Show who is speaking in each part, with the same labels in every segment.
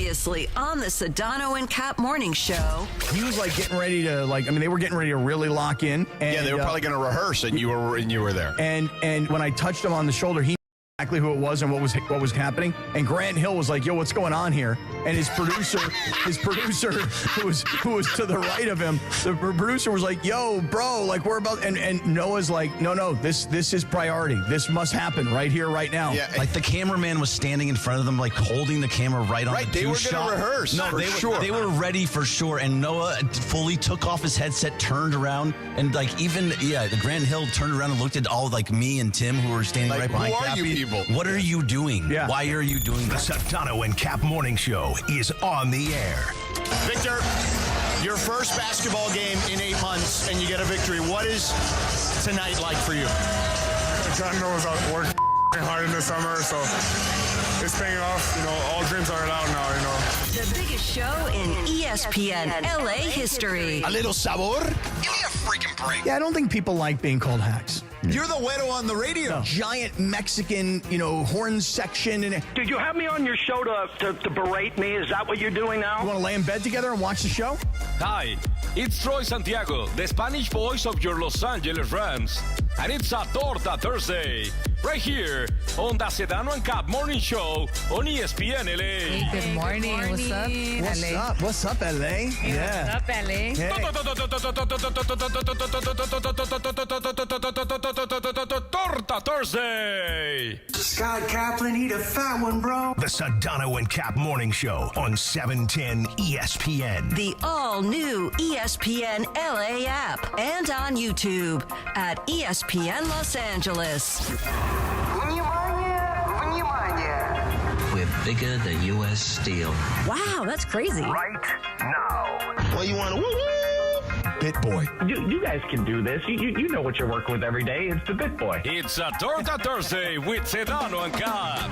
Speaker 1: Previously on the Sedano and Kap Morning Show.
Speaker 2: He was getting ready to they were getting ready to really lock in. And,
Speaker 3: yeah, they were probably going to rehearse, and you were there.
Speaker 2: And when I touched him on the shoulder, he knew exactly who it was and what was happening. And Grant Hill was like, "Yo, what's going on here?" And his producer, who was to the right of him, the producer was like, "Yo, bro, we're about." And Noah's like, "No, this is priority. This must happen right here, right now."
Speaker 3: Yeah,
Speaker 4: the cameraman was standing in front of them, holding the camera right on the
Speaker 3: they were going to rehearse.
Speaker 4: No, they were ready for sure. And Noah fully took off his headset, turned around, and the Grant Hill turned around and looked at all me and Tim who were standing right behind
Speaker 3: Who are
Speaker 4: Cappy.
Speaker 3: you people?
Speaker 4: What are you doing?
Speaker 2: Yeah.
Speaker 4: Why are you doing
Speaker 5: The
Speaker 4: this?
Speaker 5: Sedano and Kap Morning Show is on the air.
Speaker 3: Victor, your first basketball game in 8 months, and you get a victory. What is tonight like for you?
Speaker 6: John knows I worked hard in the summer, so it's paying off. All dreams are allowed now,
Speaker 1: The biggest show in ESPN LA history.
Speaker 3: A little sabor?
Speaker 5: Give me a freaking break.
Speaker 2: Yeah, I don't think people like being called hacks.
Speaker 3: You're the güero on the radio.
Speaker 2: Giant Mexican, horn section. And
Speaker 7: Did you have me on your show to berate me? Is that what you're doing now?
Speaker 2: you want to lay in bed together and watch the show?
Speaker 8: Hi, it's Troy Santiago, the Spanish voice of your Los Angeles Rams. And it's a Torta Thursday, right here on the Sedano and Kap Morning Show on ESPN LA.
Speaker 9: Hey, good morning. What's up, LA?
Speaker 2: What's up, LA?
Speaker 9: What's up, LA?
Speaker 2: Hey.
Speaker 8: Torta Thursday.
Speaker 10: Scott Kaplan, eat a fat one, bro.
Speaker 5: The Sedano and Kap Morning Show on 710 ESPN.
Speaker 1: The all-new ESPN LA app and on YouTube at ESPN Los Angeles.
Speaker 11: We're bigger than U.S. Steel.
Speaker 9: Wow, that's crazy.
Speaker 5: Right now.
Speaker 3: Well, you want to woo-woo?
Speaker 2: Bit boy.
Speaker 7: You guys can do this. You know what you're working with every day. It's the Bit Boy.
Speaker 8: It's a Torta Thursday with Sedano and Kap.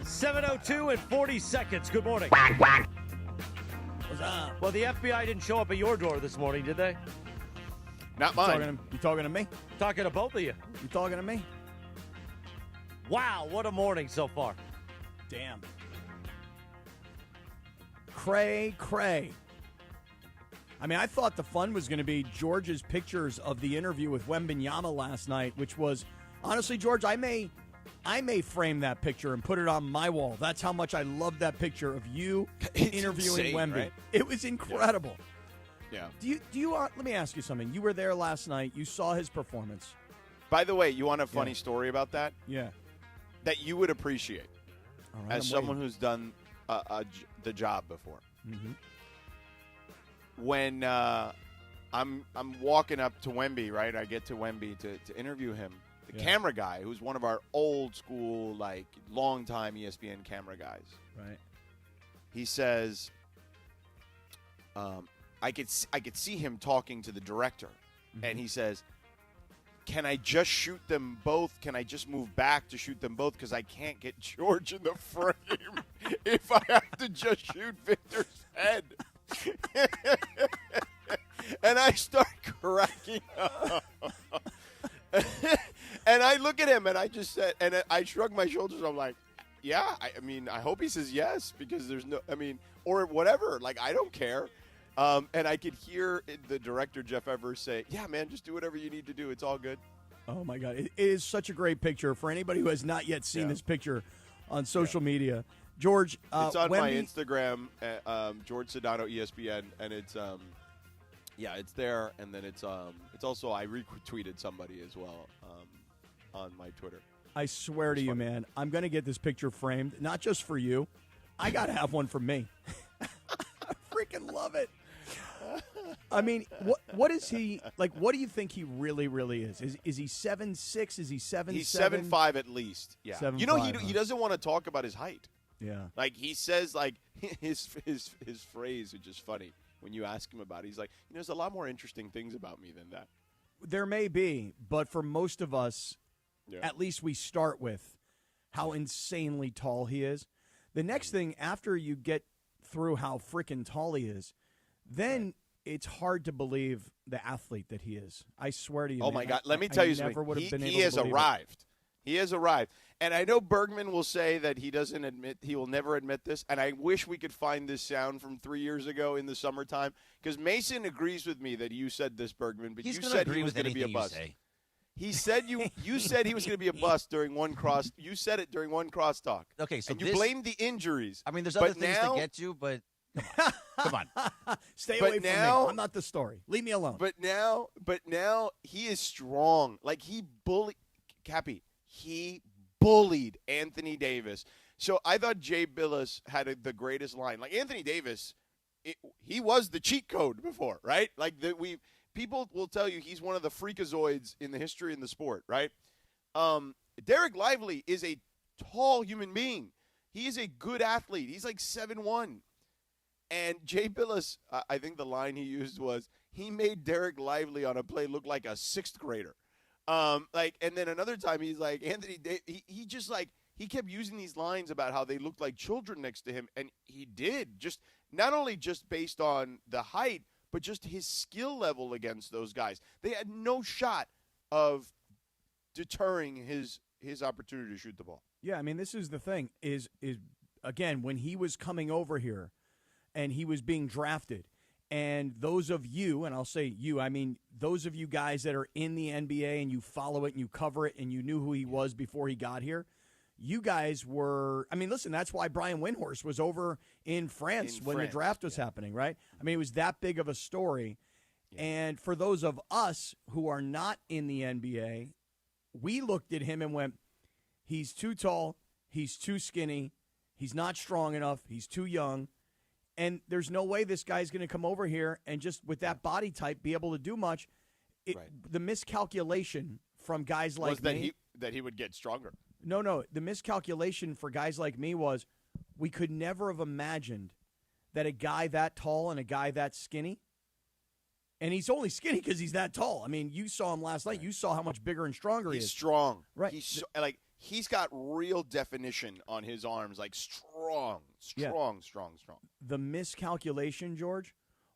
Speaker 12: 7:02 and 40 seconds. Good morning.
Speaker 2: What's up?
Speaker 12: Well, the FBI didn't show up at your door this morning, did they?
Speaker 3: Not mine.
Speaker 2: You talking to me?
Speaker 12: Talking to both of you.
Speaker 2: You talking to me?
Speaker 12: Wow, what a morning so far.
Speaker 2: Damn. Cray. I thought the fun was going to be George's pictures of the interview with Wemby last night, which was, honestly, George, I may frame that picture and put it on my wall. That's how much I love that picture of you interviewing
Speaker 3: insane,
Speaker 2: Wemby.
Speaker 3: right?
Speaker 2: It was incredible.
Speaker 3: Yeah.
Speaker 2: Do you let me ask you something. You were there last night. You saw his performance.
Speaker 3: By the way, you want a funny story about that?
Speaker 2: Yeah.
Speaker 3: That you would appreciate
Speaker 2: All right,
Speaker 3: as
Speaker 2: I'm
Speaker 3: someone who's done the job before.
Speaker 2: Mm-hmm.
Speaker 3: When I'm walking up to Wemby, right? I get to Wemby to interview him. The camera guy, who's one of our old school, long-time ESPN camera guys.
Speaker 2: Right.
Speaker 3: He says, I could see him talking to the director, and he says, "Can I just shoot them both? Can I just move back to shoot them both? Because I can't get George in the frame if I have to just shoot Victor's head." And I start cracking up. And I look at him, and I just said, and I shrug my shoulders. I'm like, yeah, I hope he says yes, because there's no, or whatever. I don't care. And I could hear the director, Jeff Evers, say, "Yeah, man, just do whatever you need to do. It's all good."
Speaker 2: Oh, my God. It is such a great picture. For anybody who has not yet seen this picture on social media, George,
Speaker 3: it's on my
Speaker 2: Wemby,
Speaker 3: Instagram, George Sedano ESPN, and it's it's there, and then it's also, I retweeted somebody as well on my Twitter.
Speaker 2: I swear to you, man, I'm going to get this picture framed, not just for you. I got to have one for me. I freaking love it. What is he, what do you think he really, really is? Is he 7'6"? Is he 7'7"?
Speaker 3: He's 7'5" at least. Yeah.
Speaker 2: 7'5",
Speaker 3: he doesn't want to talk about his height.
Speaker 2: Yeah.
Speaker 3: He says, his phrase, which is funny, when you ask him about it, he's like, there's a lot more interesting things about me than that.
Speaker 2: There may be, but for most of us, at least we start with how insanely tall he is. The next thing, after you get through how freaking tall he is, then it's hard to believe the athlete that he is. I swear to you.
Speaker 3: Oh,
Speaker 2: man,
Speaker 3: my God. Let me tell you something. He has arrived. He has arrived. And I know Bergman will say that he will never admit this, and I wish we could find this sound from 3 years ago in the summertime, because Mason agrees with me that you said this, Bergman, but you said he was going to be a bust. He said you said he was going to be a bust during one cross. You said it during one crosstalk.
Speaker 13: Okay, so
Speaker 3: and you blamed the injuries.
Speaker 13: I mean, there's other things to get you, but come on.
Speaker 2: Stay away from me. I'm not the story. Leave me alone.
Speaker 3: But now he is strong. Like he bullied Anthony Davis. So I thought Jay Billups had the greatest line. Like Anthony Davis, he was the cheat code before, right? Like people will tell you he's one of the freakazoids in the history in the sport, right? Derek Lively is a tall human being. He is a good athlete. He's like 7'1". And Jay Billups, I think the line he used was, he made Derek Lively on a play look like a sixth grader. And then another time he's like, Anthony, he kept using these lines about how they looked like children next to him. And he did, just not only just based on the height, but just his skill level against those guys. They had no shot of deterring his opportunity to shoot the ball.
Speaker 2: Yeah, I mean, this is the thing, is again, when he was coming over here and he was being drafted, and those of you, and I'll say you, I mean those of you guys that are in the NBA and you follow it and you cover it and you knew who he was before he got here, you guys were, I mean, listen, that's why Brian Windhorst was over in France when the draft was happening, right? I mean, it was that big of a story. Yeah. And for those of us who are not in the NBA, we looked at him and went, he's too tall, he's too skinny, he's not strong enough, he's too young, and there's no way this guy's going to come over here and just with that body type be able to do much. The miscalculation from guys like me
Speaker 3: that he would get stronger.
Speaker 2: No. The miscalculation for guys like me was we could never have imagined that a guy that tall and a guy that skinny, and he's only skinny because he's that tall. I mean, you saw him last night. You saw how much bigger and stronger he is.
Speaker 3: He's strong.
Speaker 2: Right.
Speaker 3: He's got real definition on his arms, like strong.
Speaker 2: The miscalculation, George,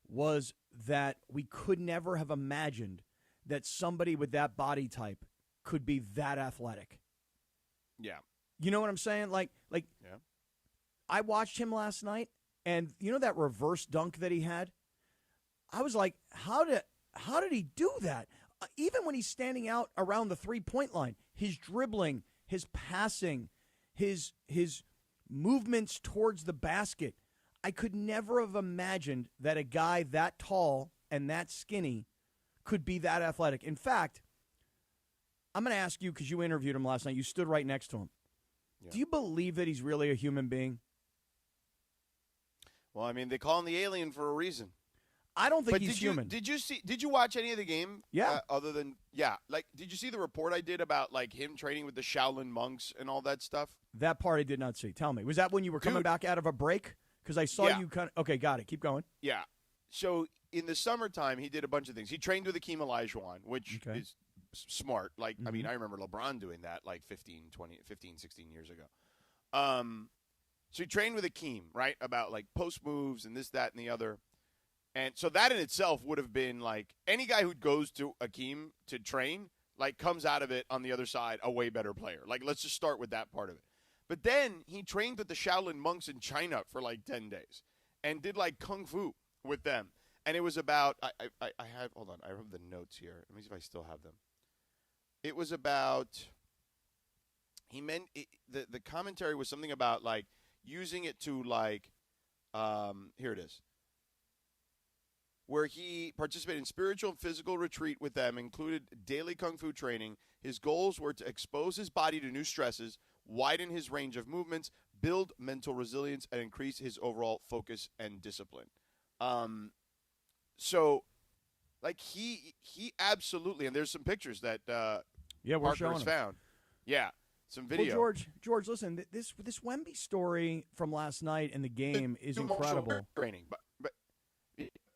Speaker 2: was that we could never have imagined that somebody with that body type could be that athletic.
Speaker 3: Yeah.
Speaker 2: You know what I'm saying? Like
Speaker 3: yeah.
Speaker 2: I watched him last night, and you know that reverse dunk that he had? I was like, how did he do that? Even when he's standing out around the three-point line, his dribbling, his passing, his movements towards the basket, I could never have imagined that a guy that tall and that skinny could be that athletic. In fact, I'm going to ask you, because you interviewed him last night. You stood right next to him. Yeah. Do you believe that he's really a human being?
Speaker 3: Well, I mean, they call him the alien for a reason.
Speaker 2: I don't think he's human.
Speaker 3: Did you watch any of the game?
Speaker 2: Yeah.
Speaker 3: Did you see the report I did about like him training with the Shaolin monks and all that stuff?
Speaker 2: That part I did not see. Tell me, was that when you were coming back out of a break? Because I saw you kind of. Okay, got it. Keep going.
Speaker 3: Yeah. So in the summertime, he did a bunch of things. He trained with Akeem Olajuwon, which is smart. Like, I mean, I remember LeBron doing that like 15, 16 years ago. So he trained with Akeem, right, about like post moves and this, that, and the other. And so that in itself would have been like any guy who goes to Akeem to train, like comes out of it on the other side a way better player. Like, let's just start with that part of it. But then he trained with the Shaolin monks in China for like 10 days and did like kung fu with them. And it was about, I have the notes here. Let me see if I still have them. It was about, the commentary was something about like using it to like, here it is. Where he participated in spiritual and physical retreat with them, included daily kung fu training. His goals were to expose his body to new stresses, widen his range of movements, build mental resilience, and increase his overall focus and discipline. So, like, he absolutely, and there's some pictures that Parker has found. Yeah, some video.
Speaker 2: Well, George, listen, this Wemby story from last night in the game is incredible.
Speaker 3: Training,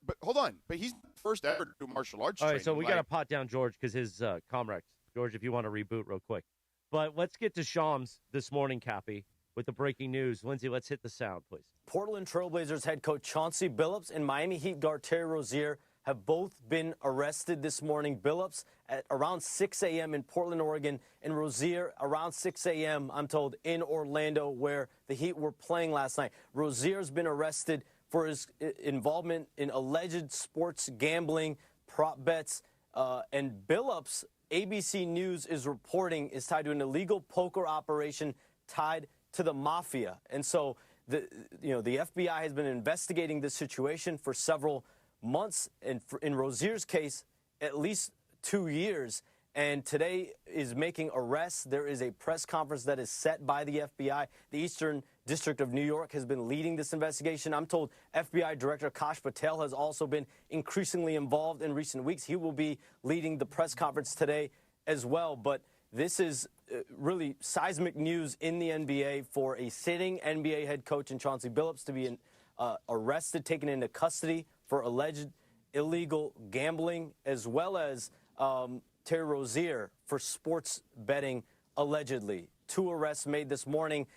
Speaker 3: But hold on. But he's the first ever to do martial arts
Speaker 12: training.
Speaker 3: All right,
Speaker 12: so we got to pot down George because his Comrex. George, if you want to reboot real quick. But let's get to Shams this morning, Cappy, with the breaking news. Lindsay, let's hit the sound, please.
Speaker 14: Portland Trailblazers head coach Chauncey Billups and Miami Heat guard Terry Rozier have both been arrested this morning. Billups at around 6 a.m. in Portland, Oregon, and Rozier around 6 a.m., I'm told, in Orlando, where the Heat were playing last night. Rozier's been arrested for his involvement in alleged sports gambling, prop bets, and Billups, ABC News is reporting, is tied to an illegal poker operation tied to the mafia. And so the FBI has been investigating this situation for several months, and in Rozier's case, at least 2 years. And today is making arrests. There is a press conference that is set by the FBI. The Eastern District of New York has been leading this investigation. I'm told FBI Director Kash Patel has also been increasingly involved in recent weeks. He will be leading the press conference today as well. But this is really seismic news in the NBA for a sitting NBA head coach in Chauncey Billups to be arrested, taken into custody for alleged illegal gambling, as well as Terry Rozier for sports betting, allegedly. 2 arrests made this morning.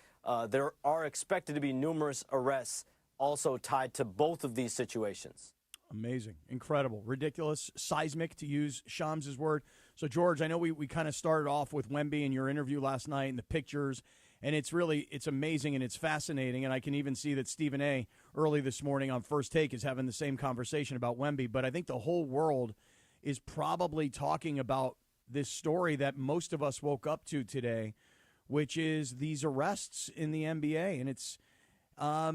Speaker 14: There are expected to be numerous arrests also tied to both of these situations.
Speaker 2: Amazing. Incredible. Ridiculous. Seismic, to use Shams' word. So, George, I know we kind of started off with Wemby in your interview last night and the pictures, and it's amazing and it's fascinating, and I can even see that Stephen A. early this morning on First Take is having the same conversation about Wemby, but I think the whole world is probably talking about this story that most of us woke up to today, which is these arrests in the NBA. And it's, I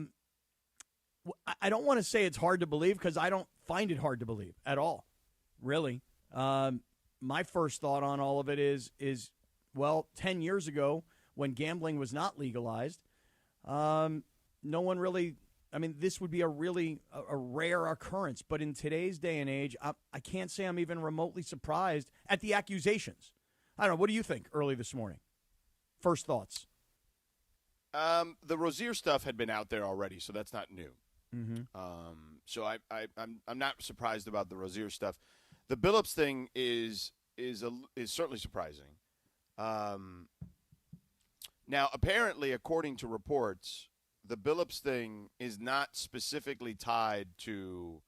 Speaker 2: don't want to say it's hard to believe, because I don't find it hard to believe at all, really. My first thought on all of it is, well, 10 years ago when gambling was not legalized, no one really, this would be a rare occurrence. But in today's day and age, I can't say I'm even remotely surprised at the accusations. I don't know. What do you think early this morning? First thoughts.
Speaker 3: The Rozier stuff had been out there already, so that's not new.
Speaker 2: Mm-hmm.
Speaker 3: So I'm not surprised about the Rozier stuff. The Billups thing is certainly surprising. Now, apparently, according to reports, the Billups thing is not specifically tied to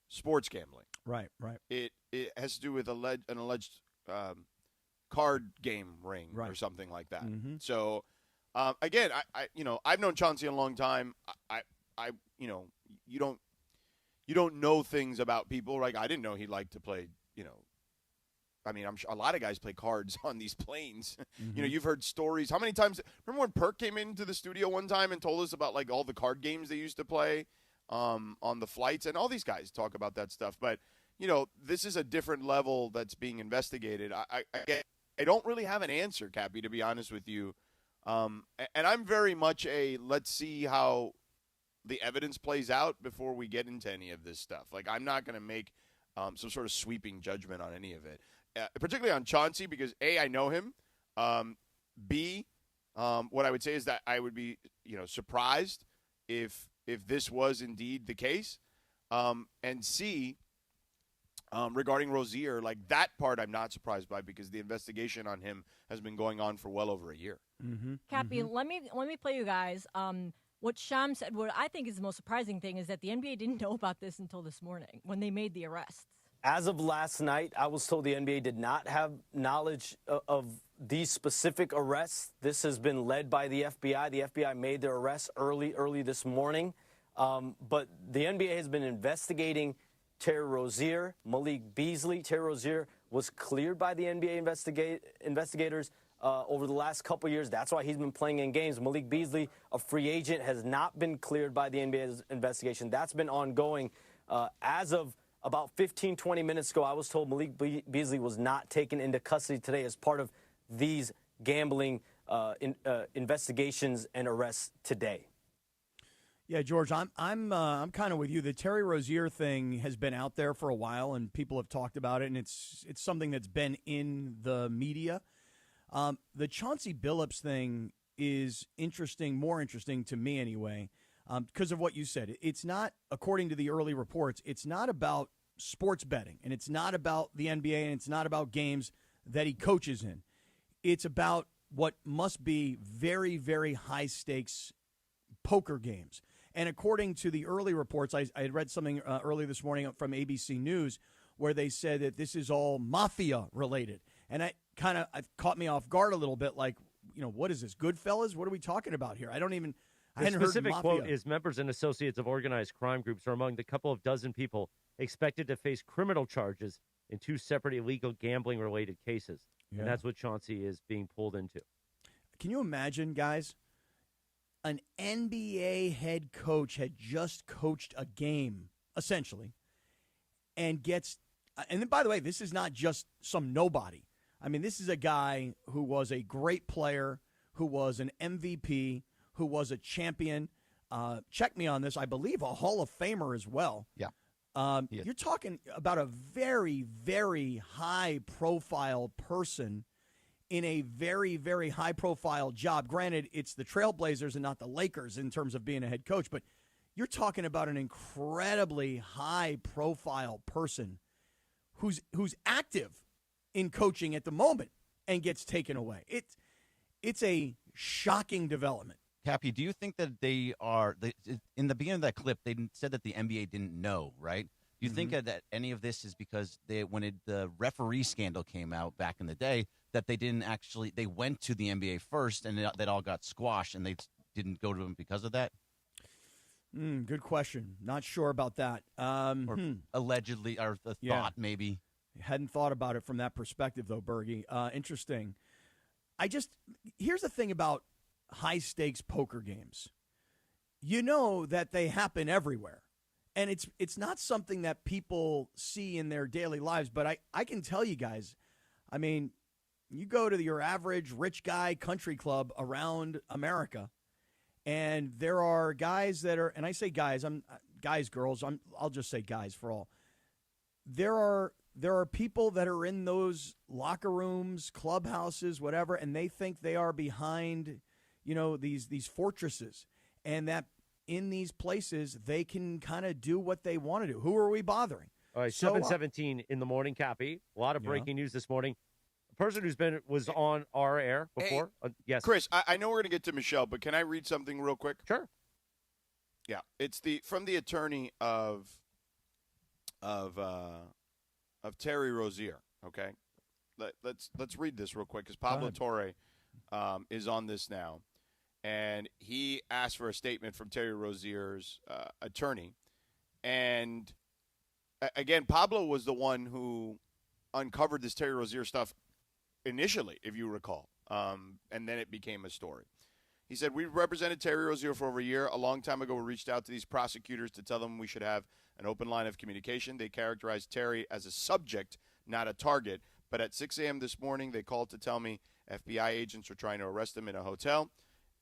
Speaker 3: sports gambling.
Speaker 2: Right.
Speaker 3: It has to do with an alleged card game ring or something like that.
Speaker 2: Mm-hmm.
Speaker 3: So, again, I've known Chauncey a long time. You don't know things about people. Like, I didn't know he liked to play, I'm sure a lot of guys play cards on these planes.
Speaker 2: Mm-hmm.
Speaker 3: You've heard stories. How many times? Remember when Perk came into the studio one time and told us about like all the card games they used to play on the flights, and all these guys talk about that stuff. But this is a different level that's being investigated. I don't really have an answer, Cappy, to be honest with you. And I'm very much let's see how the evidence plays out before we get into any of this stuff. Like, I'm not going to make some sort of sweeping judgment on any of it. Particularly on Chauncey, because A, I know him. B, what I would say is that I would be, surprised if this was indeed the case. And C, regarding Rozier, like that part, I'm not surprised by, because the investigation on him has been going on for well over a year.
Speaker 2: Mm-hmm.
Speaker 15: Cappy, let me play you guys. What Sham said, what I think is the most surprising thing, is that the NBA didn't know about this until this morning when they made the arrests.
Speaker 14: As of last night, I was told the NBA did not have knowledge of these specific arrests. This has been led by the FBI. The FBI made their arrests early this morning. But the NBA has been investigating Terry Rozier, Malik Beasley. Terry Rozier was cleared by the NBA investigators over the last couple years. That's why he's been playing in games. Malik Beasley, a free agent, has not been cleared by the NBA's investigation. That's been ongoing. As of about 15, 20 minutes ago, I was told Malik Beasley was not taken into custody today as part of these gambling investigations and arrests today.
Speaker 2: Yeah, George, I'm kind of with you. The Terry Rozier thing has been out there for a while, and people have talked about it, and it's something that's been in the media. The Chauncey Billups thing is interesting, more interesting to me anyway, because of what you said. It's not, according to the early reports, it's not about sports betting, and it's not about the NBA, and it's not about games that he coaches in. It's about what must be very, very high-stakes poker games. And according to the early reports, I had read something early this morning from ABC News where they said that this is all mafia related. And it caught me off guard a little bit, like, what is this, Goodfellas? What are we talking about here? I hadn't heard
Speaker 12: specific
Speaker 2: mafia.
Speaker 12: quote is members and associates of organized crime groups are among the couple of dozen people expected to face criminal charges in 2 separate illegal gambling-related cases.
Speaker 2: Yeah.
Speaker 12: And that's what Chauncey is being pulled into.
Speaker 2: Can you imagine, guys? An NBA head coach had just coached a game, essentially, and then, by the way, this is not just some nobody. I mean, this is a guy who was a great player, who was an MVP, who was a champion. Check me on this. I believe a Hall of Famer as well.
Speaker 13: Yeah.
Speaker 2: You're talking about a very, very high-profile person in a very, very high-profile job. Granted, it's the Trailblazers and not the Lakers in terms of being a head coach, but you're talking about an incredibly high-profile person who's active in coaching at the moment and gets taken away. It's a shocking development.
Speaker 13: Cappy, do you think that in the beginning of that clip, they said that the NBA didn't know, right? Do you think that any of this is because when the referee scandal came out back in the day, that they went to the NBA first and that all got squashed and they didn't go to them because of that?
Speaker 2: Good question. Not sure about that.
Speaker 13: Or allegedly, or the thought maybe.
Speaker 2: Hadn't thought about it from that perspective, though, Bergie. Interesting. Here's the thing about high-stakes poker games. You know that they happen everywhere. And it's not something that people see in their daily lives. But I can tell you guys, I mean, you go to your average rich guy country club around America, and there are guys that are, and I say guys, girls, I'll just say guys for all. There are people that are in those locker rooms, clubhouses, whatever, and they think they are behind, these fortresses, and that in these places they can kind of do what they want to do. Who are we bothering?
Speaker 12: All right, 7:17 in the morning, Cappy. A lot of breaking news this morning. A person was on our air before.
Speaker 3: Hey,
Speaker 12: yes,
Speaker 3: Chris. I know we're going to get to Michelle, but can I read something real quick?
Speaker 12: Sure.
Speaker 3: Yeah, it's from the attorney of Terry Rozier. Okay, let's read this real quick because Pablo Torre is on this now, and he asked for a statement from Terry Rozier's attorney, and again, Pablo was the one who uncovered this Terry Rozier stuff initially, if you recall, and then it became a story. He said, "We represented Terry Rozier for over a year. A long time ago, we reached out to these prosecutors to tell them we should have an open line of communication. They characterized Terry as a subject, not a target. But at 6 a.m. this morning, they called to tell me FBI agents were trying to arrest him in a hotel.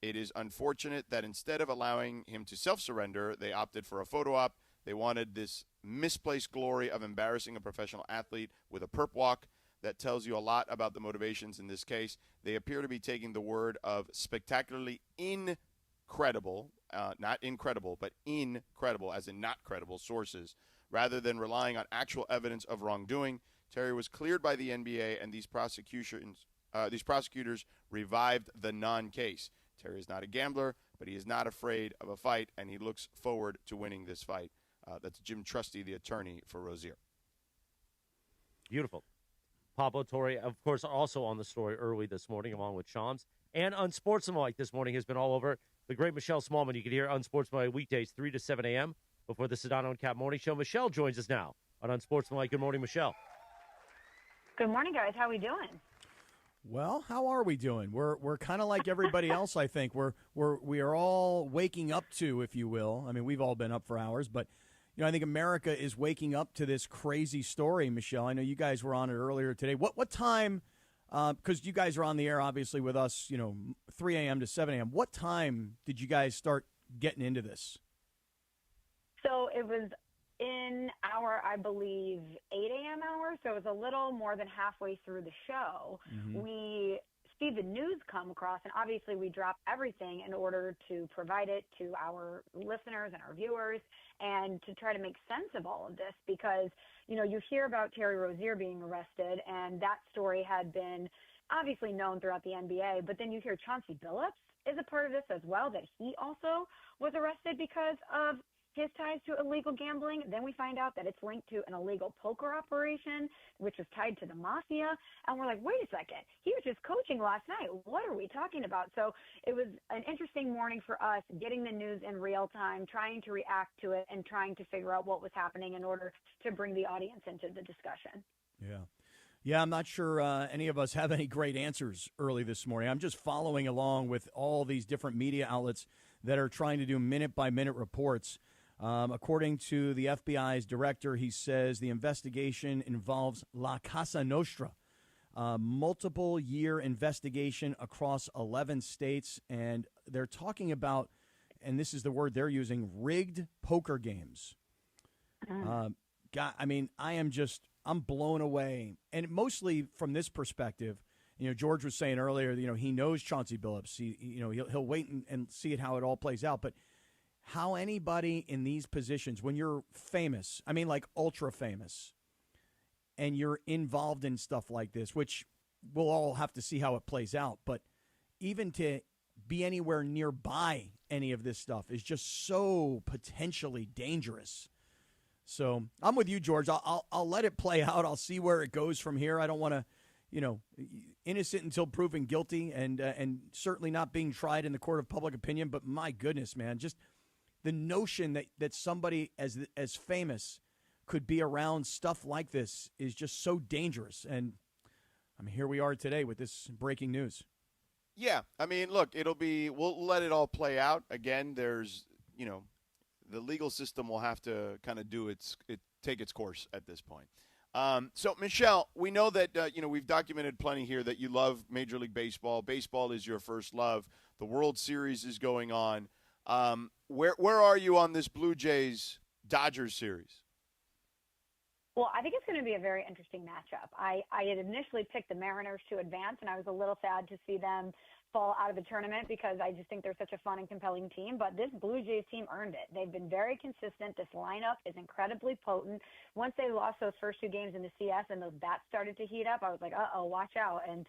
Speaker 3: It is unfortunate that instead of allowing him to self-surrender, they opted for a photo op. They wanted this misplaced glory of embarrassing a professional athlete with a perp walk. That tells you a lot about the motivations in this case. They appear to be taking the word of spectacularly incredible, not incredible, but incredible, as in not credible, sources, rather than relying on actual evidence of wrongdoing. Terry was cleared by the NBA, and these prosecutors revived the non-case. Terry is not a gambler, but he is not afraid of a fight, and he looks forward to winning this fight." That's Jim Trusty, the attorney for Rozier.
Speaker 12: Beautiful. Pablo Torre, of course, also on the story early this morning, along with Shams. And Unsportsmanlike this morning has been all over. The great Michelle Smallman, you can hear Unsportsmanlike weekdays 3 to 7 a.m. before the Sedano Kap Morning Show. Michelle joins us now on Unsportsmanlike. Good morning, Michelle.
Speaker 16: Good morning, guys. How are we doing?
Speaker 2: Well, how are we doing? We're kind of like everybody else, I think. We are all waking up to, if you will. I mean, we've all been up for hours, but I think America is waking up to this crazy story, Michelle. I know you guys were on it earlier today. What time, because you guys are on the air, obviously, with us, 3 a.m. to 7 a.m. What time did you guys start getting into this?
Speaker 16: So it was in our, I believe, 8 a.m. hour, so it was a little more than halfway through the show. Mm-hmm. We see the news come across, and obviously we drop everything in order to provide it to our listeners and our viewers and to try to make sense of all of this because, you hear about Terry Rozier being arrested, and that story had been, obviously known throughout the NBA. But then you hear Chauncey Billups is a part of this as well, that he also was arrested because of his ties to illegal gambling. Then we find out that it's linked to an illegal poker operation, which was tied to the mafia. And we're like, wait a second, he was just coaching last night. What are we talking about? So it was an interesting morning for us, getting the news in real time, trying to react to it, and trying to figure out what was happening in order to bring the audience into the discussion.
Speaker 2: Yeah. Yeah, I'm not sure any of us have any great answers early this morning. I'm just following along with all these different media outlets that are trying to do minute-by-minute reports. According to the FBI's director, he says the investigation involves La Casa Nostra, multiple-year investigation across 11 states, and they're talking about, and this is the word they're using, rigged poker games. God, I mean, I'm blown away, and mostly from this perspective. You know, George was saying earlier, you know, he knows Chauncey Billups. He'll wait and see it how it all plays out, but how anybody in these positions, when you're famous, I mean like ultra famous, and you're involved in stuff like this, which we'll all have to see how it plays out, but even to be anywhere nearby any of this stuff is just so potentially dangerous. So I'm with you, George. I'll let it play out. I'll see where it goes from here. I don't want to, innocent until proven guilty, and certainly not being tried in the court of public opinion. But my goodness, man, just the notion that somebody as famous could be around stuff like this is just so dangerous. And I mean, here we are today with this breaking news.
Speaker 3: Yeah, I mean, look, we'll let it all play out. Again, there's, the legal system will have to kind of take its course at this point. So, Michelle, we know that, we've documented plenty here that you love Major League Baseball. Baseball is your first love. The World Series is going on. Where are you on this Blue Jays-Dodgers series?
Speaker 16: Well, I think it's going to be a very interesting matchup. I had initially picked the Mariners to advance, and I was a little sad to see them fall out of the tournament because I just think they're such a fun and compelling team. But this Blue Jays team earned it. They've been very consistent. This lineup is incredibly potent. Once they lost those first two games in the CS and those bats started to heat up, I was like, uh-oh, watch out. And,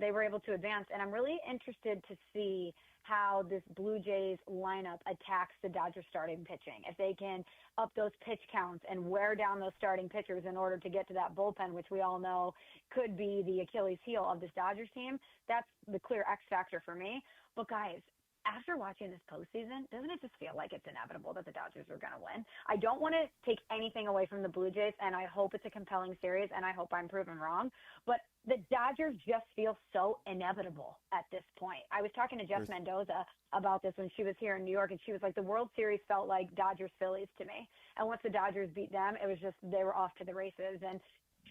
Speaker 16: they were able to advance. And I'm really interested to see how this Blue Jays lineup attacks the Dodgers starting pitching. If they can up those pitch counts and wear down those starting pitchers in order to get to that bullpen, which we all know could be the Achilles heel of this Dodgers team, that's the clear X factor for me. But guys, after watching this postseason, doesn't it just feel like it's inevitable that the Dodgers are going to win? I don't want to take anything away from the Blue Jays, and I hope it's a compelling series, and I hope I'm proven wrong. But the Dodgers just feel so inevitable at this point. I was talking to Jess Mendoza about this when she was here in New York, and she was like, the World Series felt like Dodgers-Phillies to me. And once the Dodgers beat them, it was just they were off to the races. And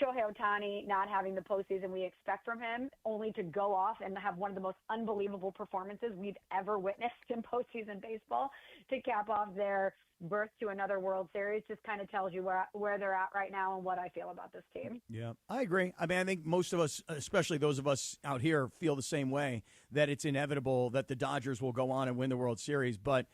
Speaker 16: Shohei Ohtani not having the postseason we expect from him, only to go off and have one of the most unbelievable performances we've ever witnessed in postseason baseball to cap off their birth to another World Series, just kind of tells you where they're at right now and what I feel about this team.
Speaker 2: Yeah, I agree. I mean, I think most of us, especially those of us out here, feel the same way, that it's inevitable that the Dodgers will go on and win the World Series. But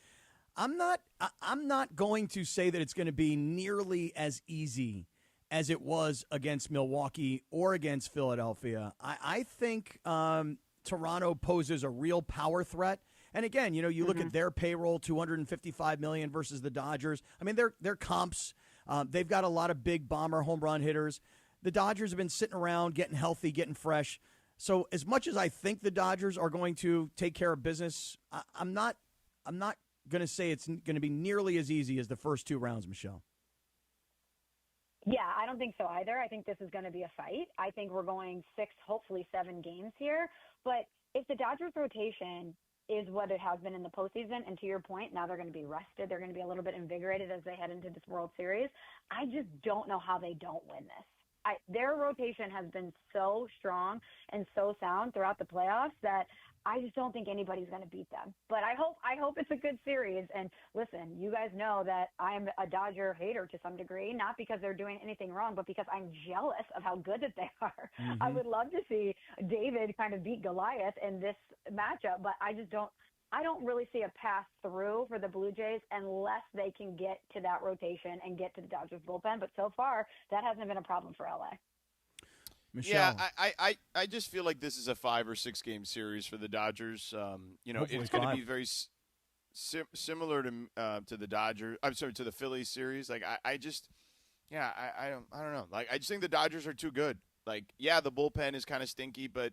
Speaker 2: I'm not going to say that it's going to be nearly as easy as it was against Milwaukee or against Philadelphia. I think Toronto poses a real power threat. And again, you look at their payroll, $255 million versus the Dodgers. I mean, they're comps. They've got a lot of big bomber home run hitters. The Dodgers have been sitting around, getting healthy, getting fresh. So as much as I think the Dodgers are going to take care of business, I'm not going to say it's going to be nearly as easy as the first two rounds, Michelle.
Speaker 16: Yeah, I don't think so either. I think this is going to be a fight. I think we're going 6, hopefully 7 games here. But if the Dodgers rotation is what it has been in the postseason, and to your point, now they're going to be rested, they're going to be a little bit invigorated as they head into this World Series, I just don't know how they don't win this. Their rotation has been so strong and so sound throughout the playoffs that I just don't think anybody's going to beat them. But I hope it's a good series. And listen, you guys know that I'm a Dodger hater to some degree, not because they're doing anything wrong, but because I'm jealous of how good that they are. Mm-hmm. I would love to see David kind of beat Goliath in this matchup, but I don't really see a path through for the Blue Jays unless they can get to that rotation and get to the Dodgers bullpen. But so far, that hasn't been a problem for LA.
Speaker 2: Michelle.
Speaker 3: Yeah, I just feel like this is a 5 or 6 game series for the Dodgers.
Speaker 2: Hopefully
Speaker 3: it's going to
Speaker 2: 5.
Speaker 3: be very similar to the Dodgers. I'm sorry, to the Phillies series. Like I don't know. Like I just think the Dodgers are too good. Like the bullpen is kind of stinky, but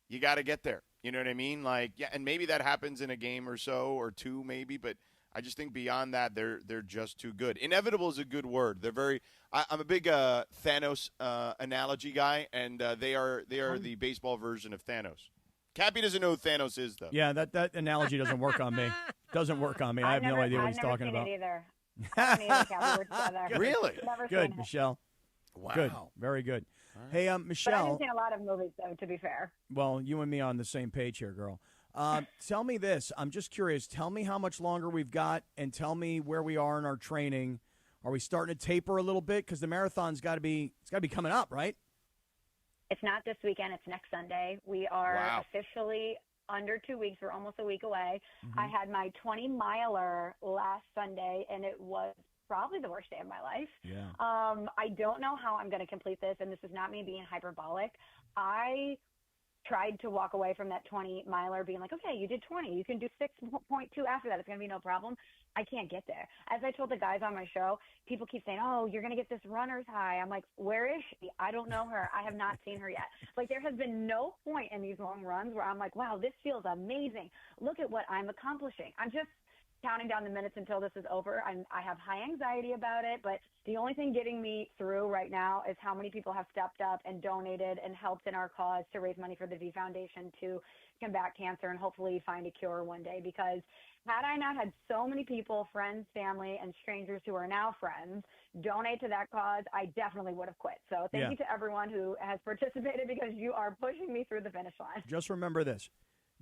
Speaker 3: you got to get there. You know what I mean? Like and maybe that happens in a game or so or two maybe, but I just think beyond that, they're just too good. Inevitable is a good word. They're very. I'm a big Thanos analogy guy, and they are the baseball version of Thanos. Cappy doesn't know who Thanos is, though.
Speaker 2: Yeah, that analogy doesn't work on me. Doesn't work on me. I have no idea what he's talking about.
Speaker 16: I've never seen it either. I haven't either, Cappy. We're together.
Speaker 3: Really?
Speaker 16: Never
Speaker 2: Good,
Speaker 16: seen it.
Speaker 2: Michelle.
Speaker 3: Wow.
Speaker 2: Good. Very good.
Speaker 3: Right.
Speaker 2: Hey,
Speaker 16: But I
Speaker 2: Michelle.
Speaker 16: haven't seen a lot of movies, though, to be fair.
Speaker 2: Well, you and me on the same page here, girl. Tell me this. I'm just curious. Tell me how much longer we've got, and tell me where we are in our training. Are we starting to taper a little bit? Because the marathon's got to be coming up, right?
Speaker 16: It's not this weekend. It's next Sunday. We are officially under 2 weeks. We're almost a week away.
Speaker 2: Mm-hmm.
Speaker 16: I had my 20-miler last Sunday, and it was probably the worst day of my life.
Speaker 2: Yeah.
Speaker 16: I don't know how I'm going to complete this, and this is not me being hyperbolic. I tried to walk away from that 20-miler being like, okay, you did 20. You can do 6.2 after that. It's going to be no problem. I can't get there. As I told the guys on my show, people keep saying, oh, you're going to get this runner's high. I'm like, where is she? I don't know her. I have not seen her yet. Like, there has been no point in these long runs where I'm like, wow, this feels amazing. Look at what I'm accomplishing. I'm just counting down the minutes until this is over. I have high anxiety about it, but the only thing getting me through right now is how many people have stepped up and donated and helped in our cause to raise money for the V Foundation to combat cancer and hopefully find a cure one day. Because had I not had so many people, friends, family, and strangers who are now friends, donate to that cause, I definitely would have quit. So thank you to everyone who has participated, because you are pushing me through the finish line.
Speaker 2: Just remember this.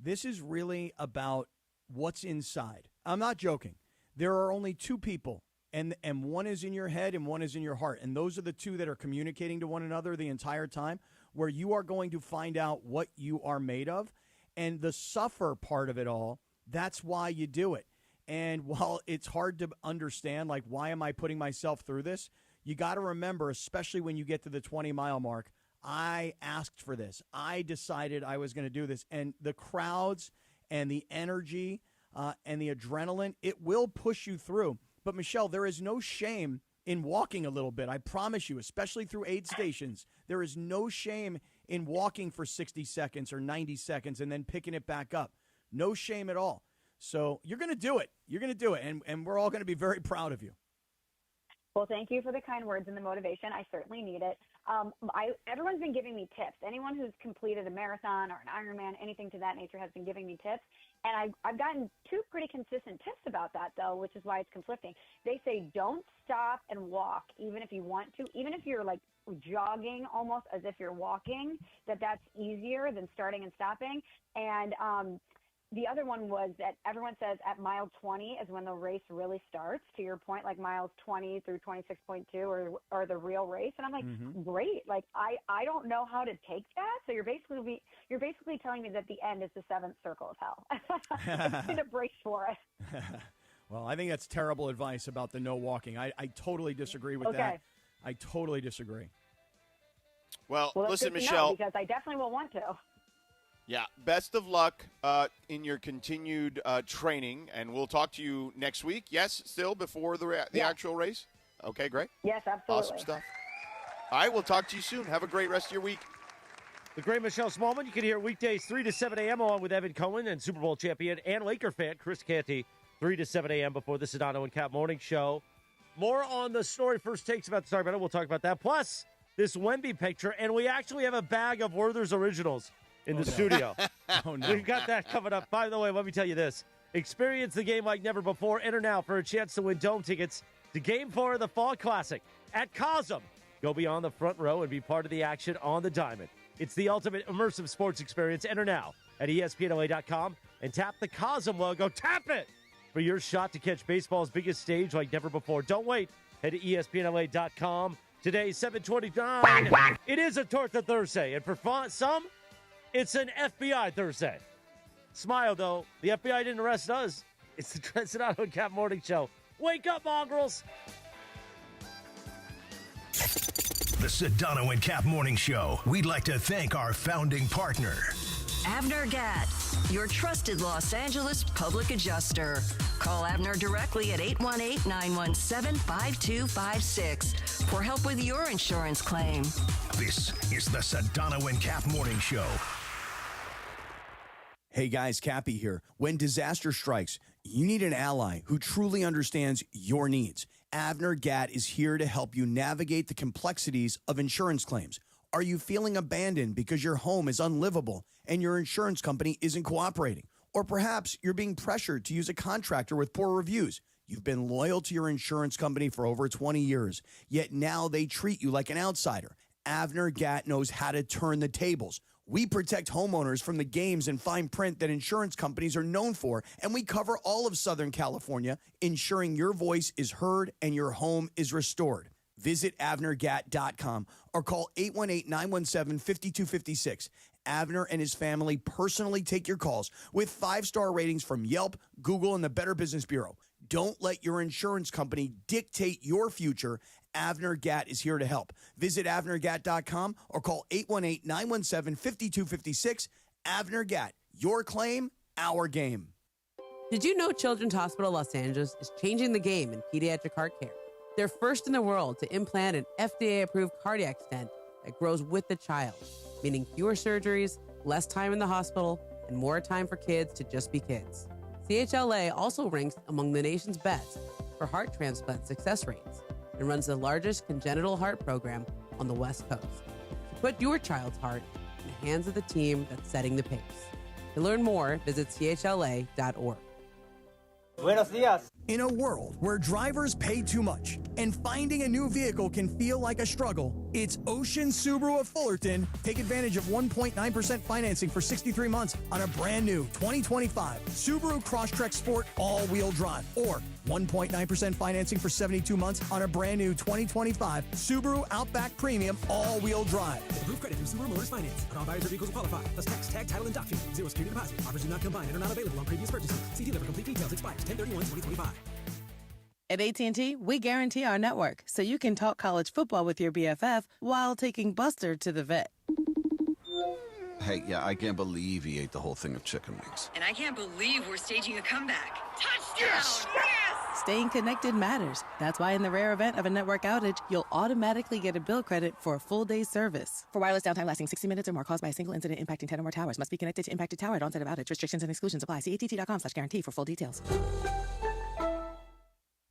Speaker 2: This is really about what's inside. I'm not joking. There are only two people, and one is in your head and one is in your heart. And those are the two that are communicating to one another the entire time, where you are going to find out what you are made of. And the suffer part of it all, that's why you do it. And while it's hard to understand, like, why am I putting myself through this? You got to remember, especially when you get to the 20-mile mark, I asked for this. I decided I was going to do this. And the crowds and the energy and the adrenaline, it will push you through. But, Michelle, there is no shame in walking a little bit. I promise you, especially through aid stations. There is no shame in walking for 60 seconds or 90 seconds and then picking it back up. No shame at all. So you're going to do it. You're going to do it. And we're all going to be very proud of you.
Speaker 16: Well, thank you for the kind words and the motivation. I certainly need it. Everyone's been giving me tips. Anyone who's completed a marathon or an Ironman, anything to that nature, has been giving me tips. And I've gotten two pretty consistent tips about that, though, which is why it's conflicting. They say don't stop and walk, even if you want to, even if you're like jogging almost as if you're walking, that's easier than starting and stopping. And the other one was that everyone says at mile 20 is when the race really starts, to your point, like miles 20 through 26.2 or the real race. And I'm like, great. Like, I don't know how to take that. So you're basically telling me that the end is the seventh circle of hell. I'm going to brace for it.
Speaker 2: Well, I think that's terrible advice about the no walking. I totally disagree with that. I totally disagree.
Speaker 3: Well
Speaker 16: that's
Speaker 3: listen,
Speaker 16: good to
Speaker 3: Michelle.
Speaker 16: know, because I definitely will want to.
Speaker 3: Yeah, best of luck in your continued training, and we'll talk to you next week. Yes, still before the actual race? Okay, great.
Speaker 16: Yes, absolutely.
Speaker 3: Awesome stuff. All right, we'll talk to you soon. Have a great rest of your week.
Speaker 12: The great Michelle Smallman. You can hear weekdays 3 to 7 a.m. along with Evan Cohen and Super Bowl champion and Laker fan Chris Canty, 3 to 7 a.m. before the Sedano and Kap Morning Show. More on the story. First takes about to talk about it. We'll talk about that. Plus, this Wemby picture, and we actually have a bag of Werther's Originals in the studio.
Speaker 2: Oh, no.
Speaker 12: We've got that coming up. By the way, let me tell you this. Experience the game like never before. Enter now for a chance to win dome tickets to Game 4 of the Fall Classic at Cosm. Go beyond the front row and be part of the action on the diamond. It's the ultimate immersive sports experience. Enter now at ESPNLA.com and tap the Cosm logo. Tap it for your shot to catch baseball's biggest stage like never before. Don't wait. Head to ESPNLA.com. Today, 7:29. It is a Torta Thursday, and for some, it's an FBI Thursday. Smile, though. The FBI didn't arrest us. It's the Sedano and Kap Morning Show. Wake up, mongrels.
Speaker 5: The Sedano and Kap Morning Show. We'd like to thank our founding partner,
Speaker 1: Avner Gatt, your trusted Los Angeles public adjuster. Call Avner directly at 818-917-5256 for help with your insurance claim.
Speaker 5: This is the Sedano and Kap Morning Show.
Speaker 2: Hey guys, Cappy here. When disaster strikes, you need an ally who truly understands your needs. Avner Gatt is here to help you navigate the complexities of insurance claims. Are you feeling abandoned because your home is unlivable and your insurance company isn't cooperating? Or perhaps you're being pressured to use a contractor with poor reviews. You've been loyal to your insurance company for over 20 years, yet now they treat you like an outsider. Avner Gatt knows how to turn the tables. We protect homeowners from the games and fine print that insurance companies are known for, and we cover all of Southern California, ensuring your voice is heard and your home is restored. Visit AvnerGatt.com or call 818-917-5256. Avner and his family personally take your calls with 5-star ratings from Yelp, Google, and the Better Business Bureau. Don't let your insurance company dictate your future. Avner Gatt is here to help. Visit AvnerGatt.com or call 818-917-5256. Avner Gatt, your claim, our game.
Speaker 17: Did you know Children's Hospital Los Angeles is changing the game in pediatric heart care? They're first in the world to implant an FDA-approved cardiac stent that grows with the child, meaning fewer surgeries, less time in the hospital, and more time for kids to just be kids. CHLA also ranks among the nation's best for heart transplant success rates and runs the largest congenital heart program on the West Coast. So put your child's heart in the hands of the team that's setting the pace. To learn more, visit chla.org.
Speaker 18: Buenos dias.
Speaker 2: In a world where drivers pay too much and finding a new vehicle can feel like a struggle, it's Ocean Subaru of Fullerton. Take advantage of 1.9% financing for 63 months on a brand new 2025 Subaru Crosstrek Sport all-wheel drive, or 1.9% financing for 72 months on a brand new 2025 Subaru Outback Premium all-wheel drive.
Speaker 19: Approved credit through Subaru Motors Finance. Not all buyers or vehicles will qualify. Plus tax, tag, title, and doc fee. Zero security deposit. Offers do not combine and are not available on previous purchases. See dealer for complete details. Expires 10/31/2025.
Speaker 20: At AT&T, we guarantee our network so you can talk college football with your BFF while taking Buster to the vet.
Speaker 21: Hey, yeah, I can't believe he ate the whole thing of chicken wings.
Speaker 22: And I can't believe we're staging a comeback. Touchdown!
Speaker 21: Yes!
Speaker 22: Yes!
Speaker 20: Staying connected matters. That's why in the rare event of a network outage, you'll automatically get a bill credit for a full day's service. For wireless downtime lasting 60 minutes or more caused by a single incident impacting 10 or more towers, must be connected to impacted tower at onset of outage. Restrictions and exclusions apply. See att.com/guarantee for full details.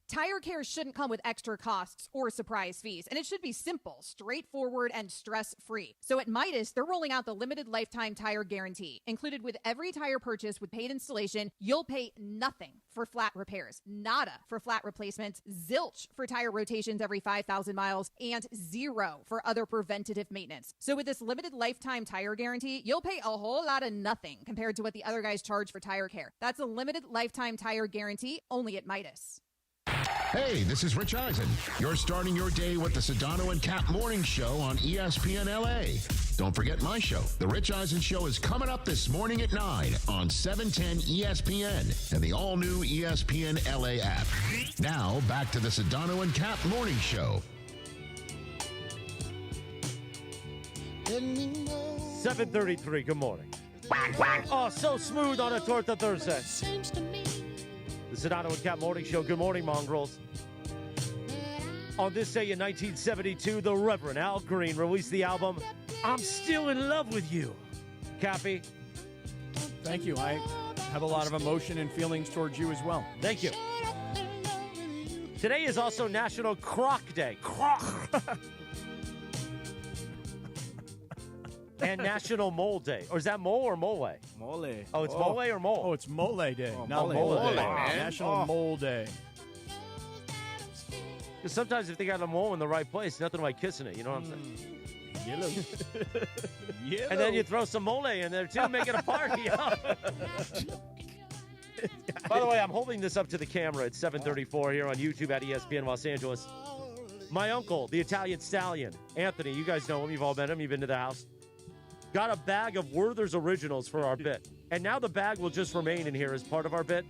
Speaker 23: Tire care shouldn't come with extra costs or surprise fees, and it should be simple, straightforward, and stress-free. So at Midas, they're rolling out the limited lifetime tire guarantee. Included with every tire purchase with paid installation, you'll pay nothing for flat repairs, nada for flat replacements, zilch for tire rotations every 5,000 miles, and zero for other preventative maintenance. So with this limited lifetime tire guarantee, you'll pay a whole lot of nothing compared to what the other guys charge for tire care. That's a limited lifetime tire guarantee only at Midas.
Speaker 24: Hey, this is Rich Eisen. You're starting your day with the Sedano and Kap Morning Show on ESPN LA. Don't forget my show. The Rich Eisen Show is coming up this morning at 9 on 710 ESPN and the all-new ESPN LA app. Now, back to the Sedano and Kap Morning Show.
Speaker 12: 7:33, good morning. Oh, so smooth on a Torta Thursday. The Sedano and Kap Morning Show. Good morning, mongrels. On this day in 1972, the Reverend Al Green released the album, I'm Still in Love with You. Cappy?
Speaker 2: Thank you. I have a lot of emotion and feelings towards you as well.
Speaker 12: Thank you. Today is also National Croc Day. Croc! And National Mole Day. Or is that mole or mole?
Speaker 2: Mole.
Speaker 12: Oh, it's mole or mole?
Speaker 2: Oh, it's Mole Day. Not
Speaker 12: Mole
Speaker 2: Mole Day.
Speaker 12: man.
Speaker 2: National Mole Day.
Speaker 12: Because sometimes if they got a mole in the right place, nothing like kissing it. You know what I'm saying?
Speaker 2: Yellow. Yellow.
Speaker 12: And then you throw some mole in there, too, make it a party. By the way, I'm holding this up to the camera at 7:34 here on YouTube at ESPN Los Angeles. My uncle, the Italian stallion, Anthony, you guys know him. You've all met him. You've been to the house. Got a bag of Werther's Originals for our bit. And now the bag will just remain in here as part of our bit.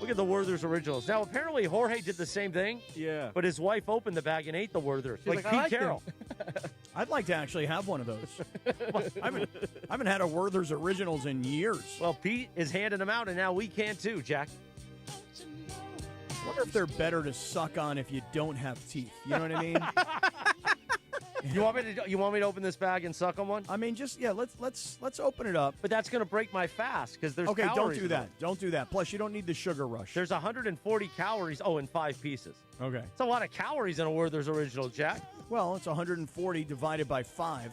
Speaker 12: Look at the Werther's Originals. Now, apparently, Jorge did the same thing.
Speaker 2: Yeah.
Speaker 12: But his wife opened the bag and ate the Werther's.
Speaker 2: She's
Speaker 12: like
Speaker 2: I
Speaker 12: Pete
Speaker 2: like
Speaker 12: Carroll.
Speaker 2: I'd like to actually have one of those. I haven't had a Werther's Originals in years.
Speaker 12: Well, Pete is handing them out, and now we can too, Jack.
Speaker 2: I wonder if they're better to suck on if you don't have teeth. You know what I mean?
Speaker 12: You want me to open this bag and suck on one?
Speaker 2: I mean, just let's open it up.
Speaker 12: But that's going to break my fast because there's
Speaker 2: okay. Don't
Speaker 12: calories
Speaker 2: do
Speaker 12: in
Speaker 2: that.
Speaker 12: it.
Speaker 2: Don't do that. Plus, you don't need the sugar rush.
Speaker 12: There's 140 calories. Oh, in 5 pieces.
Speaker 2: Okay.
Speaker 12: It's a lot of calories in a Werther's Original, Jack.
Speaker 2: Well, it's 140 divided by 5.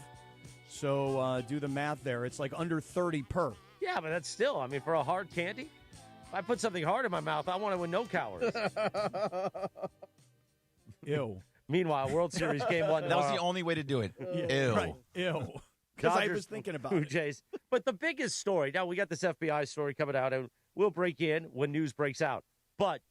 Speaker 2: So do the math there. It's like under 30 per.
Speaker 12: Yeah, but that's still. I mean, for a hard candy, if I put something hard in my mouth, I want it with no calories.
Speaker 2: Ew.
Speaker 12: Meanwhile, World Series Game 1
Speaker 13: That was the only way to do it. Ew.
Speaker 2: Right. Ew. Because I was thinking about
Speaker 12: Blue
Speaker 2: it.
Speaker 12: Jays. But the biggest story, now we got this FBI story coming out, and we'll break in when news breaks out. But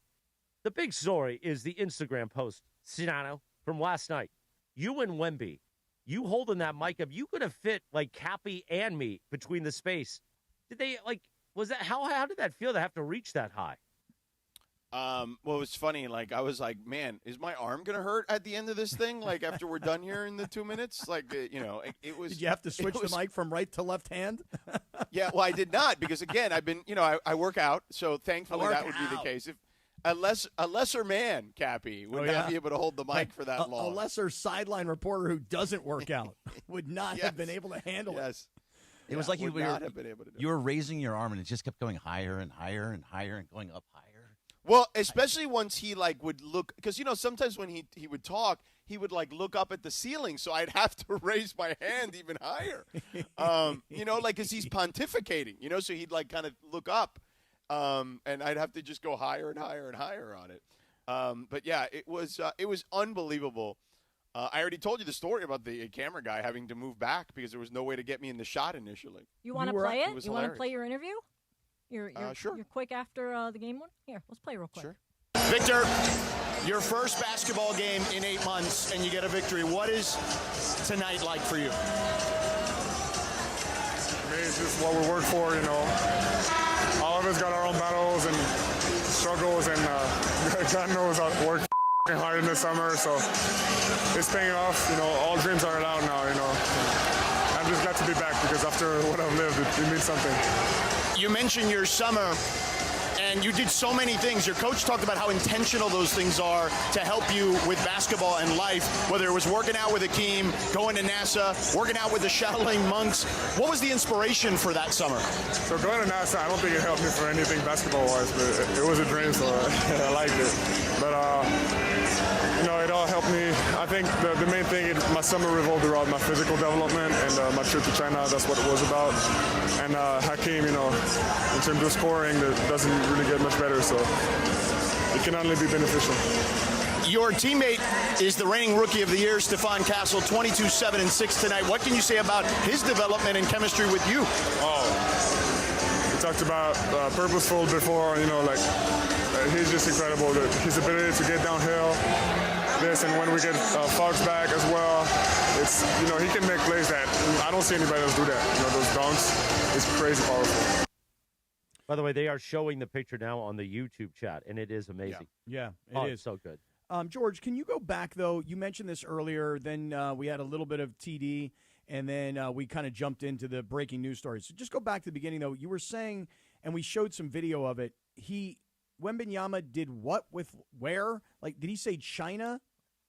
Speaker 12: the big story is the Instagram post, Sedano, from last night. You and Wemby, you holding that mic up, you could have fit like Cappy and me between the space. Did they, like, was that, how did that feel to have to reach that high?
Speaker 3: Well, it was funny. Like, I was like, man, is my arm going to hurt at the end of this thing? Like, after we're done here in the 2 minutes? Like, it was.
Speaker 2: Did you have to switch the mic from right to left hand?
Speaker 3: Yeah, well, I did not because, again, I've been, I work out. So thankfully that would be the case. If a lesser man, Cappy, would not be able to hold the mic for that long.
Speaker 2: A lesser sideline reporter who doesn't work out would not have been able to handle it.
Speaker 3: Yes.
Speaker 13: It was like you
Speaker 3: have been able to do
Speaker 13: you were raising your arm, and it just kept going higher and higher and higher and going up higher.
Speaker 3: Well, especially once he would look, because sometimes when he would talk, he would look up at the ceiling, so I'd have to raise my hand even higher. Because he's pontificating, so he'd kind of look up, and I'd have to just go higher and higher and higher on it. But yeah, it was unbelievable. I already told you the story about the camera guy having to move back because there was no way to get me in the shot initially.
Speaker 15: You want to play it?
Speaker 3: was
Speaker 15: You want to
Speaker 3: hilarious.
Speaker 15: play your interview? You're
Speaker 3: sure.
Speaker 15: You're quick after the game one? Here, let's play real quick.
Speaker 3: Sure.
Speaker 4: Victor, your first basketball game in 8 months, and you get a victory. What is tonight like for you?
Speaker 6: I mean, it's just what we work for, All of us got our own battles and struggles, and God knows I worked hard in the summer, so it's paying off. All dreams are allowed now, I'm just glad to be back because after what I've lived, it means something.
Speaker 4: You mentioned your summer, and you did so many things. Your coach talked about how intentional those things are to help you with basketball and life, whether it was working out with Akeem, going to NASA, working out with the Shaolin monks. What was the inspiration for that summer?
Speaker 6: So going to NASA, I don't think it helped me for anything basketball-wise, but it was a dream, so I liked it. But, it all helped me. I think the main thing, my summer revolved around my physical development and my trip to China. That's what it was about. And Hakeem, in terms of scoring, that doesn't really get much better, so it can only be beneficial.
Speaker 4: Your teammate is the reigning Rookie of the Year, Stephon Castle, 22, 7, and 6 tonight. What can you say about his development and chemistry with you?
Speaker 6: We talked about purposeful before, he's just incredible. His ability to get downhill, and when we get Fox back as well, it's, he can make plays that I don't see anybody else do that. Those dunks, it's crazy powerful.
Speaker 12: By the way, they are showing the picture now on the YouTube chat, and it is amazing.
Speaker 2: Yeah, it is
Speaker 12: It's so good.
Speaker 2: George, can you go back, though? You mentioned this earlier. Then we had a little bit of TD, and then we kind of jumped into the breaking news stories. So just go back to the beginning, though. You were saying, and we showed some video of it, Wembenyama did what with where? Like, did he say China?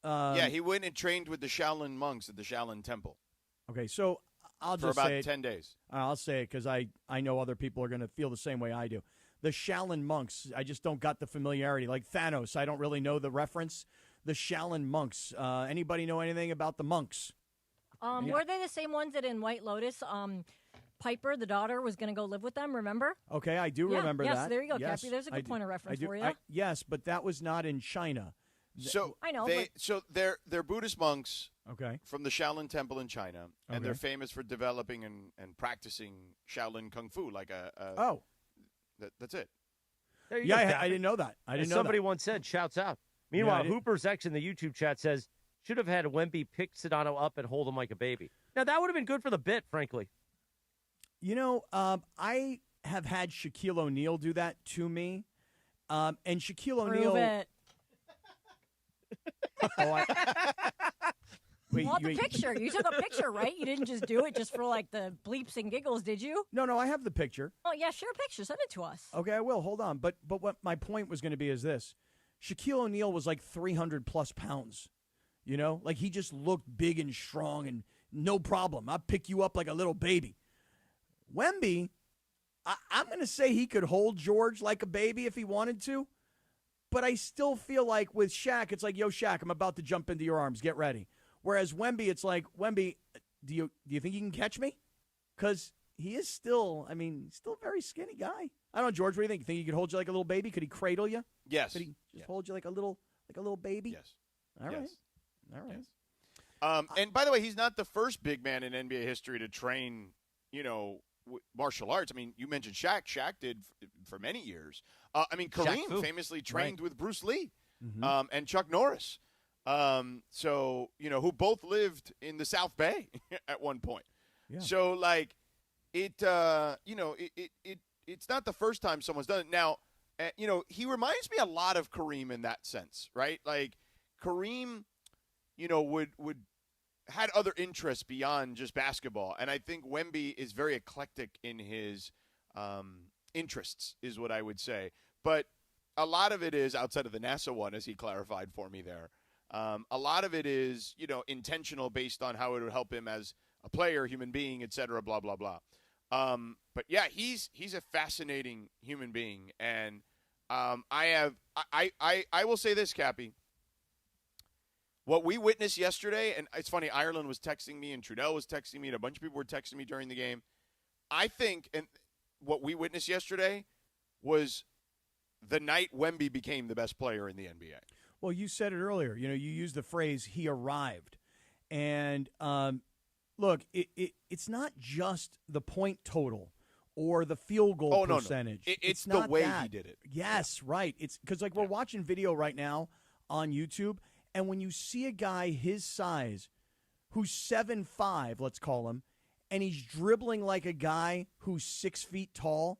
Speaker 3: Yeah, he went and trained with the Shaolin monks at the Shaolin Temple.
Speaker 2: Okay, so I'll
Speaker 3: for
Speaker 2: just
Speaker 3: about
Speaker 2: say it.
Speaker 3: 10 days.
Speaker 2: I'll say it because I know other people are going to feel the same way I do. The Shaolin monks, I just don't got the familiarity. Like Thanos, I don't really know the reference. The Shaolin monks. Anybody know anything about the monks?
Speaker 15: Were they the same ones that in White Lotus, Piper, the daughter, was going to go live with them, remember?
Speaker 2: Okay, I do remember
Speaker 15: yes,
Speaker 2: that.
Speaker 15: There you go,
Speaker 2: yes,
Speaker 15: Cappy. There's a good point of reference for you.
Speaker 2: Yes, but that was not in China.
Speaker 3: So
Speaker 15: I know.
Speaker 3: They're Buddhist monks.
Speaker 2: Okay.
Speaker 3: From the Shaolin Temple in China, and
Speaker 2: Okay.
Speaker 3: they're famous for developing and practicing Shaolin Kung Fu, like that's it.
Speaker 12: There you
Speaker 2: Yeah,
Speaker 12: go,
Speaker 2: I didn't know that. I didn't
Speaker 12: As
Speaker 2: know
Speaker 12: somebody
Speaker 2: that.
Speaker 12: once said, shouts out.
Speaker 2: Yeah, I
Speaker 12: Meanwhile,
Speaker 2: didn't-
Speaker 12: Hooper's X in the YouTube chat says, should have had Wemby pick Sedano up and hold him like a baby. Now, that would have been good for the bit, frankly.
Speaker 2: I have had Shaquille O'Neal do that to me, and Shaquille
Speaker 15: Prove
Speaker 2: O'Neal.
Speaker 15: it.
Speaker 2: Wait,
Speaker 15: Well, the picture. You took a picture, right? You didn't just do it just for like the bleeps and giggles, did you?
Speaker 2: No, I have the picture.
Speaker 15: Oh yeah, share a picture. Send it to us.
Speaker 2: Okay, I will. Hold on. But what my point was going to be is this. Shaquille O'Neal was like 300 plus pounds. You know? Like he just looked big and strong and no problem. I'll pick you up like a little baby. Wemby, I'm going to say he could hold George like a baby if he wanted to. But I still feel like with Shaq, it's like, yo, Shaq, I'm about to jump into your arms. Get ready. Whereas Wemby, it's like, Wemby, do you think you can catch me? Because he is still, still a very skinny guy. I don't know, George, what do you think? You think he could hold you like a little baby? Could he cradle you?
Speaker 3: Yes.
Speaker 2: Could he just hold you like a little baby?
Speaker 3: Yes.
Speaker 2: All right.
Speaker 3: Yes.
Speaker 2: All right.
Speaker 3: Yes. And by the way, he's not the first big man in NBA history to train, martial arts. I mean, you mentioned Shaq. Shaq did for many years. Kareem famously trained with Bruce Lee and Chuck Norris. Who both lived in the South Bay at one point. Yeah. So, like, it's not the first time someone's done it. Now, he reminds me a lot of Kareem in that sense, right? Like, Kareem, would had other interests beyond just basketball. And I think Wemby is very eclectic in his interests, is what I would say. But a lot of it is outside of the NASA one, as he clarified for me there. A lot of it is, intentional based on how it would help him as a player, human being, et cetera, blah, blah, blah. But yeah, he's a fascinating human being. And I will say this, Cappy. What we witnessed yesterday, and it's funny, Ireland was texting me and Trudell was texting me and a bunch of people were texting me during the game. I think, and what we witnessed yesterday was the night Wemby became the best player in the NBA.
Speaker 2: Well, you said it earlier. You used the phrase, he arrived. And, look, it's not just the point total or the field goal percentage.
Speaker 3: No. It's the
Speaker 2: not
Speaker 3: way
Speaker 2: that.
Speaker 3: he did it.
Speaker 2: Yes, right. It's because, we're watching video right now on YouTube, and when you see a guy his size who's 7'5", let's call him, and he's dribbling like a guy who's 6 feet tall,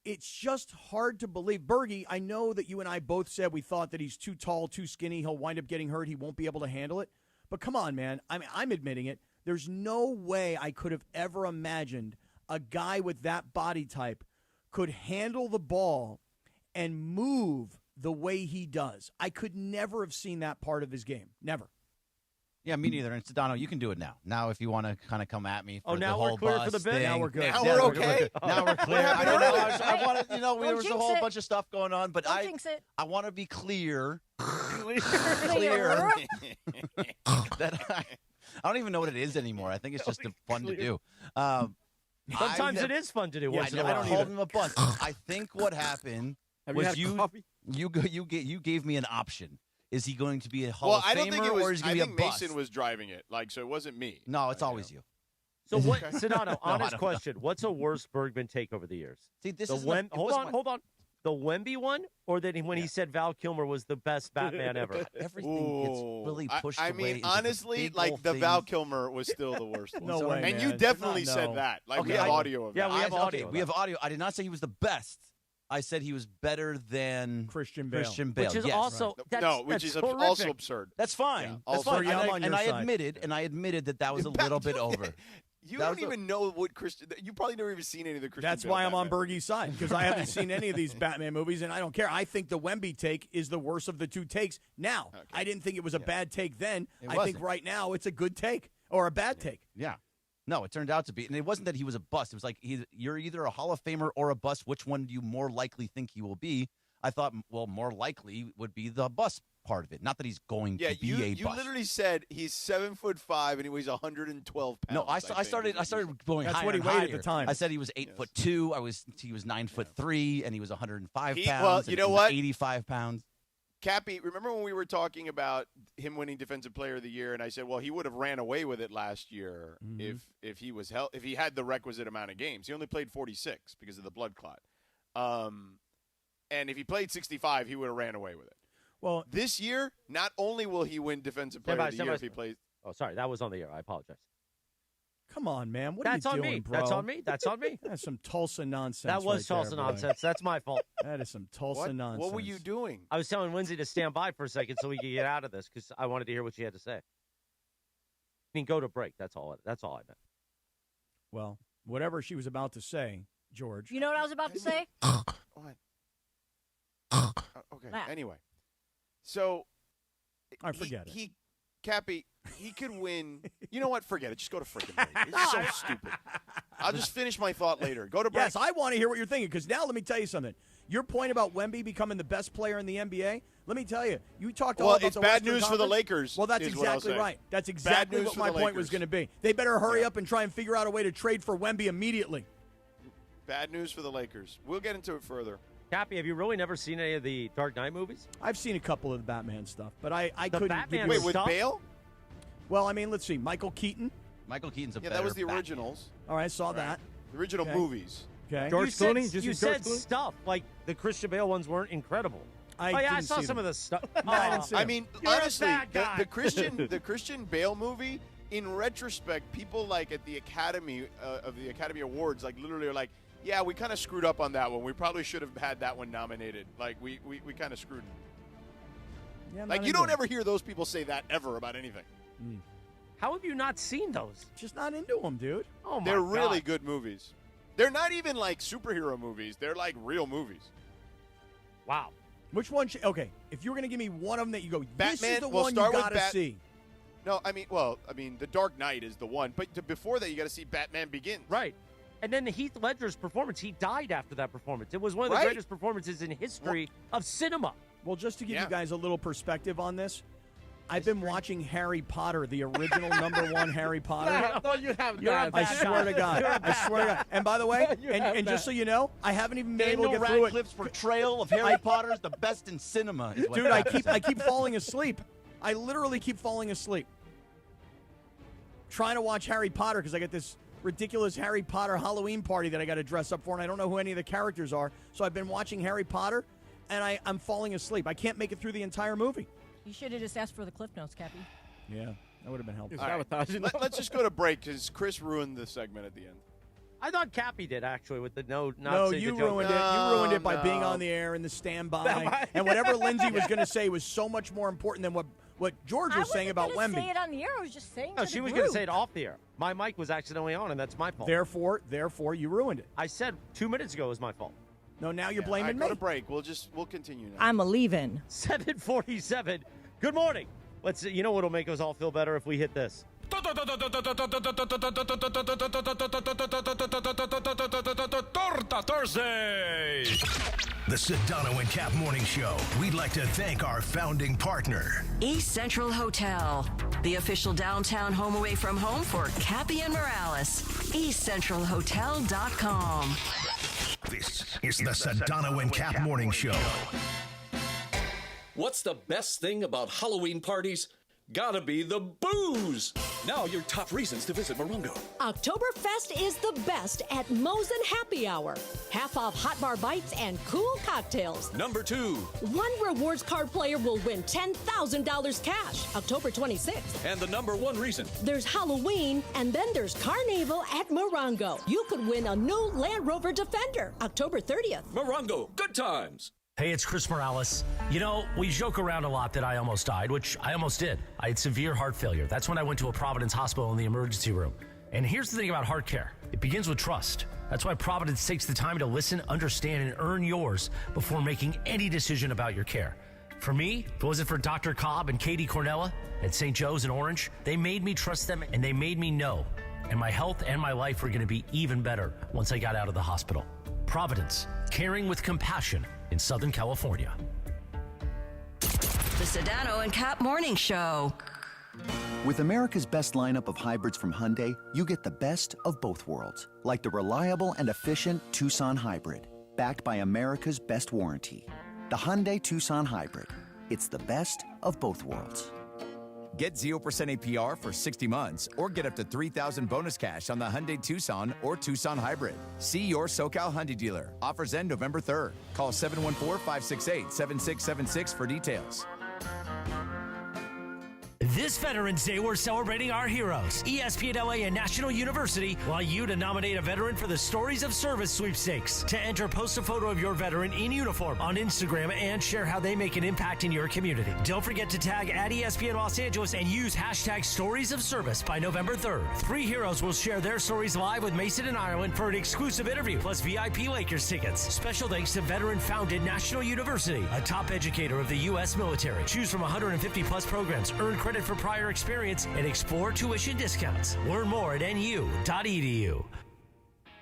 Speaker 2: it's just hard to believe. Bergie, I know that you and I both said we thought that he's too tall, too skinny. He'll wind up getting hurt. He won't be able to handle it. But come on, man. I'm admitting it. There's no way I could have ever imagined a guy with that body type could handle the ball and move the way he does. I could never have seen that part of his game. Never.
Speaker 13: Yeah, me neither. And Sedano, you can do it now. Now, if you want to kind of come at me for the whole
Speaker 2: we're clear
Speaker 13: bus
Speaker 2: for the bit.
Speaker 13: thing.
Speaker 2: Now we're good.
Speaker 3: Now we're okay.
Speaker 13: Now we're clear. I don't know. I wanted, there was a whole bunch of stuff going on, but I want to be clear. Clear. That I don't even know what it is anymore. I think it's just fun to do.
Speaker 12: Sometimes it is fun to do.
Speaker 13: Yeah, I don't hold him a bunch. I think what happened was you gave me an option. Is he going to be a Hall of Famer,
Speaker 3: I don't think it was.
Speaker 13: or is he
Speaker 3: I
Speaker 13: going to
Speaker 3: think
Speaker 13: be a bust?
Speaker 3: Mason was driving it, so it wasn't me.
Speaker 13: No, it's always you.
Speaker 12: So what, Sedano? Honest question: what's a worse Bergman take over the years?
Speaker 13: See, this
Speaker 12: is hold on. The Wemby one, or then when he said Val Kilmer was the best Batman ever?
Speaker 13: Everything gets really pushed away.
Speaker 3: I mean,
Speaker 13: into
Speaker 3: honestly,
Speaker 13: big
Speaker 3: the
Speaker 13: thing.
Speaker 3: Val Kilmer was still the worst one.
Speaker 2: No way,
Speaker 3: and
Speaker 2: man.
Speaker 3: you definitely
Speaker 2: No.
Speaker 3: said that.
Speaker 13: Okay,
Speaker 3: We have audio of that.
Speaker 12: Yeah, we have audio.
Speaker 13: We have audio. I did not say he was the best. I said he was better than
Speaker 2: Christian Bale.
Speaker 12: Which is
Speaker 13: yes.
Speaker 12: also
Speaker 3: which is
Speaker 12: horrific.
Speaker 3: also absurd.
Speaker 13: That's fine.
Speaker 3: Yeah,
Speaker 13: That's fine.
Speaker 2: I'm on your
Speaker 13: I
Speaker 2: side.
Speaker 13: admitted that was a little bit over.
Speaker 3: You don't even know what Christian. You probably never even seen any of the Christian.
Speaker 2: That's
Speaker 3: Bale
Speaker 2: why I'm on
Speaker 3: Batman.
Speaker 2: Bergie's side, because I haven't seen any of these Batman movies, and I don't care. I think the Wemby take is the worst of the two takes. Now, I didn't think it was a bad take then. I think right now it's a good take or a bad take.
Speaker 13: Yeah. No, it turned out to be. And it wasn't that he was a bust. It was like you're either a Hall of Famer or a bust. Which one do you more likely think he will be? I thought, well, more likely would be the bust part of it. Not that he's going to be a bust.
Speaker 3: You literally said he's 7'5" and he weighs 112 pounds.
Speaker 13: No, I started going
Speaker 2: That's
Speaker 13: higher
Speaker 2: what he
Speaker 13: and
Speaker 2: weighed
Speaker 13: higher.
Speaker 2: at the time.
Speaker 13: I said he was 8'2". He was 9'3", and he was 105 pounds.
Speaker 3: Well, you know what?
Speaker 13: 85 pounds.
Speaker 3: Cappy, remember when we were talking about him winning Defensive Player of the Year, and I said, well, he would have ran away with it last year if he was if he had the requisite amount of games. He only played 46 because of the blood clot. And if he played 65, he would have ran away with it.
Speaker 2: Well,
Speaker 3: this year, not only will he win Defensive Player of the Year if he plays.
Speaker 12: Oh, sorry, that was on the air. I apologize.
Speaker 2: Come on, man. What
Speaker 12: That's
Speaker 2: are you
Speaker 12: on
Speaker 2: doing,
Speaker 12: me.
Speaker 2: bro?
Speaker 12: That's on me. That's on me.
Speaker 2: That's some Tulsa nonsense.
Speaker 12: That was
Speaker 2: right
Speaker 12: Tulsa
Speaker 2: there,
Speaker 12: nonsense. That's my fault.
Speaker 2: That is some Tulsa nonsense.
Speaker 3: What were you doing?
Speaker 12: I was telling Lindsay to stand by for a second so we could get out of this because I wanted to hear what she had to say. mean, go to break. That's all I meant.
Speaker 2: Well, whatever she was about to say, George.
Speaker 15: You know what I was about to say?
Speaker 3: What? Okay. Anyway, so
Speaker 2: I forget it.
Speaker 3: Cappy, he could win. You know what? Forget it. Just go to freaking break. It's so stupid. I'll just finish my thought later. Go to break.
Speaker 2: Yes, I want to hear what you're thinking, because now let me tell you something. Your point about Wemby becoming the best player in the NBA, let me tell you, you talked all about
Speaker 3: it's
Speaker 2: the
Speaker 3: bad
Speaker 2: Western
Speaker 3: news for the
Speaker 2: Conference.
Speaker 3: Lakers.
Speaker 2: Well, that's
Speaker 3: is what I'll
Speaker 2: exactly
Speaker 3: say.
Speaker 2: right. That's exactly
Speaker 3: news
Speaker 2: what
Speaker 3: for
Speaker 2: my
Speaker 3: the
Speaker 2: point was
Speaker 3: Lakers.
Speaker 2: going to be. They better hurry up and try and figure out a way to trade for Wemby immediately.
Speaker 3: Bad news for the Lakers. We'll get into it further.
Speaker 12: Cappy, have you really never seen any of the Dark Knight movies?
Speaker 2: I've seen a couple of the Batman stuff, but I
Speaker 12: The
Speaker 2: couldn't
Speaker 12: Batman
Speaker 2: give you
Speaker 3: Wait, with
Speaker 12: stuff?
Speaker 3: Bale?
Speaker 2: Well, I mean, let's see. Michael Keaton.
Speaker 13: Michael Keaton's a
Speaker 3: Yeah,
Speaker 13: better
Speaker 3: that was the
Speaker 13: Batman.
Speaker 3: originals.
Speaker 2: All right, I saw that.
Speaker 3: The original
Speaker 2: Okay.
Speaker 3: movies.
Speaker 2: Okay.
Speaker 12: You said stuff like the Christian Bale ones weren't incredible. I saw some of the stuff.
Speaker 3: I mean,
Speaker 12: You're a
Speaker 3: honestly,
Speaker 12: bad guy.
Speaker 3: the Christian Bale movie, in retrospect, people like at the Academy of the Academy Awards, like literally are like, yeah, we kind of screwed up on that one. We probably should have had that one nominated. Like we kind of screwed.
Speaker 2: Yeah,
Speaker 3: Like you don't ever hear those people say that ever about anything.
Speaker 12: How have you not seen those?
Speaker 2: Just not into them, dude.
Speaker 12: Oh my
Speaker 3: They're
Speaker 12: God.
Speaker 3: really good movies. They're not even like superhero movies. They're like real movies.
Speaker 12: Wow.
Speaker 2: Which one? Okay, if you were going to give me one of them that you go, this
Speaker 3: Batman.
Speaker 2: is the
Speaker 3: We'll
Speaker 2: one
Speaker 3: start
Speaker 2: you
Speaker 3: with
Speaker 2: got to see.
Speaker 3: No, I mean, The Dark Knight is the one. But before that, you got to see Batman Begins.
Speaker 12: Right. And then the Heath Ledger's performance, he died after that performance. It was one of the
Speaker 3: Right.
Speaker 12: greatest performances in history of cinema.
Speaker 2: Well, just to give you guys a little perspective on this, I've been watching Harry Potter, the original #1 Harry Potter.
Speaker 7: No, you have
Speaker 12: You're
Speaker 7: not.
Speaker 12: a
Speaker 2: I
Speaker 12: bad
Speaker 2: swear
Speaker 12: guy.
Speaker 2: to God.
Speaker 12: You're a
Speaker 2: I swear to God. And by the way,
Speaker 7: You have
Speaker 2: and just
Speaker 7: that.
Speaker 2: so you know, I haven't even been able
Speaker 13: Daniel
Speaker 2: to get through it.
Speaker 13: Radcliffe's portrayal of Harry Potter is the best in cinema. Is what
Speaker 2: Dude, I
Speaker 13: Pat
Speaker 2: keep falling asleep. I literally keep falling asleep. Trying to watch Harry Potter because I got this ridiculous Harry Potter Halloween party that I got to dress up for, and I don't know who any of the characters are. So I've been watching Harry Potter, and I'm falling asleep. I can't make it through the entire movie.
Speaker 15: You should have just asked for the Cliff Notes, Cappy.
Speaker 2: Yeah, that would have been helpful.
Speaker 3: All right. Let's just go to break because Chris ruined the segment at the end.
Speaker 12: I thought Cappy did, actually, with the no.
Speaker 2: No, you ruined it. You ruined it by being on the air and the standby. And whatever Lindsay was going to say was so much more important than what George was saying about
Speaker 15: I wasn't
Speaker 2: Wemby.
Speaker 15: going to say it on the air. I was just saying
Speaker 12: No,
Speaker 15: to
Speaker 12: she
Speaker 15: the
Speaker 12: was
Speaker 15: group.
Speaker 12: going to say it off the air. My mic was accidentally on, and that's my fault.
Speaker 2: Therefore, you ruined it.
Speaker 12: I said 2 minutes ago it was my fault.
Speaker 2: No, now you're
Speaker 3: All
Speaker 2: blaming
Speaker 3: right,
Speaker 2: me.
Speaker 3: go to break. We'll continue now.
Speaker 15: I'm a leaving.
Speaker 12: 7:47. Good morning. You know what'll make us all feel better if we hit this.
Speaker 8: Torta Thursday.
Speaker 5: The Sedano and Kap Morning Show. We'd like to thank our founding partner,
Speaker 1: East Central Hotel, the official downtown home away from home for Cappy and Morales. EastCentralHotel.com.
Speaker 5: This is the Sedano and Kap Morning Show.
Speaker 9: What's the best thing about Halloween parties? Gotta be the booze. Now your top reasons to visit Morongo.
Speaker 10: Oktoberfest is the best at Mosen Happy Hour. Half off hot bar bites and cool cocktails.
Speaker 9: Number 2.
Speaker 10: One rewards card player will win $10,000 cash October 26th.
Speaker 9: And the number 1 reason.
Speaker 10: There's Halloween, and then there's Carnival at Morongo. You could win a new Land Rover Defender October 30th.
Speaker 9: Morongo, good times.
Speaker 11: Hey, it's Chris Morales. You know, we joke around a lot that I almost died, which I almost did. I had severe heart failure. That's when I went to a Providence hospital in the emergency room. And here's the thing about heart care. It begins with trust. That's why Providence takes the time to listen, understand, and earn yours before making any decision about your care. For me, if it wasn't for Dr. Cobb and Katie Cornella at St. Joe's in Orange, they made me trust them and they made me know. And my health and my life were going to be even better once I got out of the hospital. Providence, caring with compassion in Southern California.
Speaker 1: The Sedano and Kap Morning Show.
Speaker 25: With America's best lineup of hybrids from Hyundai, you get the best of both worlds, like the reliable and efficient Tucson Hybrid, backed by America's best warranty. The Hyundai Tucson Hybrid. It's the best of both worlds.
Speaker 26: Get 0% APR for 60 months or get up to $3,000 bonus cash on the Hyundai Tucson or Tucson Hybrid. See your SoCal Hyundai dealer. Offers end November 3rd. Call 714-568-7676 for details.
Speaker 11: This Veterans Day, we're celebrating our heroes. ESPN LA and National University want you to nominate a veteran for the Stories of Service sweepstakes. To enter, post a photo of your veteran in uniform on Instagram and share how they make an impact in your community. Don't forget to tag at ESPN Los Angeles and use hashtag Stories of Service by November 3rd. 3 heroes will share their stories live with Mason and Ireland for an exclusive interview, plus VIP Lakers tickets. Special thanks to veteran-founded National University, a top educator of the U.S. military. Choose from 150 plus programs, earn credit for prior experience, and explore tuition discounts. Learn more at nu.edu.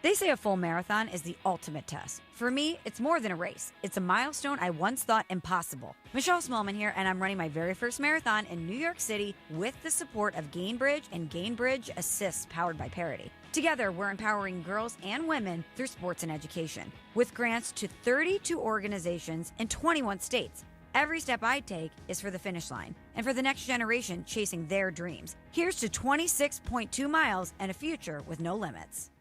Speaker 7: They say a full marathon is the ultimate test. For me, it's more than a race. It's a milestone I once thought impossible. Michelle Smallman here, and I'm running my very first marathon in New York City with the support of Gainbridge and Gainbridge Assists powered by Parity. Together, we're empowering girls and women through sports and education, with grants to 32 organizations in 21 states. Every step I take is for the finish line and for the next generation chasing their dreams. Here's to 26.2 miles and a future with no limits.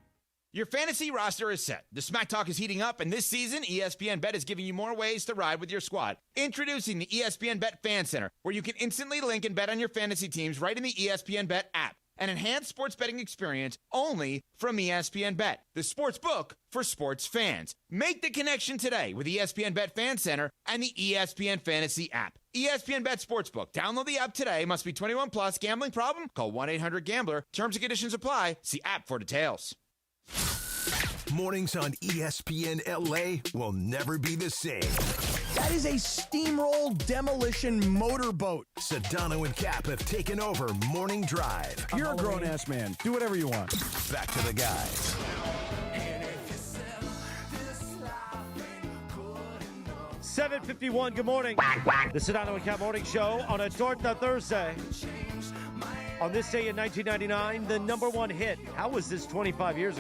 Speaker 14: Your fantasy roster is set. The Smack Talk is heating up, and this season, ESPN Bet is giving you more ways to ride with your squad. Introducing the ESPN Bet Fan Center, where you can instantly link and bet on your fantasy teams right in the ESPN Bet app. An enhanced sports betting experience only from ESPN Bet, the sports book for sports fans. Make the connection today with ESPN Bet Fan Center and the ESPN Fantasy app. ESPN Bet Sportsbook. Download the app today. Must be 21 plus. Gambling problem? Call 1-800-GAMBLER. Terms and conditions apply. See app for details.
Speaker 5: Mornings on ESPN LA will never be the same.
Speaker 2: That is a steamroll demolition motorboat.
Speaker 5: Sedano and Kap have taken over Morning Drive.
Speaker 2: You're a grown-ass man. Do whatever you want.
Speaker 5: Back to the guys.
Speaker 12: $7:51. Good morning. The Sedano and Kap Morning Show on a Torta Thursday. On this day in 1999, the number one hit. How was this 26 years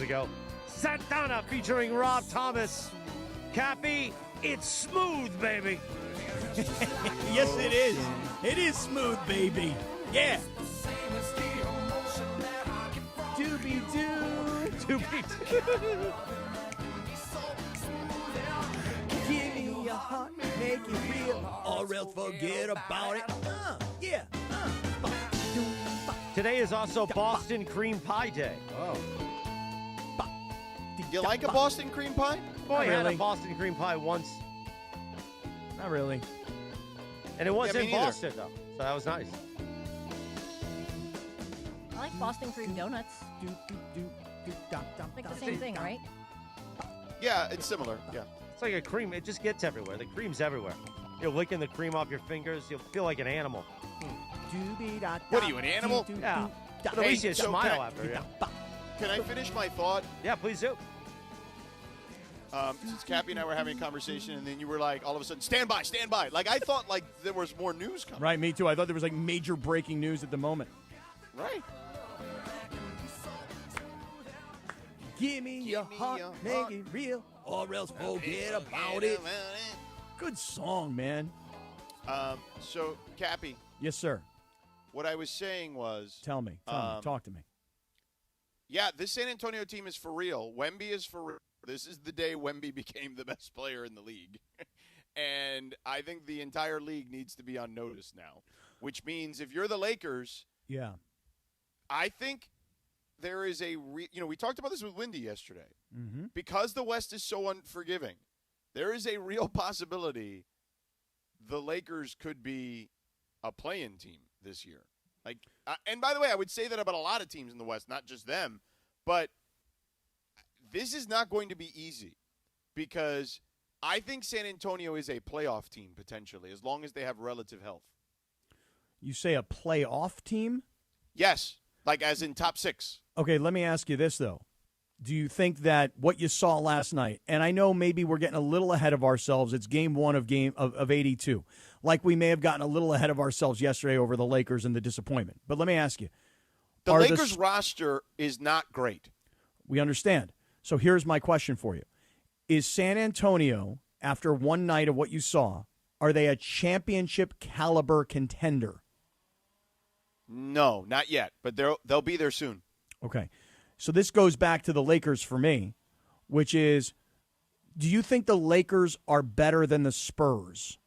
Speaker 12: ago? Santana featuring Rob Thomas. Cappy, it's smooth, baby.
Speaker 2: Yes, it is. It is smooth, baby. Yeah.
Speaker 12: Doobie-doo.
Speaker 2: Give me your heart, make it real, or else forget about it. Yeah.
Speaker 12: Today is also Boston Cream Pie Day.
Speaker 3: Oh. You like a Boston cream pie?
Speaker 12: Boy, I had a Boston cream pie once.
Speaker 2: Not really.
Speaker 12: And it was in Boston, though. So that was nice.
Speaker 15: I like Boston cream donuts. Like the same thing, right?
Speaker 3: Yeah, it's similar. Yeah.
Speaker 12: It's like a cream. It just gets everywhere. The cream's everywhere. You're licking the cream off your fingers. You'll feel like an animal.
Speaker 3: What are you, an animal?
Speaker 12: Yeah. But at least you smile after. Yeah.
Speaker 3: Can I finish my thought?
Speaker 12: Yeah, please do.
Speaker 3: Since Cappy and I were having a conversation, and then you were like, all of a sudden, stand by. Like, I thought, like, there was more news coming.
Speaker 2: Right, me too. I thought there was, like, major breaking news at the moment.
Speaker 3: Right.
Speaker 2: Give me your heart, make it real, or else forget about it. Good song, man.
Speaker 3: So, Cappy.
Speaker 2: Yes, sir.
Speaker 3: What I was saying was...
Speaker 2: Tell me. Talk to me.
Speaker 3: Yeah, this San Antonio team is for real. Wemby is for real. This is the day Wemby became the best player in the league. And I think the entire league needs to be on notice now, which means if you're the Lakers,
Speaker 2: yeah,
Speaker 3: I think there is we talked about this with Wendy yesterday.
Speaker 2: Mm-hmm.
Speaker 3: Because the West is so unforgiving, there is a real possibility the Lakers could be a play-in team this year. Like, and by the way, I would say that about a lot of teams in the West, not just them, but this is not going to be easy because I think San Antonio is a playoff team potentially as long as they have relative health.
Speaker 2: You say a playoff team?
Speaker 3: Yes, like as in top 6.
Speaker 2: Okay, let me ask you this, though. Do you think that what you saw last night, and I know maybe we're getting a little ahead of ourselves, it's game 1 of 82, like we may have gotten a little ahead of ourselves yesterday over the Lakers and the disappointment. But let me ask you.
Speaker 3: The Lakers roster is not great.
Speaker 2: We understand. So here's my question for you. Is San Antonio, after one night of what you saw, are they a championship caliber contender?
Speaker 3: No, not yet, but they'll be there soon.
Speaker 2: Okay. So this goes back to the Lakers for me, which is, do you think the Lakers are better than the Spurs?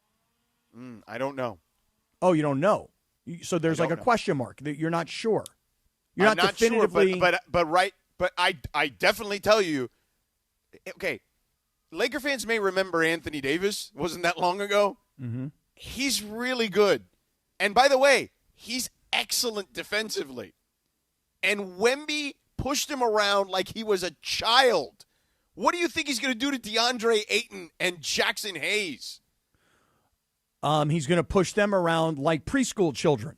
Speaker 3: I don't know.
Speaker 2: Oh, you don't know? So there's like a question mark that you're not sure. You're
Speaker 3: I'm
Speaker 2: not definitively.
Speaker 3: sure, but I definitely tell you. Okay, Laker fans may remember Anthony Davis. Wasn't that long ago?
Speaker 2: Mm-hmm.
Speaker 3: He's really good, and by the way, he's excellent defensively. And Wemby pushed him around like he was a child. What do you think he's going to do to DeAndre Ayton and Jackson Hayes?
Speaker 2: He's going to push them around like preschool children.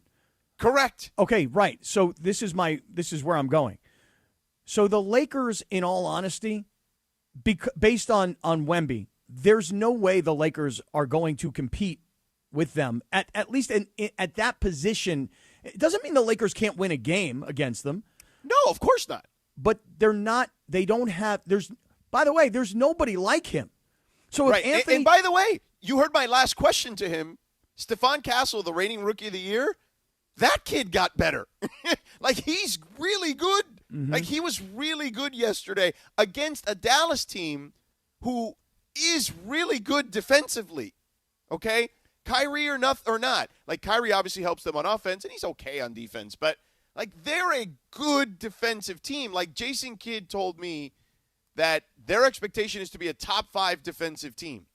Speaker 3: Correct.
Speaker 2: Okay, right. So this is where I'm going. So the Lakers, in all honesty, based on Wemby, there's no way the Lakers are going to compete with them at least at that position. It doesn't mean the Lakers can't win a game against them.
Speaker 3: No, of course not.
Speaker 2: But they're not. They don't have. By the way, there's nobody like him. So if
Speaker 3: right.
Speaker 2: Anthony,
Speaker 3: and by the way, you heard my last question to him. Stephon Castle, the reigning Rookie of the Year, that kid got better. Like, he's really good.
Speaker 2: Mm-hmm.
Speaker 3: Like, he was really good yesterday against a Dallas team who is really good defensively. Okay? Kyrie or not. Like, Kyrie obviously helps them on offense, and he's okay on defense. But, like, they're a good defensive team. Like, Jason Kidd told me that their expectation is to be a top 5 defensive team.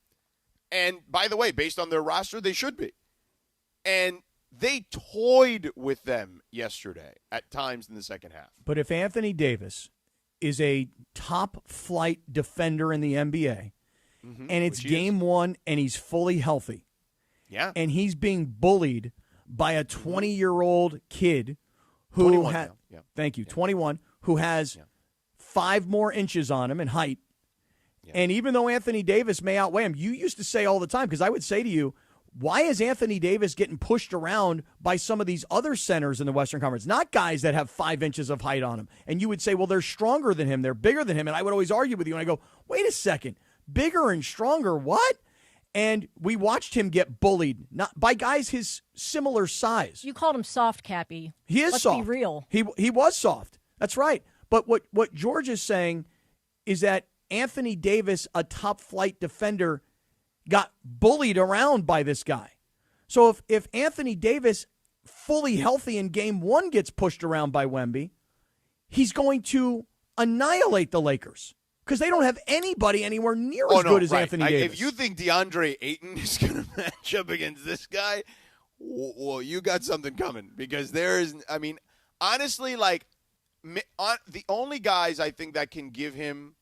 Speaker 3: And, by the way, based on their roster, they should be. And they toyed with them yesterday at times in the second half.
Speaker 2: But if Anthony Davis is a top-flight defender in the NBA, and it's game one and he's fully healthy, and he's being bullied by a 20-year-old kid who had, thank you, 21, who has 5 more inches on him in height, and even though Anthony Davis may outweigh him, you used to say all the time, because I would say to you, why is Anthony Davis getting pushed around by some of these other centers in the Western Conference? Not guys that have 5 inches of height on them. And you would say, well, they're stronger than him. They're bigger than him. And I would always argue with you. And I go, wait a second. Bigger and stronger, what? And we watched him get bullied not by guys his similar size.
Speaker 15: You called him soft, Cappy.
Speaker 2: He is soft.
Speaker 15: Let's be real.
Speaker 2: He was soft. That's right. But what George is saying is that Anthony Davis, a top-flight defender, got bullied around by this guy. So if Anthony Davis, fully healthy in game one, gets pushed around by Wemby, he's going to annihilate the Lakers because they don't have anybody anywhere near as good as Anthony Davis.
Speaker 3: If you think DeAndre Ayton is going to match up against this guy, well, you got something coming because there is, I mean, honestly, like, the only guys I think that can give him,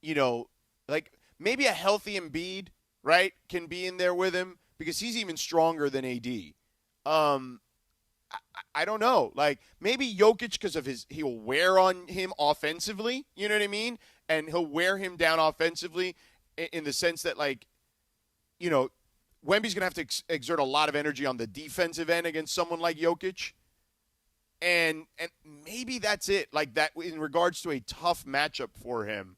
Speaker 3: you know, like, maybe a healthy Embiid, right, can be in there with him because he's even stronger than AD. I don't know. Like, maybe Jokic because of he'll wear on him offensively, you know what I mean? And he'll wear him down offensively in the sense that, like, you know, Wemby's going to have to exert a lot of energy on the defensive end against someone like Jokic. And maybe that's it. Like, that in regards to a tough matchup for him.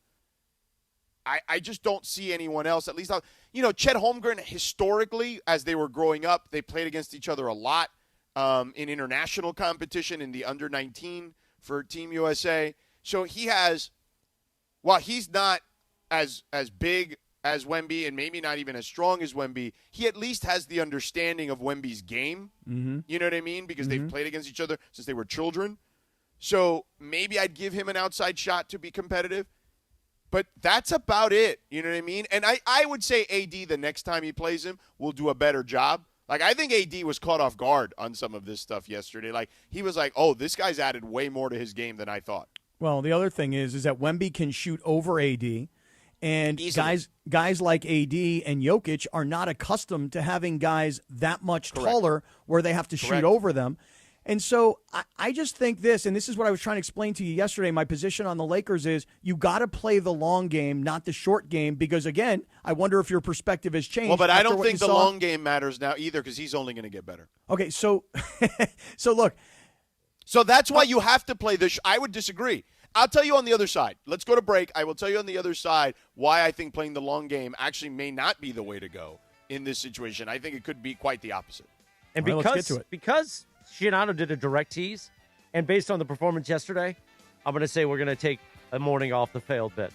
Speaker 3: I just don't see anyone else, at least, you know, Chet Holmgren, historically, as they were growing up, they played against each other a lot in international competition in the under-19 for Team USA. So he has, while he's not as big as Wemby and maybe not even as strong as Wemby, he at least has the understanding of Wemby's game.
Speaker 2: Mm-hmm.
Speaker 3: You know what I mean? Because they've played against each other since they were children. So maybe I'd give him an outside shot to be competitive. But that's about it. You know what I mean? And I would say AD, the next time he plays him, will do a better job. Like, I think AD was caught off guard on some of this stuff yesterday. Like, he was like, oh, this guy's added way more to his game than I thought.
Speaker 2: Well, the other thing is that Wemby can shoot over AD. And guys like AD and Jokic are not accustomed to having guys that much taller where they have to shoot over them. And so I just think this, and this is what I was trying to explain to you yesterday, my position on the Lakers is you got to play the long game, not the short game, because, again, I wonder if your perspective has changed.
Speaker 3: Well, but I don't think the long game matters now either because he's only going to get better.
Speaker 2: Okay, so look.
Speaker 3: So that's why you have to play this. I would disagree. I'll tell you on the other side. Let's go to break. I will tell you on the other side why I think playing the long game actually may not be the way to go in this situation. I think it could be quite the opposite.
Speaker 12: And
Speaker 2: All right, let's get to it.
Speaker 12: because Sedano did a direct tease, and based on the performance yesterday, I'm going to say we're going to take a morning off the failed bet.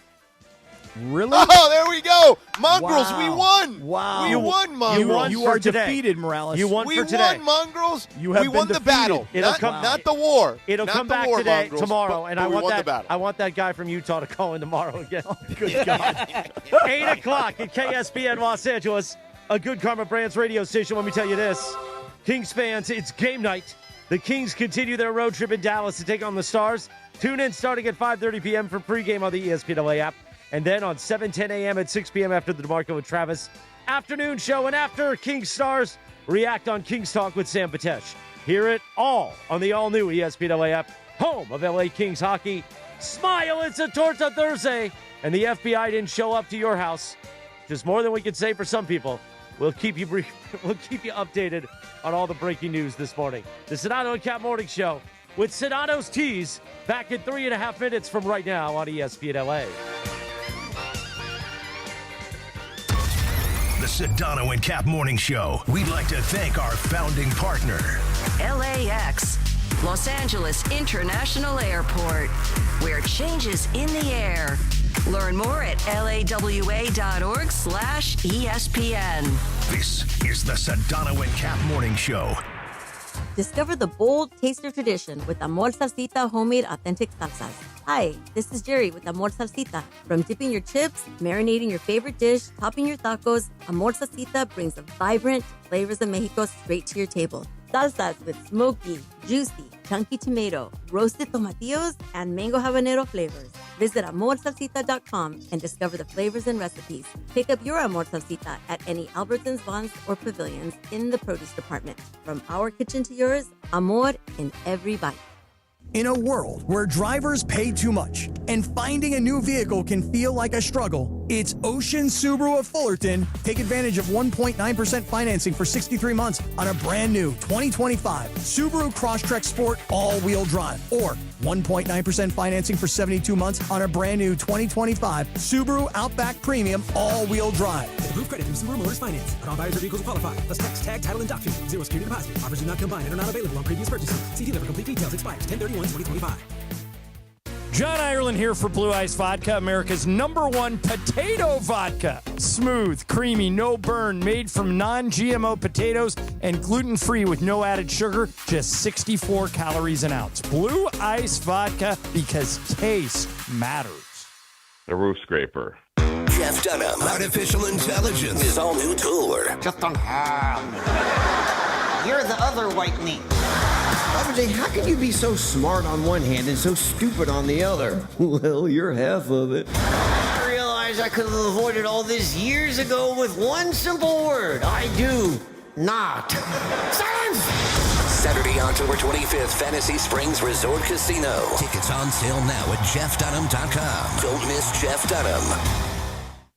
Speaker 2: Really?
Speaker 3: Oh, there we go. Mongrels,
Speaker 2: Wow.
Speaker 3: we won.
Speaker 2: Wow.
Speaker 3: We won, Mongrels.
Speaker 2: You are defeated, Morales.
Speaker 12: You won
Speaker 3: we
Speaker 12: for today.
Speaker 3: won, Mongrels.
Speaker 2: You have
Speaker 3: we won
Speaker 2: been
Speaker 3: the battle.
Speaker 12: It'll
Speaker 3: not,
Speaker 12: come-
Speaker 3: not the war.
Speaker 12: It'll
Speaker 3: Not
Speaker 12: come
Speaker 3: the
Speaker 12: back
Speaker 3: war,
Speaker 12: today,
Speaker 3: Mongrels,
Speaker 12: tomorrow,
Speaker 3: but-
Speaker 12: and
Speaker 3: but
Speaker 12: I
Speaker 3: we
Speaker 12: want
Speaker 3: won the
Speaker 12: that.
Speaker 3: battle.
Speaker 12: I want that guy from Utah to call in tomorrow again.
Speaker 2: Good God.
Speaker 12: 8 o'clock at KSPN Los Angeles, a Good Karma Brands radio station. Let me tell you this, Kings fans, it's game night. The Kings continue their road trip in Dallas to take on the Stars. Tune in starting at 5:30 p.m. for pregame on the ESPN LA app, and then on 7:10 a.m. at 6 p.m. after the DeMarco and Travis afternoon show. And after Kings Stars, react on Kings Talk with Sam Patesh. Hear it all on the all-new ESPN LA app, home of LA Kings hockey. Smile, it's a Torta Thursday, and the FBI didn't show up to your house. Just more than we could say for some people. We'll keep you brief. We'll keep you updated on all the breaking news this morning. The Sedano and Kap Morning Show with Sedano's Teas back in 3.5 minutes from right now on ESPN LA.
Speaker 5: The Sedano and Kap Morning Show. We'd like to thank our founding partner,
Speaker 1: LAX, Los Angeles International Airport, where change is in the air. Learn more at lawa.org/ESPN.
Speaker 5: This is the Sedano and Kap Morning Show.
Speaker 16: Discover the bold taster tradition with Amor Salsita homemade authentic salsas. Hi, this is Jerry with Amor Salsita. From dipping your chips, marinating your favorite dish, topping your tacos, Amor Salsita brings the vibrant flavors of Mexico straight to your table. Salsas with smoky, juicy, chunky tomato, roasted tomatillos, and mango habanero flavors. Visit amorsalsita.com and discover the flavors and recipes. Pick up your Amor Salsita at any Albertsons, Vons, or Pavilions in the produce department. From our kitchen to yours, Amor in every bite.
Speaker 2: In a world where drivers pay too much and finding a new vehicle can feel like a struggle, it's Ocean Subaru of Fullerton. Take advantage of 1.9% financing for 63 months on a brand new 2025 Subaru Crosstrek Sport all-wheel drive, or 1.9% financing for 72 months on a brand new 2025 Subaru Outback Premium all-wheel drive.
Speaker 17: Approved credit through Subaru Motors Finance. Not all buyers or vehicles will qualify. Plus tax, tag, title, and doctrine. Zero security deposit. Offers do not combine and are not available on previous purchases. See dealer for complete details. Expires 10/31/2025.
Speaker 18: John Ireland here for Blue Ice Vodka, America's #1 potato vodka. Smooth, creamy, no burn, made from non-GMO potatoes and gluten-free with no added sugar, just 64 calories an ounce. Blue Ice Vodka, because taste matters.
Speaker 19: The roof scraper.
Speaker 5: Jeff Dunham, Artificial Intelligence, his all-new tour.
Speaker 21: Just on ham. You're the other white meat.
Speaker 22: RJ, how can you be so smart on one hand and so stupid on the other? Well, you're half of it. I realize I could have avoided all this years ago with one simple word. I do not. Silence!
Speaker 5: Saturday, October 25th, Fantasy Springs Resort Casino. Tickets on sale now at jeffdunham.com. Don't miss Jeff Dunham.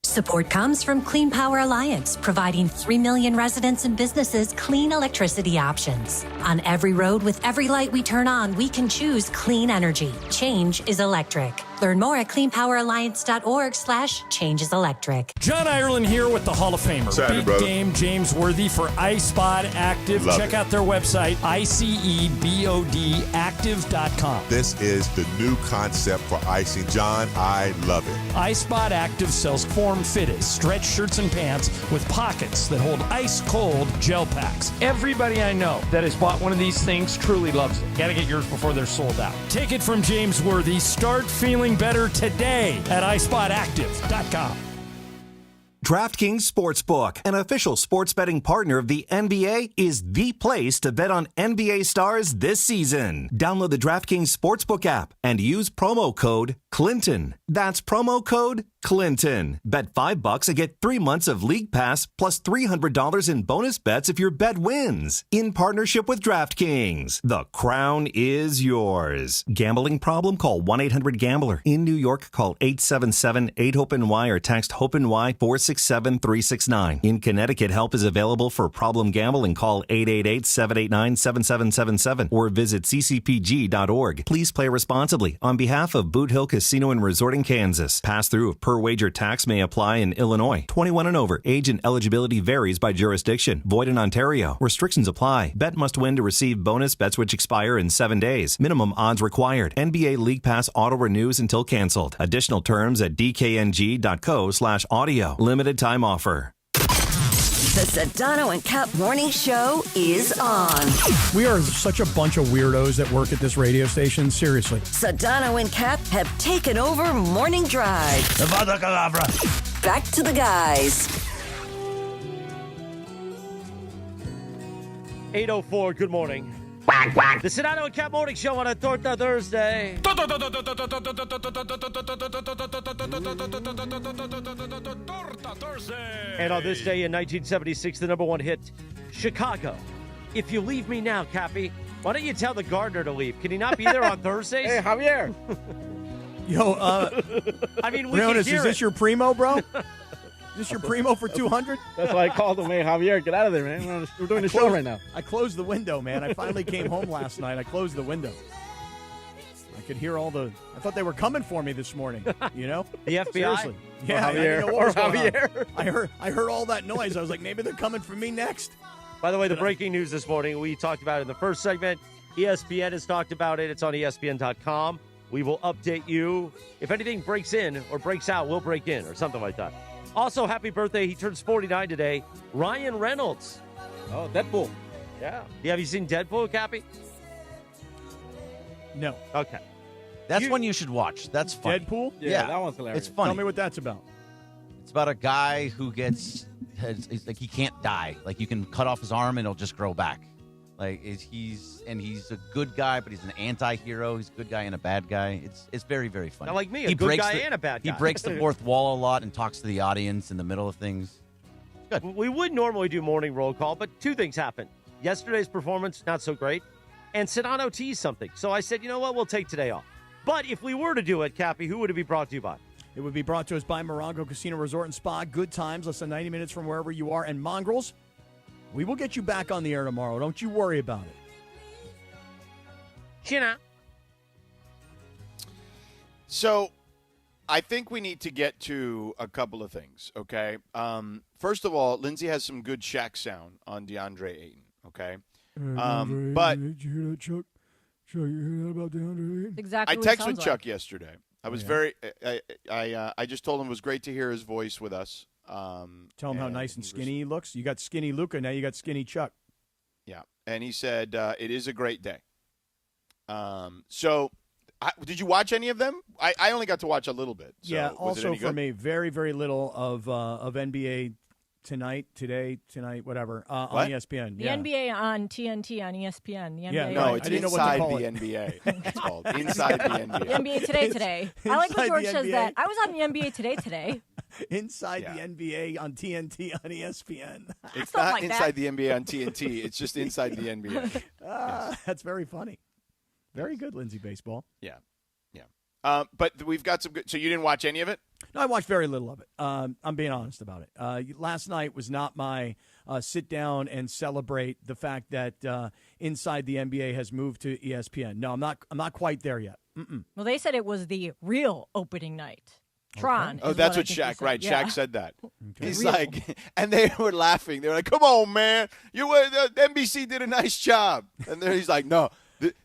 Speaker 27: Support comes from Clean Power Alliance, providing 3 million residents and businesses clean electricity options. On every road with every light we turn on, we can choose clean energy. Change is electric. Learn more at cleanpoweralliance.org/changeiselectric.
Speaker 18: John Ireland here with the Hall of Famer,
Speaker 19: Saturday,
Speaker 18: Big
Speaker 19: brother.
Speaker 18: Game James Worthy for iSpot Active.
Speaker 19: Love
Speaker 18: Check
Speaker 19: it.
Speaker 18: out their website, ICEBODactive.com.
Speaker 28: This is the new concept for icing. John, I love it.
Speaker 18: iSpot Active sells form-fitted stretch shirts and pants with pockets that hold ice-cold gel packs. Everybody I know that has bought one of these things truly loves it. Gotta get yours before they're sold out. Take it from James Worthy. Start feeling better today at iSpotActive.com.
Speaker 29: DraftKings Sportsbook, an official sports betting partner of the NBA, is the place to bet on NBA stars this season. Download the DraftKings Sportsbook app and use promo code Clinton. That's promo code Clinton. Bet $5 and get 3 months of League Pass plus $300 in bonus bets if your bet wins. In partnership with DraftKings, the crown is yours. Gambling problem? Call 1-800-GAMBLER. In New York, call 877-8-HOPE-NY or text HOPE-NY 467-369. In Connecticut, help is available for problem gambling. Call 888-789-7777 or visit ccpg.org. Please play responsibly. On behalf of Boot Hill Casino Casino and Resort in Kansas. Pass-through of per-wager tax may apply in Illinois. 21 and over. Age and eligibility varies by jurisdiction. Void in Ontario. Restrictions apply. Bet must win to receive bonus bets which expire in 7 days. Minimum odds required. NBA League Pass auto renews until canceled. Additional terms at dkng.co/audio. Limited time offer.
Speaker 1: The Sedano and Kap Morning Show is on.
Speaker 2: We are such a bunch of weirdos that work at this radio station. Seriously.
Speaker 1: Sedano and Kap have taken over Morning Drive. Back to the guys.
Speaker 12: 8:04, good morning. The Sedano and Kap Morning Show on a Torta Thursday. And on this day in 1976, the number one hit, Chicago. If you leave me now, Cappy, why don't you tell the gardener to leave? Can he not be there on Thursdays?
Speaker 4: Hey, Javier.
Speaker 2: Yo,
Speaker 12: I mean, we
Speaker 2: Leonis,
Speaker 12: can hear
Speaker 2: is this your primo, bro? Is this your primo for 200?
Speaker 4: That's why I called him. Hey, Javier, get out of there, man. We're doing the show right now.
Speaker 2: I closed the window, man. I finally came home last night. I closed the window. I could hear all the... I thought they were coming for me this morning, you know?
Speaker 12: The FBI?
Speaker 2: Seriously. Yeah, I didn't know what was going on. I heard all that noise. I was like, maybe they're coming for me next.
Speaker 12: By the way, the breaking news this morning, we talked about it in the first segment. ESPN has talked about it. It's on ESPN.com. We will update you. If anything breaks in or breaks out, we'll break in or something like that. Also, happy birthday. He turns 49 today. Ryan Reynolds.
Speaker 4: Oh, Deadpool.
Speaker 12: Yeah. Have you seen Deadpool, Cappy?
Speaker 2: No.
Speaker 12: Okay.
Speaker 6: That's one you should watch. That's funny.
Speaker 2: Deadpool?
Speaker 4: Yeah, that one's hilarious.
Speaker 6: It's funny.
Speaker 2: Tell me what that's about.
Speaker 6: It's about a guy who it's like he can't die. Like you can cut off his arm and it'll just grow back. Like he's a good guy, but he's an anti-hero. He's a good guy and a bad guy. It's very, very funny.
Speaker 12: Not like me, a good guy and a bad guy.
Speaker 6: He breaks the fourth wall a lot and talks to the audience in the middle of things.
Speaker 12: Good. We would normally do morning roll call, but two things happened. Yesterday's performance, not so great, and Sedano teased something. So I said, you know what, we'll take today off. But if we were to do it, Cappy, who would it be brought to you by?
Speaker 2: It would be brought to us by Morongo Casino Resort and Spa. Good times, less than 90 minutes from wherever you are. And Mongrels, we will get you back on the air tomorrow. Don't you worry about it.
Speaker 12: China.
Speaker 3: So I think we need to get to a couple of things, okay? First of all, Lindsay has some good Shaq sound on DeAndre Ayton, okay? But
Speaker 2: Chuck, you hear that about DeAndre Ayton?
Speaker 15: Exactly.
Speaker 3: I texted Chuck yesterday. I was I just told him it was great to hear his voice with us.
Speaker 2: Tell him how nice and skinny he looks. You got skinny Luka, now you got skinny Chuck.
Speaker 3: Yeah, and he said it is a great day. So, did you watch any of them? I only got to watch a little bit. So
Speaker 2: yeah,
Speaker 3: was it
Speaker 2: also
Speaker 3: any
Speaker 2: for
Speaker 3: good?
Speaker 2: me, very, very little of NBA tonight, whatever, on ESPN.
Speaker 15: The
Speaker 2: yeah.
Speaker 15: NBA on TNT on ESPN. The NBA
Speaker 2: Yeah,
Speaker 3: No, it's
Speaker 2: I didn't know
Speaker 3: inside
Speaker 2: what to call
Speaker 3: the
Speaker 2: it.
Speaker 3: NBA. It's called Inside the NBA.
Speaker 15: The NBA today. I like when
Speaker 2: Inside
Speaker 15: George
Speaker 2: the
Speaker 15: says
Speaker 2: NBA.
Speaker 15: that. I was on the NBA today.
Speaker 2: Inside the NBA on TNT on ESPN.
Speaker 3: It's
Speaker 15: Something
Speaker 3: not
Speaker 15: like
Speaker 3: inside
Speaker 15: that.
Speaker 3: the NBA on TNT. It's just inside the NBA.
Speaker 2: That's very funny. Very good, Lindsay Baseball.
Speaker 3: Yeah. But we've got some good. So you didn't watch any of it?
Speaker 2: No, I watched very little of it. I'm being honest about it. Last night was not my sit down and celebrate the fact that Inside the NBA has moved to ESPN. No, I'm not quite there yet. Mm-mm.
Speaker 15: Well, they said it was the real opening night. Tron.
Speaker 3: Oh,
Speaker 15: is
Speaker 3: that's
Speaker 15: I
Speaker 3: what
Speaker 15: think he
Speaker 3: Shaq,
Speaker 15: said.
Speaker 3: right?
Speaker 15: Yeah.
Speaker 3: Shaq said that. He's
Speaker 15: Real.
Speaker 3: like, and they were laughing. They were like, "Come on, man, the NBC did a nice job." And then he's like, "No,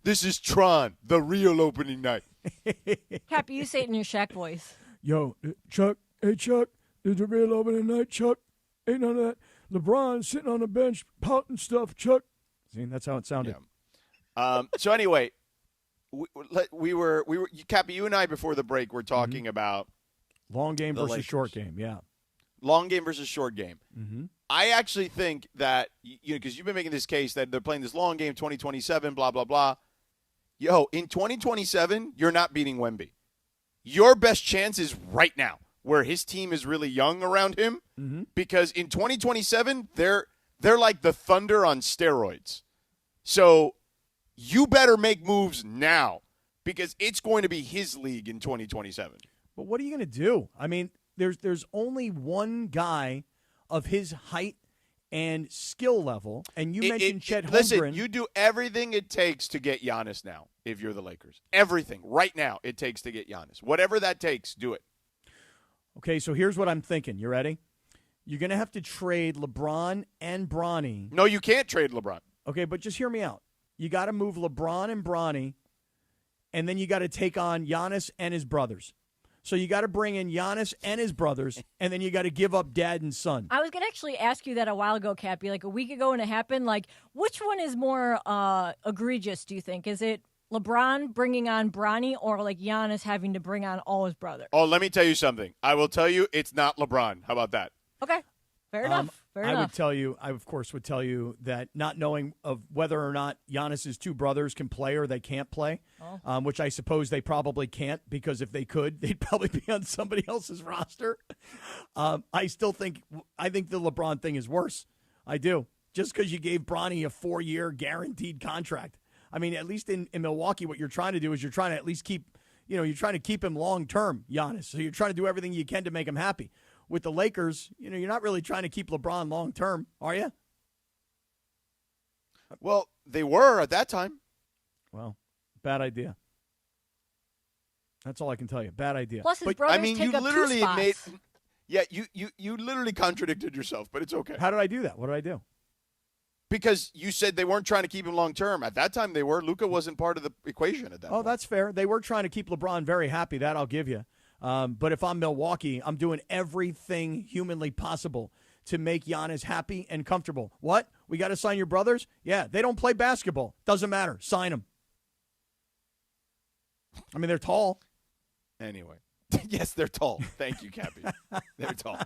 Speaker 3: this is Tron, the real opening night."
Speaker 15: Cappy, you say it in your Shaq voice.
Speaker 2: Yo, Chuck, hey, Chuck, did the real opening night, Chuck? Ain't none of that. LeBron sitting on the bench pouting stuff, Chuck. See, that's how it sounded.
Speaker 3: Yeah. So anyway, we were Cappy, you and I before the break were talking about
Speaker 2: long game
Speaker 3: the
Speaker 2: versus
Speaker 3: Lakers.
Speaker 2: short game. Yeah,
Speaker 3: long game versus short game.
Speaker 2: Mm-hmm.
Speaker 3: I actually think that because you've been making this case that they're playing this long game, 2027, blah blah blah. Yo, in 2027, you're not beating Wemby. Your best chance is right now, where his team is really young around him, because in 2027, they're like the Thunder on steroids. So you better make moves now, because it's going to be his league in 2027.
Speaker 2: But what are you going to do? I mean, there's only one guy of his height and skill level, and you mentioned Chet Holmgren.
Speaker 3: Listen, you do everything it takes to get Giannis now if you're the Lakers. Everything right now it takes to get Giannis. Whatever that takes, do it.
Speaker 2: Okay, so here's what I'm thinking. You ready? You're going to have to trade LeBron and Bronny.
Speaker 3: No, you can't trade LeBron.
Speaker 2: Okay, but just hear me out. You got to move LeBron and Bronny, and then you got to take on Giannis and his brothers. So you got to bring in Giannis and his brothers, and then you got to give up dad and son.
Speaker 15: I was going to actually ask you that a while ago, Cappy, like a week ago when it happened. Like, which one is more egregious, do you think? Is it LeBron bringing on Bronny or like Giannis having to bring on all his brothers?
Speaker 3: Oh, let me tell you something. I will tell you it's not LeBron. How about that?
Speaker 15: Okay. Fair enough. Fair enough.
Speaker 2: I of course would tell you that not knowing of whether or not Giannis's two brothers can play or they can't play, which I suppose they probably can't, because if they could, they'd probably be on somebody else's roster. I think the LeBron thing is worse. I do. Just because you gave Bronny a 4-year guaranteed contract. I mean, at least in Milwaukee, what you're trying to do is you're trying to at least keep him long term, Giannis. So you're trying to do everything you can to make him happy. With the Lakers, you're not really trying to keep LeBron long term, are you?
Speaker 3: Well, they were at that time.
Speaker 2: Well, bad idea. That's all I can tell you. Bad idea.
Speaker 15: Plus, his brothers take up two spots.
Speaker 3: You literally contradicted yourself, but it's okay.
Speaker 2: How did I do that? What did I do?
Speaker 3: Because you said they weren't trying to keep him long term. At that time, they were. Luka wasn't part of the equation at that point.
Speaker 2: Oh, that's fair. They were trying to keep LeBron very happy. That I'll give you. But if I'm Milwaukee, I'm doing everything humanly possible to make Giannis happy and comfortable. What? We got to sign your brothers? Yeah, they don't play basketball. Doesn't matter. Sign them. I mean, they're tall.
Speaker 3: Anyway. Yes, they're tall. Thank you, Cappy. They're tall.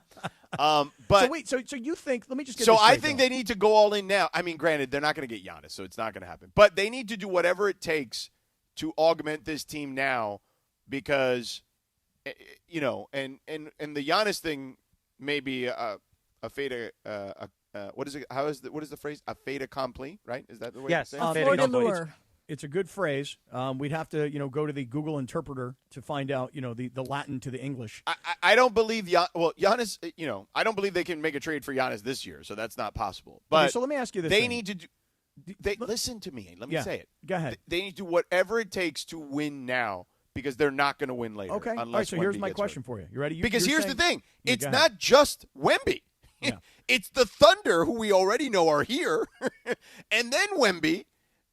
Speaker 3: But
Speaker 2: so you think? Let me just get.
Speaker 3: So
Speaker 2: this straight,
Speaker 3: I think they need to go all in now. I mean, granted, they're not going to get Giannis, so it's not going to happen. But they need to do whatever it takes to augment this team now, because, and the Giannis thing may be a fait what is it? What is the phrase? A fait accompli, right? Is that the way?
Speaker 12: Yes,
Speaker 3: you say
Speaker 15: it?
Speaker 2: It's a good phrase. We'd have to, go to the Google interpreter to find out, the Latin to the English.
Speaker 3: I don't believe Giannis. I don't believe they can make a trade for Giannis this year, so that's not possible. But
Speaker 2: okay, so let me ask you this:
Speaker 3: they need to do. Listen to me. Let me say it.
Speaker 2: Go ahead.
Speaker 3: They need to do whatever it takes to win now, because they're not going to win later.
Speaker 2: Okay. All right. So here's my question for you. You ready?
Speaker 3: Because here's the thing: it's
Speaker 2: go
Speaker 3: not just Wemby.
Speaker 2: Yeah.
Speaker 3: It's the Thunder, who we already know are here, and then Wemby.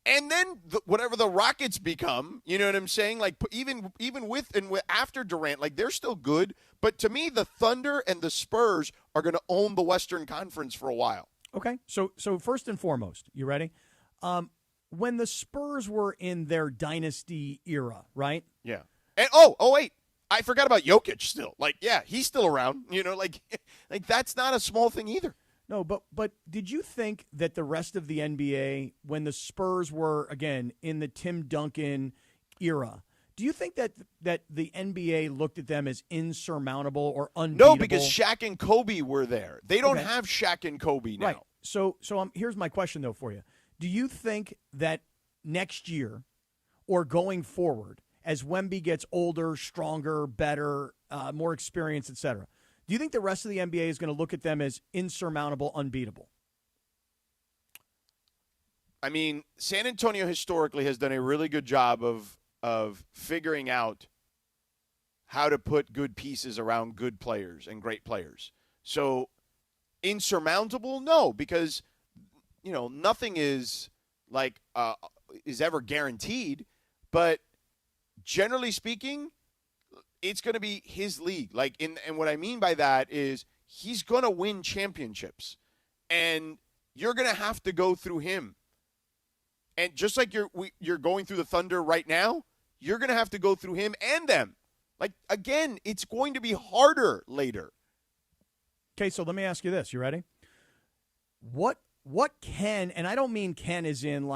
Speaker 3: And then whatever the Rockets become, you know what I'm saying? Like even with after Durant, like they're still good. But to me, the Thunder and the Spurs are going to own the Western Conference for a while.
Speaker 2: Okay. So first and foremost, you ready? When the Spurs were in their dynasty era, right?
Speaker 3: Yeah. And wait, I forgot about Jokic still. Like, yeah, he's still around. Like that's not a small thing either.
Speaker 2: No, but did you think that the rest of the NBA, when the Spurs were, again, in the Tim Duncan era, do you think that the NBA looked at them as insurmountable or unbeatable?
Speaker 3: No, because Shaq and Kobe were there. They don't have Shaq and Kobe now.
Speaker 2: Right. So here's my question, though, for you. Do you think that next year or going forward, as Wemby gets older, stronger, better, more experienced, et cetera, do you think the rest of the NBA is going to look at them as insurmountable, unbeatable?
Speaker 3: I mean, San Antonio historically has done a really good job of figuring out how to put good pieces around good players and great players. So, insurmountable? No, because, nothing is is ever guaranteed. But generally speaking, it's going to be his league. And what I mean by that is he's going to win championships, and you're going to have to go through him. And just like you're going through the Thunder right now, you're going to have to go through him and them. Again, it's going to be harder later.
Speaker 2: Okay, so let me ask you this. You ready? What can, and I don't mean can as in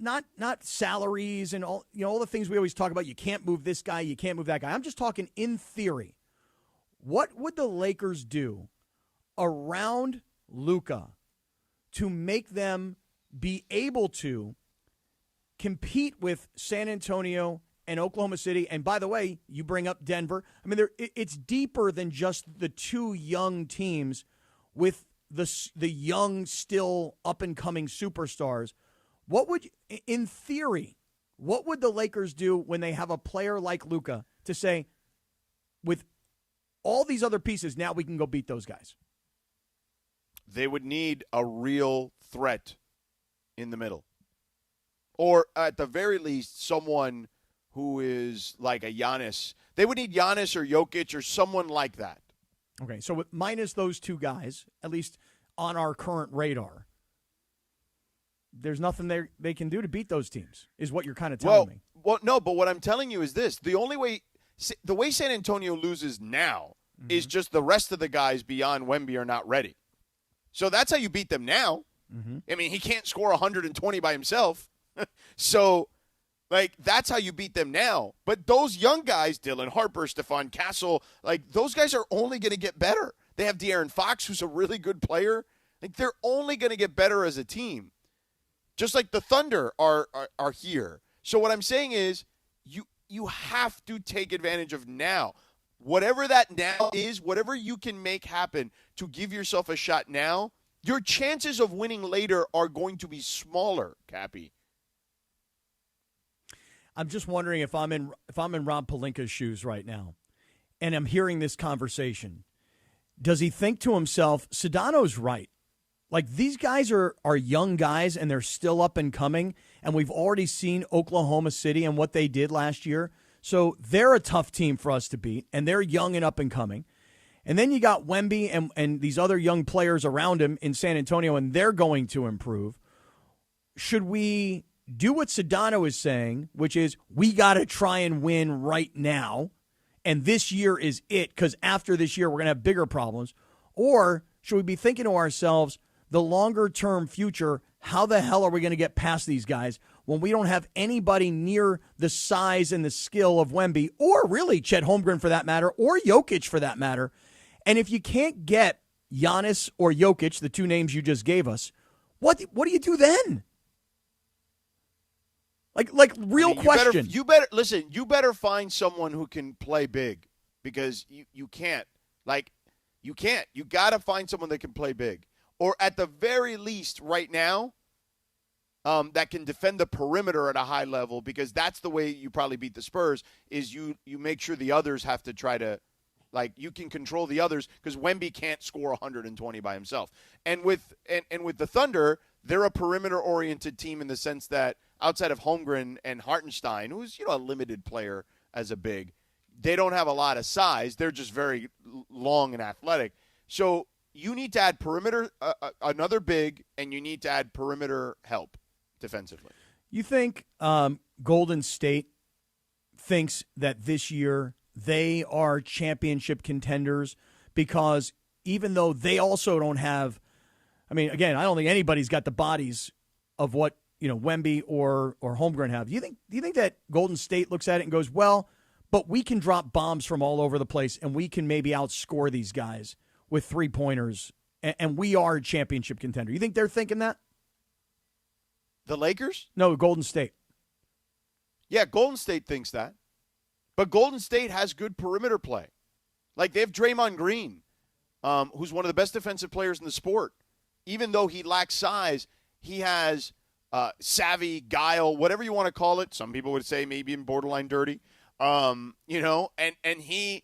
Speaker 2: not salaries and all the things we always talk about. You can't move this guy, you can't move that guy. I'm just talking in theory. What would the Lakers do around Luka to make them be able to compete with San Antonio and Oklahoma City? And by the way, you bring up Denver. I mean, it's deeper than just the two young teams with the young, still up-and-coming superstars, what would, in theory, what would the Lakers do when they have a player like Luka to say, with all these other pieces, now we can go beat those guys?
Speaker 3: They would need a real threat in the middle. Or at the very least, someone who is like a Giannis. They would need Giannis or Jokic or someone like that.
Speaker 2: Okay, so minus those two guys, at least on our current radar, there's nothing they can do to beat those teams, is what you're kind of telling me.
Speaker 3: Well, no, but what I'm telling you is this. The way San Antonio loses now is just the rest of the guys beyond Wemby are not ready. So that's how you beat them now. I mean, he can't score 120 by himself. So, that's how you beat them now. But those young guys, Dylan Harper, Stephon Castle, those guys are only going to get better. They have De'Aaron Fox, who's a really good player. They're only going to get better as a team. Just like the Thunder are here. So what I'm saying is you have to take advantage of now. Whatever that now is, whatever you can make happen to give yourself a shot now, your chances of winning later are going to be smaller, Cappy.
Speaker 2: I'm just wondering if I'm in Rob Pelinka's shoes right now, and I'm hearing this conversation. Does he think to himself, Sedano's right? These guys are young guys, and they're still up and coming, and we've already seen Oklahoma City and what they did last year. So they're a tough team for us to beat, and they're young and up and coming. And then you got Wemby and these other young players around him in San Antonio, and they're going to improve. Should we do what Sedano is saying, which is we got to try and win right now, and this year is it, because after this year we're going to have bigger problems? Or should we be thinking to ourselves, the longer-term future, how the hell are we going to get past these guys when we don't have anybody near the size and the skill of Wemby, or really Chet Holmgren for that matter, or Jokic for that matter? And if you can't get Giannis or Jokic, the two names you just gave us, what do you do then? Real question.
Speaker 3: You better find someone who can play big, because you can't. You can't. You got to find someone that can play big. Or at the very least right now, that can defend the perimeter at a high level, because that's the way you probably beat the Spurs, is you make sure the others have to try to, you can control the others, because Wemby can't score 120 by himself. And with the Thunder, they're a perimeter-oriented team in the sense that outside of Holmgren and Hartenstein, who's a limited player as a big, they don't have a lot of size. They're just very long and athletic. So you need to add perimeter, another big, and you need to add perimeter help defensively.
Speaker 2: You think Golden State thinks that this year they are championship contenders, because even though they also don't have, again, I don't think anybody's got the bodies of what Wemby or Holmgren have. Do you think that Golden State looks at it and goes, well, but we can drop bombs from all over the place, and we can maybe outscore these guys with three-pointers, and we are a championship contender? You think they're thinking that?
Speaker 3: The Lakers?
Speaker 2: No, Golden State.
Speaker 3: Yeah, Golden State thinks that. But Golden State has good perimeter play. They have Draymond Green, who's one of the best defensive players in the sport. Even though he lacks size, he has savvy, guile, whatever you want to call it. Some people would say maybe in borderline dirty. And he's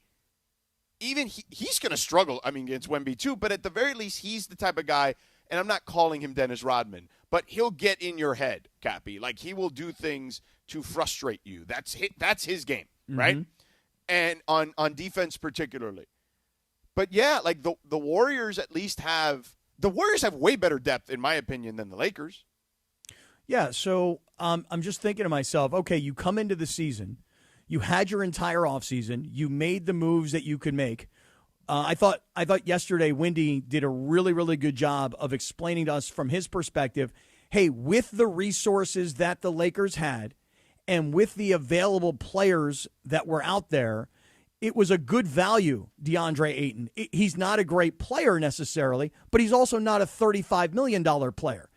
Speaker 3: going to struggle, against Wemby too, but at the very least, he's the type of guy, and I'm not calling him Dennis Rodman, but he'll get in your head, Cappy. He will do things to frustrate you. That's his game, right? And on defense particularly. But yeah, the Warriors at least have way better depth, in my opinion, than the Lakers.
Speaker 2: Yeah, so I'm just thinking to myself, okay, you come into the season, you had your entire offseason, you made the moves that you could make. I thought yesterday Wendy did a really, really good job of explaining to us from his perspective, hey, with the resources that the Lakers had and with the available players that were out there, it was a good value, DeAndre Ayton. He's not a great player necessarily, but he's also not a $35 million player.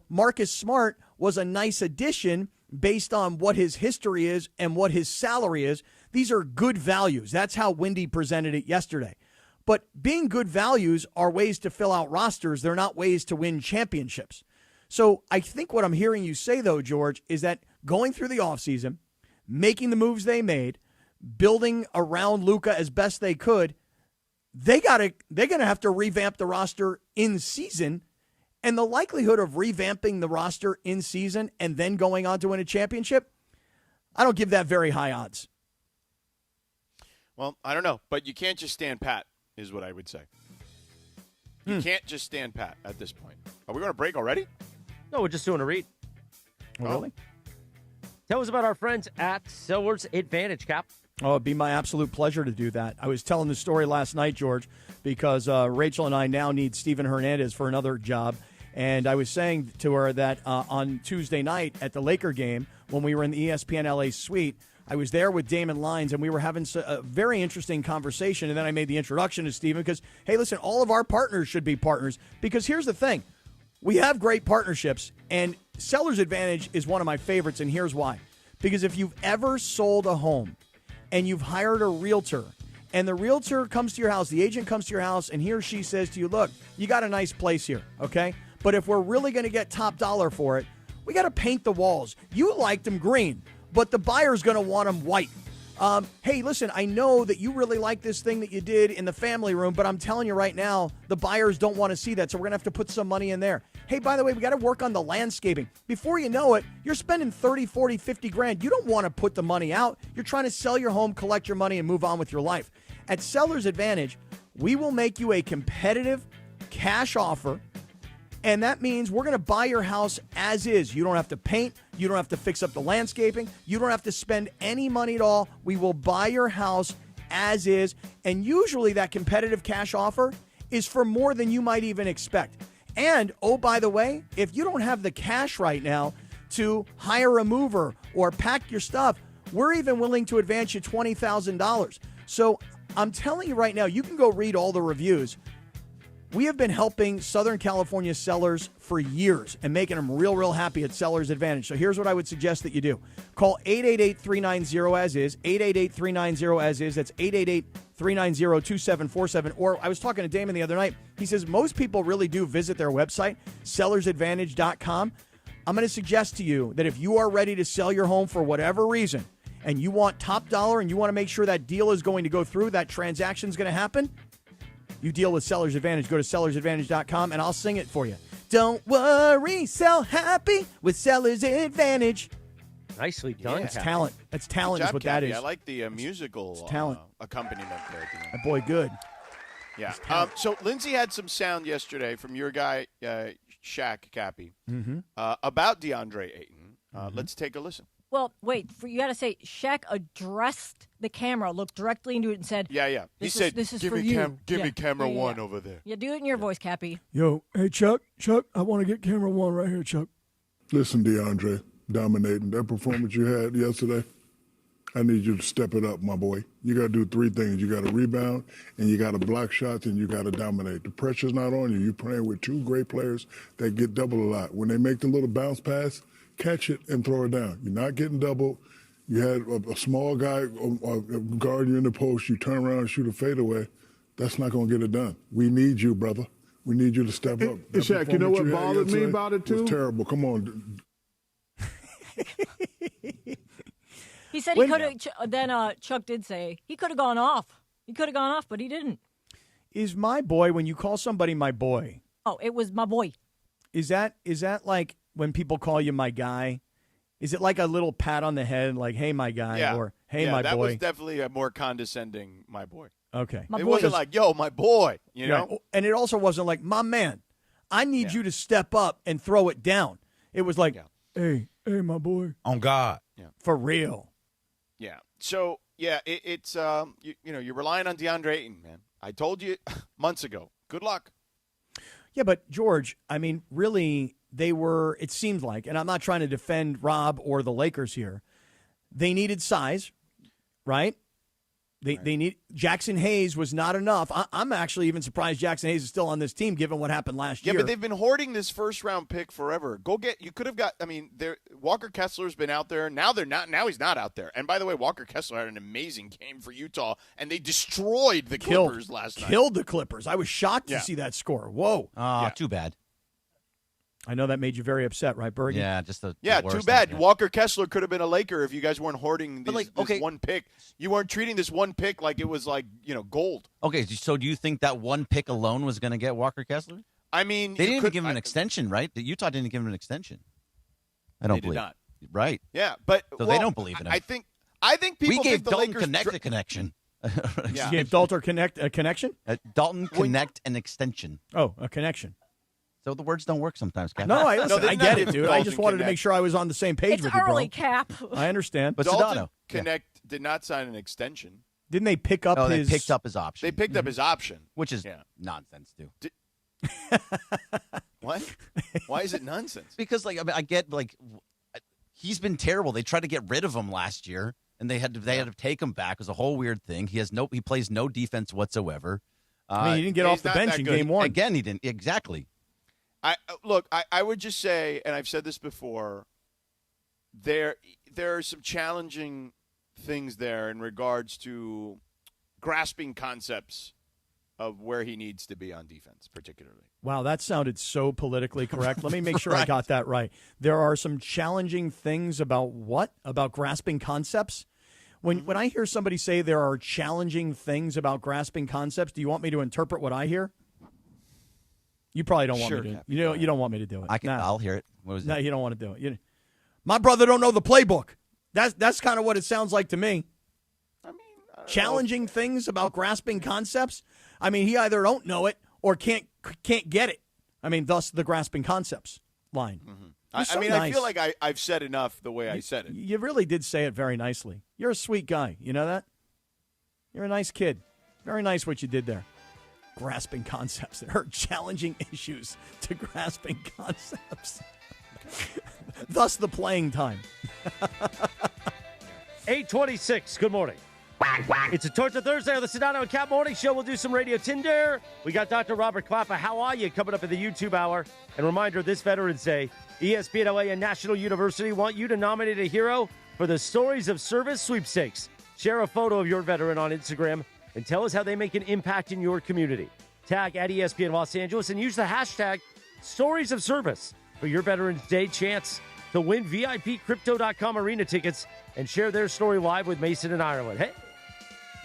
Speaker 2: Marcus Smart was a nice addition based on what his history is and what his salary is. These are good values. That's how Wendy presented it yesterday. But being good values are ways to fill out rosters. They're not ways to win championships. So I think what I'm hearing you say, though, George, is that going through the offseason, making the moves they made, building around Luka as best they could, they're going to have to revamp the roster in season. And the likelihood of revamping the roster in season and then going on to win a championship, I don't give that very high odds.
Speaker 3: Well, I don't know, but you can't just stand pat, is what I would say. You can't just stand pat at this point. Are we going to break already?
Speaker 12: No, we're just doing a read.
Speaker 2: Oh, really?
Speaker 12: Tell us about our friends at Sellers Advantage, Cap.
Speaker 2: Oh, it'd be my absolute pleasure to do that. I was telling the story last night, George, because Rachel and I now need Steven Hernandez for another job. And I was saying to her that on Tuesday night at the Laker game, when we were in the ESPN LA suite, I was there with Damon Lyons, and we were having a very interesting conversation. And then I made the introduction to Steven because, hey, listen, all of our partners should be partners. Because here's the thing. We have great partnerships, and Seller's Advantage is one of my favorites, and here's why. Because if you've ever sold a home and you've hired a realtor, and the realtor comes to your house, the agent comes to your house, and he or she says to you, look, you got a nice place here, okay? But if we're really going to get top dollar for it, we got to paint the walls. You liked them green, but the buyer's going to want them white. Hey, listen, I know that you really like this thing that you did in the family room, but I'm telling you right now, the buyers don't want to see that, so we're going to have to put some money in there. Hey, by the way, we got to work on the landscaping. Before you know it, you're spending 30, 40, 50 grand. You don't want to put the money out. You're trying to sell your home, collect your money, and move on with your life. At Seller's Advantage, we will make you a competitive cash offer, and that means we're going to buy your house as is. You don't have to paint. You don't have to fix up the landscaping. You don't have to spend any money at all. We will buy your house as is. And usually that competitive cash offer is for more than you might even expect. And, oh, by the way, if you don't have the cash right now to hire a mover or pack your stuff, we're even willing to advance you $20,000. So I'm telling you right now, you can go read all the reviews. We have been helping Southern California sellers for years and making them real, real happy at Seller's Advantage. So here's what I would suggest that you do. Call 888-390-AS-IS, 888-390-AS-IS. That's 888-390-2747. Or I was talking to Damon the other night. He says most people really do visit their website, sellersadvantage.com. I'm going to suggest to you that if you are ready to sell your home for whatever reason and you want top dollar and you want to make sure that deal is going to go through, that transaction is going to happen, you deal with Seller's Advantage. Go to sellersadvantage.com, and I'll sing it for you. Don't worry, sell happy with Seller's Advantage.
Speaker 12: Nicely done,
Speaker 2: That's talent. That's talent
Speaker 3: Good job,
Speaker 2: is what
Speaker 3: Cappy.
Speaker 2: that is.
Speaker 3: I like the musical
Speaker 2: talent.
Speaker 3: Accompaniment there.
Speaker 2: My boy, good.
Speaker 3: Yeah. So Lindsay had some sound yesterday from your guy, Shaq Cappy, about DeAndre Ayton. Let's take a listen.
Speaker 15: Well, wait. You got to say, Shaq addressed the camera, looked directly into it, and said,
Speaker 3: Yeah. He said,
Speaker 15: "This is
Speaker 3: give
Speaker 15: for
Speaker 3: me
Speaker 15: you.
Speaker 3: give me camera one over there."
Speaker 15: Yeah, do it in your voice, Cappy.
Speaker 8: Yo, hey, Chuck, I want to get camera one right here, Chuck. Listen, DeAndre, dominating. That performance you had yesterday, I need you to step it up, my boy. You got to do three things. You got to rebound, and you got to block shots, and you got to dominate. The pressure's not on you. You're playing with two great players that get double a lot. When they make the little bounce pass, catch it and throw it down. You're not getting doubled. You had a small guy guard you in the post. You turn around and shoot a fadeaway. That's not going to get it done. We need you, brother. We need you to step up.
Speaker 9: Shaq, you know what bothered me about it, too?
Speaker 8: Was terrible. Come on.
Speaker 15: He said he could have. Then Chuck did say he could have gone off. He could have gone off, but he didn't.
Speaker 2: Is my boy, when you call somebody my boy?
Speaker 15: Oh, it was my boy.
Speaker 2: Is that like when people call you my guy? Is it like a little pat on the head, like, hey, my guy, or hey, my boy?
Speaker 3: That was definitely a more condescending my boy.
Speaker 2: Okay.
Speaker 3: It wasn't like, yo, my boy, you know?
Speaker 2: Right. And it also wasn't like, my man, I need you to step up and throw it down. It was like, hey, my boy.
Speaker 9: On God.
Speaker 3: Yeah.
Speaker 2: For real.
Speaker 3: Yeah. So, yeah, it's, you're relying on DeAndre Ayton, man. I told you months ago. Good luck.
Speaker 2: Yeah, but, George, I mean, really, it seemed like, and I'm not trying to defend Rob or the Lakers here, they needed size, right? They need Jackson Hayes was not enough. I'm actually even surprised Jackson Hayes is still on this team given what happened last year.
Speaker 3: Yeah, but they've been hoarding this first-round pick forever. You could have got. I mean, Walker Kessler's been out there. Now they're not. Now he's not out there. And by the way, Walker Kessler had an amazing game for Utah, and they destroyed the Clippers last night.
Speaker 2: Killed the Clippers. I was shocked to see that score. Whoa.
Speaker 6: Too bad.
Speaker 2: I know that made you very upset, right, Bergen?
Speaker 6: Yeah, just the
Speaker 3: too bad. Walker Kessler could have been a Laker if you guys weren't hoarding this one pick. You weren't treating this one pick like it was gold.
Speaker 6: Okay, so do you think that one pick alone was going to get Walker Kessler?
Speaker 3: I mean,
Speaker 6: they didn't even give him an extension, right? Utah didn't give him an extension. I don't believe.
Speaker 3: Did not.
Speaker 6: Right.
Speaker 3: Yeah, but
Speaker 6: they don't believe in him.
Speaker 3: I think people
Speaker 6: we gave
Speaker 3: think the
Speaker 6: Dalton
Speaker 3: Lakers
Speaker 6: Connect a connection.
Speaker 2: You gave Dalton Connect a connection?
Speaker 6: Dalton Connect an extension.
Speaker 2: Oh, a connection.
Speaker 6: So the words don't work sometimes, Cap.
Speaker 2: No, I get it, dude. I just wanted to make sure I was on the same page with you, bro.
Speaker 15: It's early, Cap.
Speaker 2: I understand.
Speaker 6: But
Speaker 3: Dalton
Speaker 6: Sedano
Speaker 3: Connect did not sign an extension.
Speaker 2: Didn't they pick up his...
Speaker 6: They picked up his option.
Speaker 3: They picked up his option.
Speaker 6: Which is nonsense, too.
Speaker 3: What? Why is it nonsense?
Speaker 6: Because, I get, he's been terrible. They tried to get rid of him last year, and they had to take him back. It was a whole weird thing. He plays no defense whatsoever.
Speaker 2: He didn't get off the bench in game one.
Speaker 6: Again, he didn't. Exactly.
Speaker 3: I would just say, and I've said this before, there are some challenging things there in regards to grasping concepts of where he needs to be on defense, particularly.
Speaker 2: Wow, that sounded so politically correct. Let me make sure I got that right. There are some challenging things about what? About grasping concepts? When I hear somebody say there are challenging things about grasping concepts, do you want me to interpret what I hear? You probably don't want me to. You don't want me to do it.
Speaker 6: I'll hear it. What was
Speaker 2: no, you don't want to do it. My brother don't know the playbook. That's kind of what it sounds like to me.
Speaker 3: I mean,
Speaker 2: challenging things about grasping concepts. I mean, he either don't know it or can't get it. I mean, thus the grasping concepts line.
Speaker 3: Mm-hmm. I feel like I've said enough the way I said it.
Speaker 2: You really did say it very nicely. You're a sweet guy. You know that? You're a nice kid. Very nice what you did there. Grasping concepts. There are challenging issues to grasping concepts. Thus the playing time.
Speaker 12: 8:26. Good morning. It's a Torture Thursday on the Sedano Kap Morning Show. We'll do some Radio Tinder. We got Dr. Robert Klappa. How are you? Coming up in the YouTube hour. And reminder, this Veterans Day, ESPN LA and National University want you to nominate a hero for the Stories of Service sweepstakes. Share a photo of your veteran on Instagram and tell us how they make an impact in your community. Tag at ESPN Los Angeles and use the hashtag Stories of Service for your Veterans Day chance to win VIP Crypto.com arena tickets and share their story live with Mason in Ireland. Hey,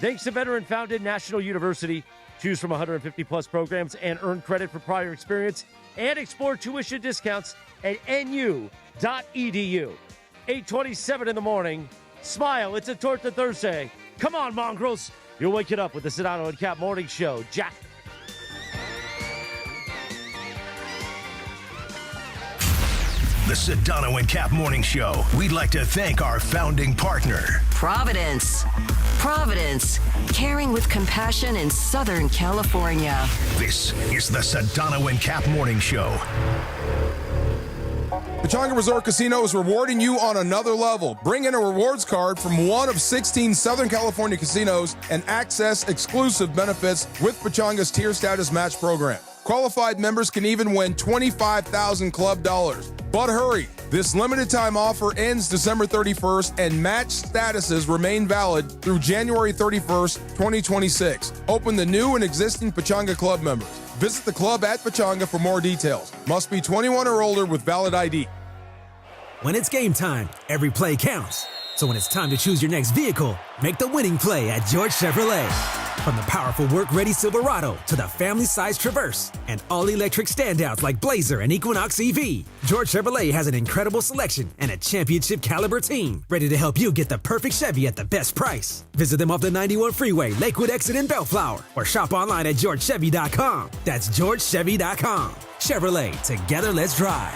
Speaker 12: thanks to veteran-founded National University. Choose from 150-plus programs and earn credit for prior experience and explore tuition discounts at nu.edu. 8:27 in the morning. Smile, it's a Torture Thursday. Come on, mongrels. You'll wake it up with the Sedano and Kap Morning Show. Jack.
Speaker 7: The Sedano and Kap Morning Show. We'd like to thank our founding partner,
Speaker 1: Providence. Providence, caring with compassion in Southern California.
Speaker 7: This is the Sedano and Kap Morning Show.
Speaker 10: Pechanga Resort Casino is rewarding you on another level. Bring in a rewards card from one of 16 Southern California casinos and access exclusive benefits with Pechanga's tier status match program. Qualified members can even win $25,000 club dollars. But hurry, this limited time offer ends December 31st and match statuses remain valid through January 31st, 2026. Open to new and existing Pechanga club members. Visit the club at Pechanga for more details. Must be 21 or older with valid ID.
Speaker 17: When it's game time, every play counts. So when it's time to choose your next vehicle, make the winning play at George Chevrolet. From the powerful work-ready Silverado to the family-sized Traverse and all-electric standouts like Blazer and Equinox EV, George Chevrolet has an incredible selection and a championship-caliber team ready to help you get the perfect Chevy at the best price. Visit them off the 91 Freeway, Lakewood Exit in Bellflower, or shop online at GeorgeChevy.com. That's GeorgeChevy.com. Chevrolet, together let's drive.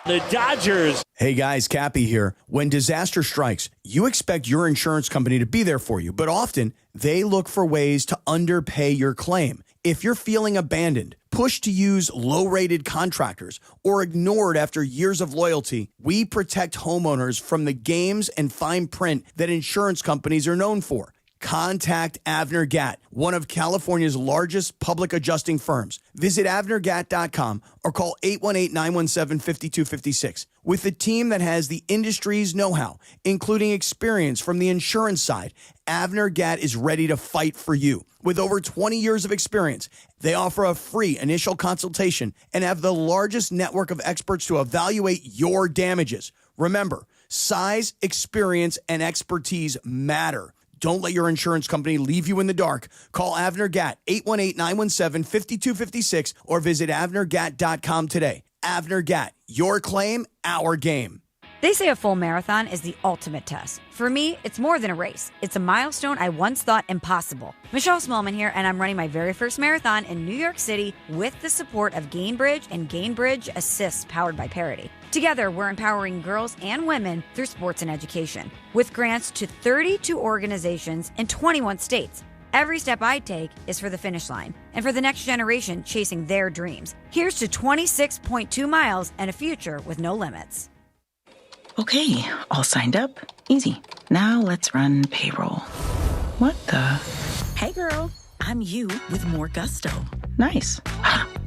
Speaker 18: The Dodgers.
Speaker 2: Hey guys, Cappy here. When disaster strikes, you expect your insurance company to be there for you, but often they look for ways to underpay your claim. If you're feeling abandoned, pushed to use low-rated contractors, or ignored after years of loyalty, we protect homeowners from the games and fine print that insurance companies are known for. Contact Avner Gatt, one of California's largest public adjusting firms. Visit avnergatt.com or call 818-917-5256. With a team that has the industry's know-how, including experience from the insurance side, Avner Gatt is ready to fight for you. With over 20 years of experience, they offer a free initial consultation and have the largest network of experts to evaluate your damages. Remember, size, experience, and expertise matter. Don't let your insurance company leave you in the dark. Call Avner Gatt, 818-917-5256, or visit avnergatt.com today. Avner Gatt, your claim, our game.
Speaker 11: They say a full marathon is the ultimate test. For me, it's more than a race. It's a milestone I once thought impossible. Michelle Smallman here, and I'm running my very first marathon in New York City with the support of Gainbridge and Gainbridge Assist, powered by Parity. Together, we're empowering girls and women through sports and education, with grants to 32 organizations in 21 states. Every step I take is for the finish line and for the next generation chasing their dreams. Here's to 26.2 miles and a future with no limits.
Speaker 13: Okay, all signed up. Easy. Now let's run payroll. What the? Hey girl, I'm you with more gusto. Nice.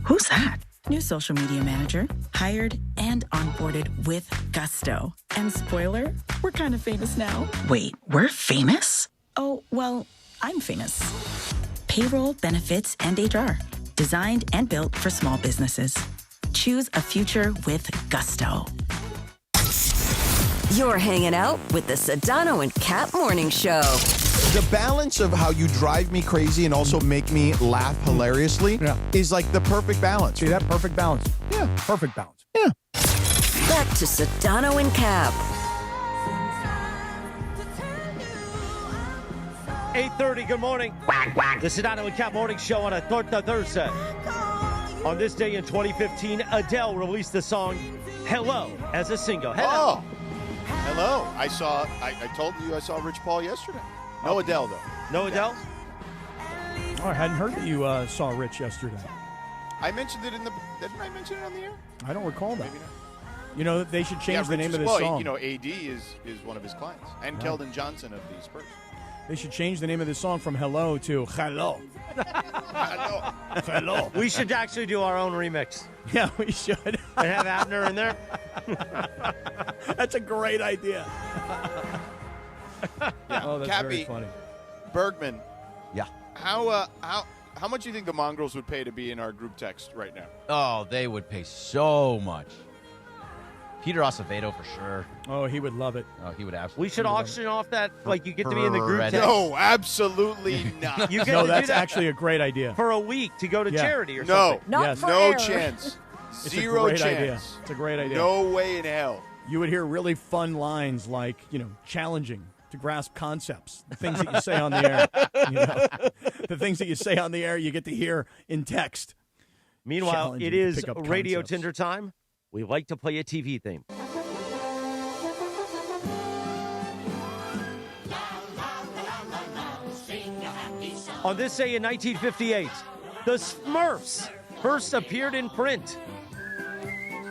Speaker 13: Who's that? New social media manager, hired and onboarded with gusto. And spoiler, we're kind of famous now. Wait, we're famous? Oh, well, I'm famous. Payroll, benefits, and HR. Designed and built for small businesses. Choose a future with gusto.
Speaker 1: You're hanging out with the Sedano and Kap Morning Show.
Speaker 14: The balance of how you drive me crazy and also make me laugh hilariously is like the perfect balance.
Speaker 2: See that? Perfect balance.
Speaker 14: Yeah.
Speaker 2: Perfect balance.
Speaker 14: Yeah.
Speaker 1: Back to Sedano and Kap.
Speaker 12: 8:30, good morning. The Sedano and Kap Morning Show on a Torta Thursday. On this day in 2015, Adele released the song Hello as a single. Hello.
Speaker 3: Oh. Hello. I told you I saw Rich Paul yesterday. No Adele, though.
Speaker 12: No Adele?
Speaker 2: Oh, I hadn't heard that you saw Rich yesterday.
Speaker 3: I mentioned it didn't I mention it on the air?
Speaker 2: I don't recall that.
Speaker 3: Maybe not.
Speaker 2: You know, they should change the name of this song.
Speaker 3: You know, AD is one of his clients. And Keldon Johnson of the Spurs.
Speaker 2: They should change the name of this song from Hello to Hello. Hello.
Speaker 12: We should actually do our own remix.
Speaker 2: Yeah, we should.
Speaker 12: And have Abner in there.
Speaker 2: That's a great idea.
Speaker 3: Yeah.
Speaker 2: Oh, that's
Speaker 3: Cappy,
Speaker 2: very funny.
Speaker 3: Bergman.
Speaker 6: Yeah.
Speaker 3: How much do you think the Mongrels would pay to be in our group text right now?
Speaker 6: Oh, they would pay so much. Peter Acevedo for sure.
Speaker 2: Oh, he would love it.
Speaker 6: Oh, he would absolutely.
Speaker 12: We should auction off that, like you get to be in the group text.
Speaker 3: No, absolutely not.
Speaker 12: You get
Speaker 2: no,
Speaker 12: to
Speaker 2: that's
Speaker 12: do that
Speaker 2: actually a great idea.
Speaker 12: for a week to go to charity or
Speaker 3: no,
Speaker 12: something.
Speaker 15: Not for
Speaker 3: no
Speaker 15: air.
Speaker 3: chance.
Speaker 2: It's
Speaker 3: Zero
Speaker 2: a great
Speaker 3: chance.
Speaker 2: idea. It's a great idea.
Speaker 3: No way in hell.
Speaker 2: You would hear really fun lines like, challenging to grasp concepts. The things that you say on the air. The things that you say on the air, you get to hear in text.
Speaker 12: Meanwhile, it is
Speaker 2: pick up
Speaker 12: Radio
Speaker 2: concepts.
Speaker 12: Tinder time. We like to play a TV theme. On this day in 1958, the Smurfs first appeared in print.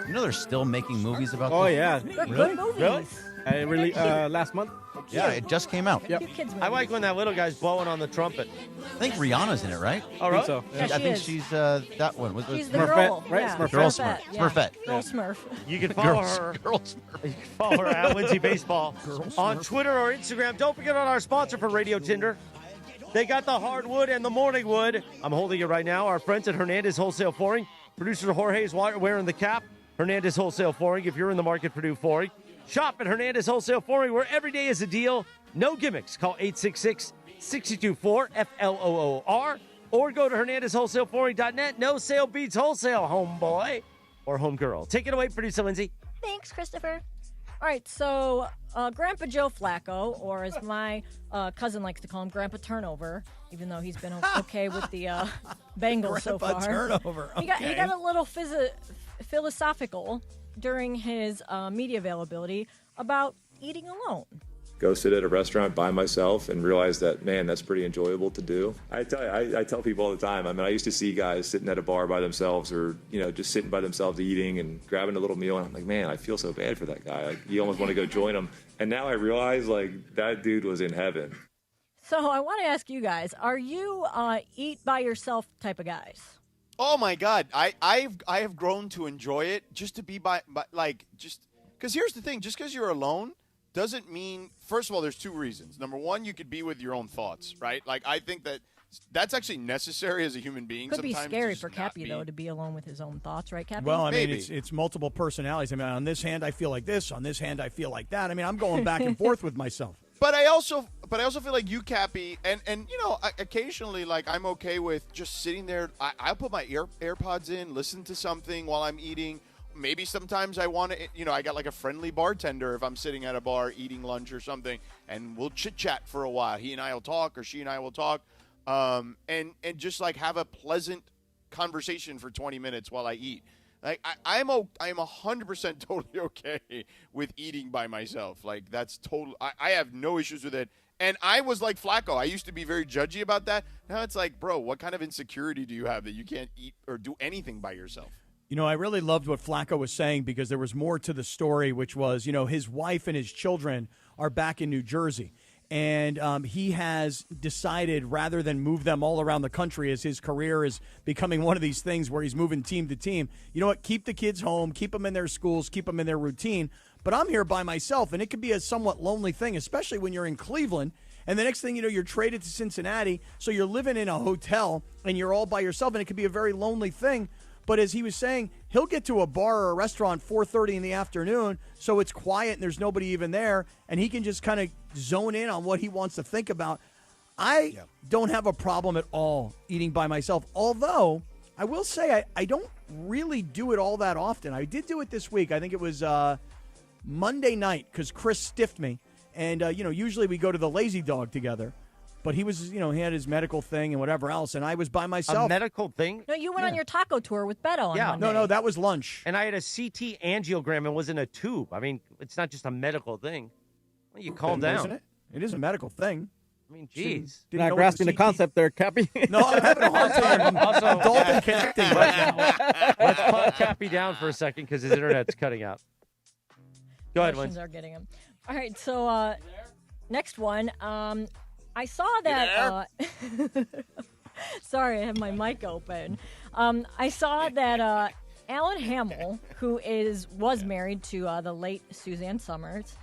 Speaker 6: You know they're still making movies about this?
Speaker 4: Oh, yeah.
Speaker 15: Good movies.
Speaker 12: Really?
Speaker 4: Last month.
Speaker 6: Yeah, it just came out.
Speaker 4: Yep.
Speaker 12: I like when that little guy's blowing on the trumpet.
Speaker 6: I think Rihanna's in it, right?
Speaker 12: All right.
Speaker 4: So.
Speaker 15: Yeah,
Speaker 6: I think
Speaker 15: is.
Speaker 6: she's that one.
Speaker 15: She's the
Speaker 4: Smurfette,
Speaker 15: girl.
Speaker 4: right?
Speaker 15: Yeah.
Speaker 4: Smurfette.
Speaker 6: Girl
Speaker 15: Smurfette.
Speaker 6: Smurf.
Speaker 15: Yeah.
Speaker 6: Smurfette.
Speaker 15: Girl Smurf.
Speaker 12: You can follow her.
Speaker 6: Girl Smurf.
Speaker 12: You can follow her at Lindsay Baseball on Twitter or Instagram. Don't forget on our sponsor for Radio Tinder. They got the hardwood and the morning wood. I'm holding it right now. Our friends at Hernandez Wholesale Flooring. Producer Jorge is wearing the cap. Hernandez Wholesale Flooring. If you're in the market for new flooring, shop at Hernandez Wholesale Flooring, where every day is a deal. No gimmicks. Call 866-624-FLOOR or go to HernandezWholesaleFlooring.net. No sale beats wholesale, homeboy or homegirl. Take it away, producer Lindsay.
Speaker 15: Thanks, Christopher. All right, so Grandpa Joe Flacco, or as my cousin likes to call him, Grandpa Turnover, even though he's been okay with the Bengals so far.
Speaker 2: Grandpa Turnover,
Speaker 15: He got a little philosophical during his media availability about eating alone.
Speaker 5: go sit at a restaurant by myself and realize that, man, that's pretty enjoyable to do. I tell people all the time. I mean, I used to see guys sitting at a bar by themselves or, just sitting by themselves eating and grabbing a little meal. And I'm like, man, I feel so bad for that guy. Like, you almost want to go join him. And now I realize, that dude was in heaven.
Speaker 15: So I want to ask you guys, are you eat by yourself type of guys?
Speaker 3: Oh my God, I have grown to enjoy it just to be just because here's the thing, just because you're alone doesn't mean. First of all, there's two reasons. Number one, you could be with your own thoughts, right? Like I think that's actually necessary as a human being.
Speaker 15: Could
Speaker 3: Sometimes
Speaker 15: be scary for Cappy though to be alone with his own thoughts, right, Cappy?
Speaker 2: Well, I mean, it's multiple personalities. I mean, on this hand, I feel like this. On this hand, I feel like that. I mean, I'm going back and forth with myself.
Speaker 3: But I also feel like you, Cappy, and occasionally, I'm okay with just sitting there. I'll put my AirPods in, listen to something while I'm eating. Maybe sometimes I want to, I got a friendly bartender if I'm sitting at a bar eating lunch or something, and we'll chit-chat for a while. He and I will talk, or she and I will talk, and just, have a pleasant conversation for 20 minutes while I eat. I'm 100% totally okay with eating by myself. That's total. I have no issues with it. And I was like Flacco. I used to be very judgy about that. Now it's like, bro, what kind of insecurity do you have that you can't eat or do anything by yourself?
Speaker 2: I really loved what Flacco was saying because there was more to the story, which was, his wife and his children are back in New Jersey. And he has decided rather than move them all around the country as his career is becoming one of these things where he's moving team to team. You know what? Keep the kids home, keep them in their schools, keep them in their routine. But I'm here by myself, and it could be a somewhat lonely thing, especially when you're in Cleveland. And the next thing you know, you're traded to Cincinnati, so you're living in a hotel, and you're all by yourself, and it could be a very lonely thing. But as he was saying, he'll get to a bar or a restaurant 4:30 in the afternoon, so it's quiet and there's nobody even there, and he can just kind of zone in on what he wants to think about. I don't have a problem at all eating by myself, although I will say I don't really do it all that often. I did do it this week. I think it was Monday night because Chris stiffed me, and usually we go to the Lazy Dog together. But he was, he had his medical thing and whatever else, and I was by myself.
Speaker 12: A medical thing?
Speaker 15: No, you went on your taco tour with Beto on Monday.
Speaker 2: No, that was lunch.
Speaker 12: And I had a CT angiogram and was in a tube. I mean, it's not just a medical thing. Well, you calm down.
Speaker 2: Isn't it? It is a medical thing.
Speaker 12: I mean, geez.
Speaker 4: You're not grasping the concept there, Cappy.
Speaker 2: No, I'm having a hard time. I'm dolphin connecting right now.
Speaker 12: Let's calm Cappy down for a second because his internet's cutting out. Go ahead,
Speaker 15: Questions are getting him. All right, so next one. I saw that. Sorry, I have my mic open. I saw that Alan Hamill, who was married to the late Suzanne Summers,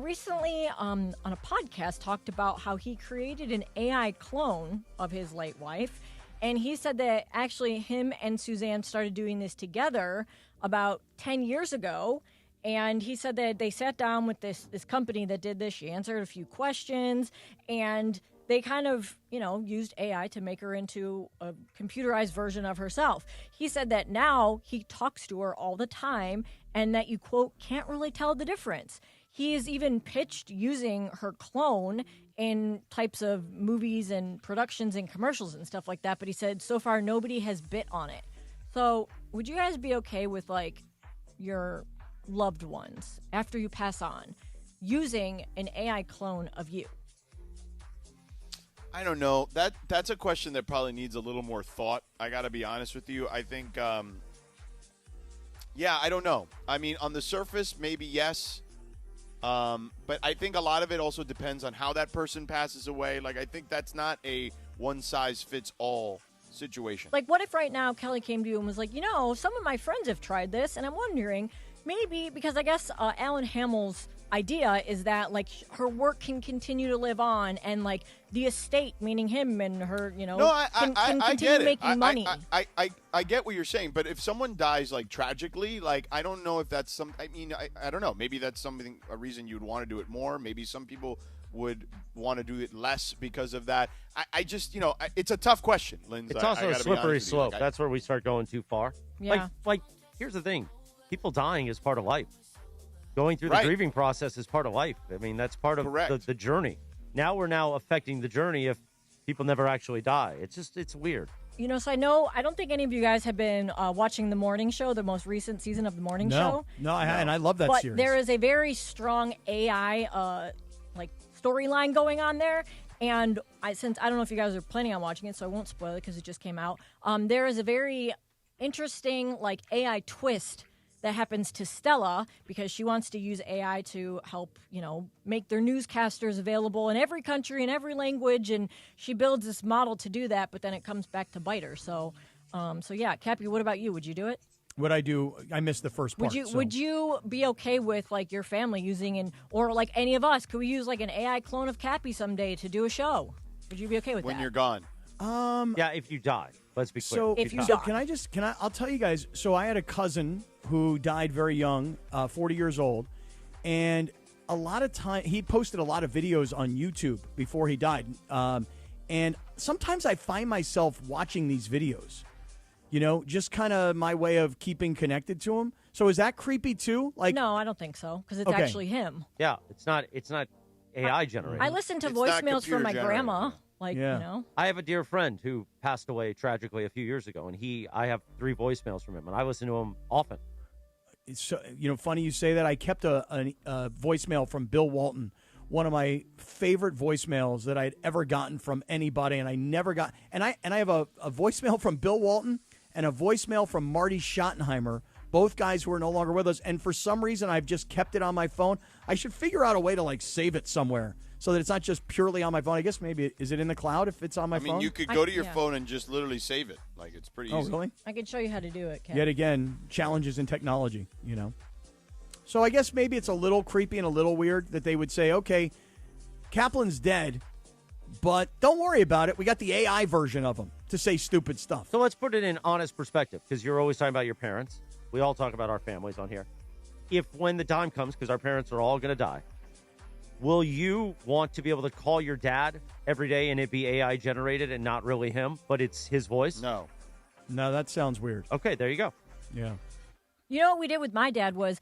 Speaker 15: recently on a podcast talked about how he created an AI clone of his late wife, and he said that actually him and Suzanne started doing this together about 10 years ago. And he said that they sat down with this company that did this. She answered a few questions, and they kind of, used AI to make her into a computerized version of herself. He said that now he talks to her all the time and that you, quote, can't really tell the difference. He has even pitched using her clone in types of movies and productions and commercials and stuff like that. But he said so far nobody has bit on it. So would you guys be okay with, your loved ones after you pass on using an AI clone of you?
Speaker 3: I don't know. That's a question that probably needs a little more thought. I got to be honest with you. I think, I don't know. I mean, on the surface, maybe yes. But I think a lot of it also depends on how that person passes away. I think that's not a one-size-fits-all situation.
Speaker 15: What if right now Kelly came to you and was like, some of my friends have tried this, and I'm wondering, maybe, because I guess Alan Hamill's idea is that, her work can continue to live on, and, the estate, meaning him and her, can continue making money.
Speaker 3: I get what you're saying, but if someone dies, tragically, I don't know if that's I don't know. Maybe that's a reason you'd want to do it more. Maybe some people would want to do it less because of that. I just, it's a tough question, Lindsay.
Speaker 12: It's also a slippery slope. That's where we start going too far.
Speaker 15: Yeah.
Speaker 12: Here's the thing. People dying is part of life. Going through the grieving process is part of life. I mean, that's part of the journey. Now we're affecting the journey if people never actually die. It's weird.
Speaker 15: So I don't think any of you guys have been watching The Morning Show, the most recent season of The Morning Show.
Speaker 2: No, I haven't. I love that
Speaker 15: but
Speaker 2: series.
Speaker 15: There is a very strong AI like storyline going on there. And since I don't know if you guys are planning on watching it, so I won't spoil it because it just came out. There is a very interesting like AI twist that happens to Stella because she wants to use AI to help, make their newscasters available in every country in every language, and she builds this model to do that, but then it comes back to bite her. So yeah, Cappy, what about you? Would you do it?
Speaker 2: What I do, I missed the first part.
Speaker 15: Would you be okay with like your family using or like any of us? Could we use like an AI clone of Cappy someday to do a show? Would you be okay with that?
Speaker 3: When you're gone.
Speaker 12: Yeah, if you die. Let's be clear.
Speaker 2: So,
Speaker 15: if you die.
Speaker 2: I'll tell you guys. So I had a cousin who died very young, 40 years old, and a lot of time he posted a lot of videos on YouTube before he died. And sometimes I find myself watching these videos, just kind of my way of keeping connected to him. So is that creepy too? Like,
Speaker 15: no, I don't think so because it's actually him.
Speaker 12: Yeah, it's not AI generated.
Speaker 15: I listen to voicemails from my grandma. I
Speaker 12: have a dear friend who passed away tragically a few years ago, and I have 3 voicemails from him, and I listen to him often.
Speaker 2: It's funny you say that. I kept a voicemail from Bill Walton, one of my favorite voicemails that I'd ever gotten from anybody, and I never got. And I have a voicemail from Bill Walton and a voicemail from Marty Schottenheimer, both guys who are no longer with us. And for some reason, I've just kept it on my phone. I should figure out a way to like save it somewhere, so that it's not just purely on my phone. I guess maybe, is it in the cloud if it's on my phone?
Speaker 3: You could go to your phone and just literally save it. Like, it's pretty easy.
Speaker 2: Oh, really?
Speaker 15: I can show you how to do it, Ken.
Speaker 2: Yet again, challenges in technology, So I guess maybe it's a little creepy and a little weird that they would say, okay, Kaplan's dead, but don't worry about it. We got the AI version of him to say stupid stuff.
Speaker 12: So let's put it in honest perspective, because you're always talking about your parents. We all talk about our families on here. If when the time comes, because our parents are all going to die, will you want to be able to call your dad every day and it be AI generated and not really him, but it's his voice?
Speaker 3: No,
Speaker 2: that sounds weird.
Speaker 12: Okay, there you go.
Speaker 2: Yeah.
Speaker 15: You know what we did with my dad was,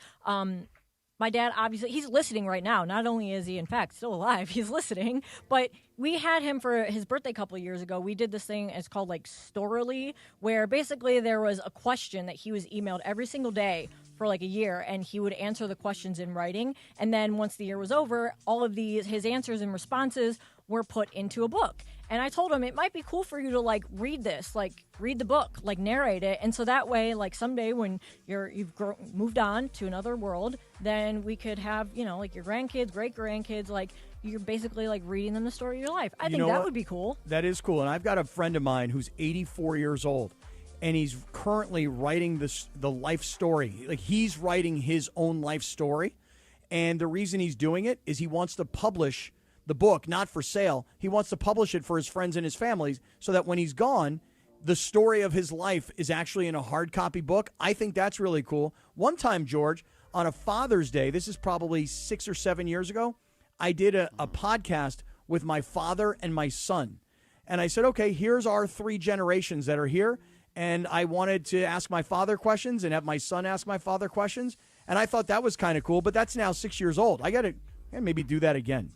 Speaker 15: my dad, obviously, he's listening right now. Not only is he, in fact, still alive, he's listening. But we had him for his birthday a couple of years ago. We did this thing, it's called like Storily, where basically there was a question that he was emailed every single day for like a year, and he would answer the questions in writing. And then once the year was over, all of his answers and responses were put into a book. And I told him it might be cool for you to like read this, like read the book, like narrate it. And so that way, like someday when you've moved on to another world, then we could have, like your grandkids, great grandkids, like you're basically like reading them the story of your life. I think that would be cool.
Speaker 2: That is cool. And I've got a friend of mine who's 84 years old, and he's currently writing the life story. Like he's writing his own life story. And the reason he's doing it is he wants to publish the book, not for sale. He wants to publish it for his friends and his families so that when he's gone, the story of his life is actually in a hard copy book. I think that's really cool. One time, George, on a Father's Day, this is probably 6 or 7 years ago, I did a podcast with my father and my son. And I said, okay, here's our 3 generations that are here. And I wanted to ask my father questions and have my son ask my father questions. And I thought that was kind of cool, but that's now 6 years old. I got to maybe do that again.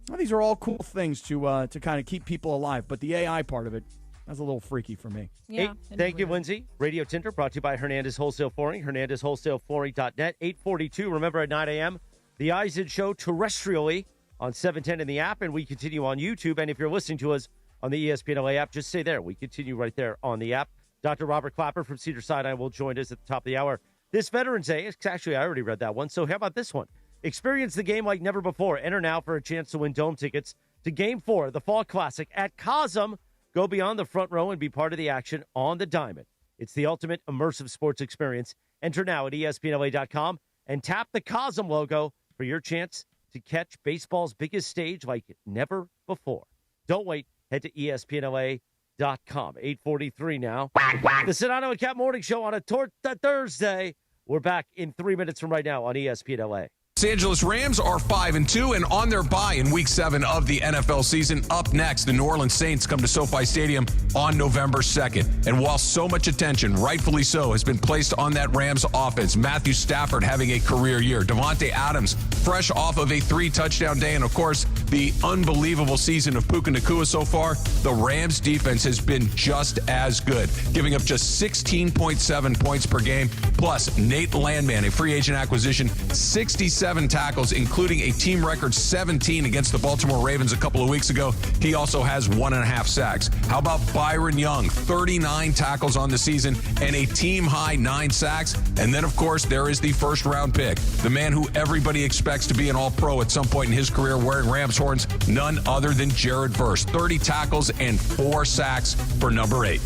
Speaker 2: Well, these are all cool things to kind of keep people alive, but the AI part of it, that's a little freaky for me.
Speaker 15: Yeah,
Speaker 12: thank you, Lindsay. Radio Tinder brought to you by Hernandez Wholesale Flooring, HernandezWholesaleFlooring.net, 8:42. Remember at 9 a.m., the Eisen Show terrestrially on 710 in the app, and we continue on YouTube. And if you're listening to us on the ESPN LA app, just stay there. We continue right there on the app. Dr. Robert Clapper from Cedars-Sinai will join us at the top of the hour. This Veterans Day, actually, I already read that one, so how about this one? Experience the game like never before. Enter now for a chance to win dome tickets to Game 4 of the Fall Classic at Cosm. Go beyond the front row and be part of the action on the diamond. It's the ultimate immersive sports experience. Enter now at ESPNLA.com and tap the Cosm logo for your chance to catch baseball's biggest stage like never before. Don't wait. Head to ESPNLA.com. 8:43 now. The Sedano and Kap Morning Show on a Thursday. We're back in 3 minutes from right now on ESPNLA.
Speaker 10: Los Angeles Rams are 5-2 and on their bye in Week 7 of the NFL season. Up next, the New Orleans Saints come to SoFi Stadium on November 2nd. And while so much attention, rightfully so, has been placed on that Rams offense, Matthew Stafford having a career year, Devontae Adams fresh off of a 3-touchdown day, and of course, the unbelievable season of Puka Nacua so far, the Rams defense has been just as good, giving up just 16.7 points per game. Plus, Nate Landman, a free agent acquisition, 67 tackles, including a team record 17 against the Baltimore Ravens a couple of weeks ago. He also has 1.5 sacks. How about Byron Young, 39 tackles on the season and a team-high 9 sacks. And then, of course, there is the first-round pick, the man who everybody expects to be an all-pro at some point in his career wearing Rams horns, none other than Jared Verse, 30 tackles and 4 sacks for number 8.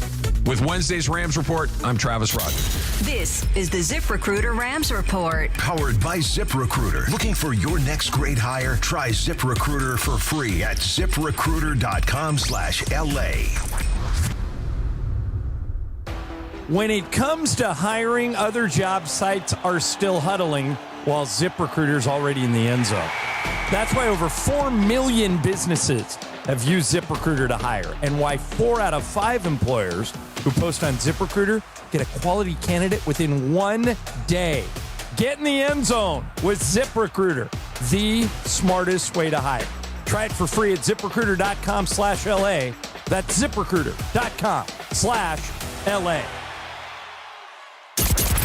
Speaker 10: With Wednesday's Rams Report, I'm Travis Rogers.
Speaker 1: This is the ZipRecruiter Rams Report.
Speaker 7: Powered by ZipRecruiter. Looking for your next great hire? Try ZipRecruiter for free at ZipRecruiter.com/LA.
Speaker 18: When it comes to hiring, other job sites are still huddling while ZipRecruiter's already in the end zone. That's why over 4 million businesses have used ZipRecruiter to hire, and why 4 out of 5 employers who post on ZipRecruiter get a quality candidate within 1 day. Get in the end zone with ZipRecruiter, the smartest way to hire. Try it for free at ZipRecruiter.com/LA. That's ZipRecruiter.com/LA.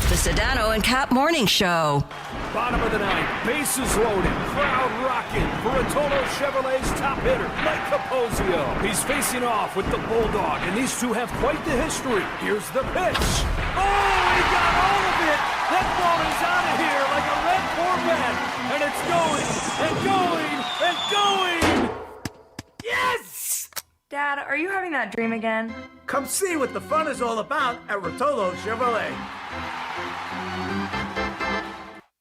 Speaker 1: The Sedano and Kap Morning Show.
Speaker 16: Bottom of the ninth, bases loaded, crowd rocking for Rotolo Chevrolet's top hitter, Mike Capozio. He's facing off with the Bulldog, and these two have quite the history. Here's the pitch. Oh, he got all of it. That ball is out of here like a red Corvette, and it's going and going and going. Yes!
Speaker 20: Dad, are you having that dream again?
Speaker 16: Come see what the fun is all about at Rotolo Chevrolet.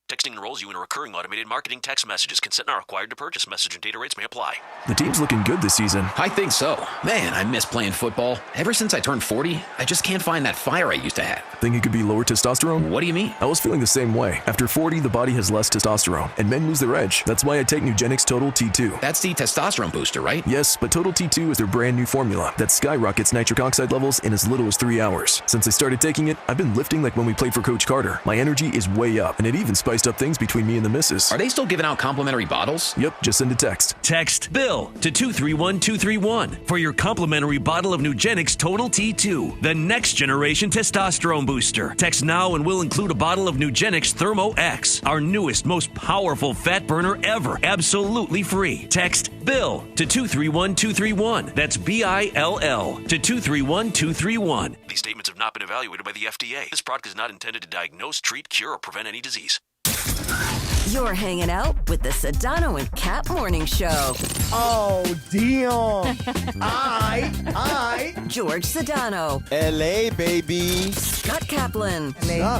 Speaker 21: Texting enrolls you in a recurring automated marketing text messages. Consent not required to purchase. Message and data rates may apply.
Speaker 22: The team's looking good this season.
Speaker 23: I think so. Man, I miss playing football. Ever since I turned 40, I just can't find that fire I used to have.
Speaker 22: Think it could be lower testosterone?
Speaker 23: What do you mean?
Speaker 22: I was feeling the same way. After 40, the body has less testosterone, and men lose their edge. That's why I take Nugenix Total T2.
Speaker 23: That's the testosterone booster, right?
Speaker 22: Yes, but Total T2 is their brand new formula that skyrockets nitric oxide levels in as little as 3 hours. Since I started taking it, I've been lifting like when we played for Coach Carter. My energy is way up, and it even spiced up things between me and the missus.
Speaker 23: Are they still giving out complimentary bottles?
Speaker 22: Yep, just send a text.
Speaker 24: Text BILL to 231231 for your complimentary bottle of Nugenix Total T2, the next generation testosterone booster. Text now and we'll include a bottle of Nugenix Thermo X, our newest, most powerful fat burner ever, absolutely free. Text BILL to 231231. That's BILL to 231231.
Speaker 21: These statements have not been evaluated by the FDA. This product is not intended to diagnose, treat, cure, or prevent any disease.
Speaker 1: You're hanging out with the Sedano and Kap Morning Show.
Speaker 2: Oh, Dion. I.
Speaker 1: George Sedano.
Speaker 14: LA, baby.
Speaker 1: Scott Kaplan.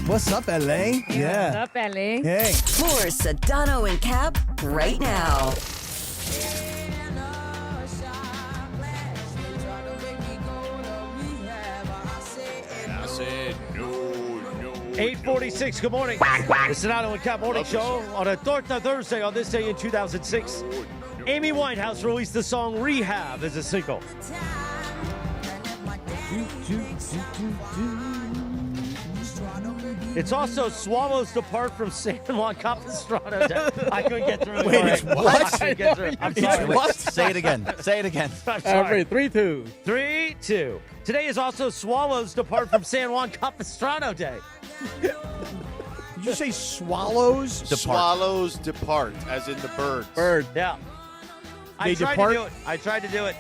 Speaker 2: What's up, LA? Yeah.
Speaker 15: What's up, LA?
Speaker 2: Hey.
Speaker 1: More Sedano and Kap right now.
Speaker 3: I said no.
Speaker 12: 8:46. Good morning. The Sedano and Kap Morning Show on a Thursday on this day in 2006. Amy Winehouse released the song "Rehab" as a single. It's also Swallows Depart from San Juan Capistrano Day. I couldn't get through it.
Speaker 2: Wait, what?
Speaker 12: I couldn't get through it. I'm sorry.
Speaker 6: What? Say it again. Say it again.
Speaker 12: I'm sorry.
Speaker 4: 3-2.
Speaker 12: 3-2. Today is also Swallows Depart from San Juan Capistrano Day.
Speaker 2: Did you say swallows?
Speaker 3: Swallows depart, as in the birds.
Speaker 4: Bird.
Speaker 12: Yeah.
Speaker 2: They depart?
Speaker 12: I tried to do it.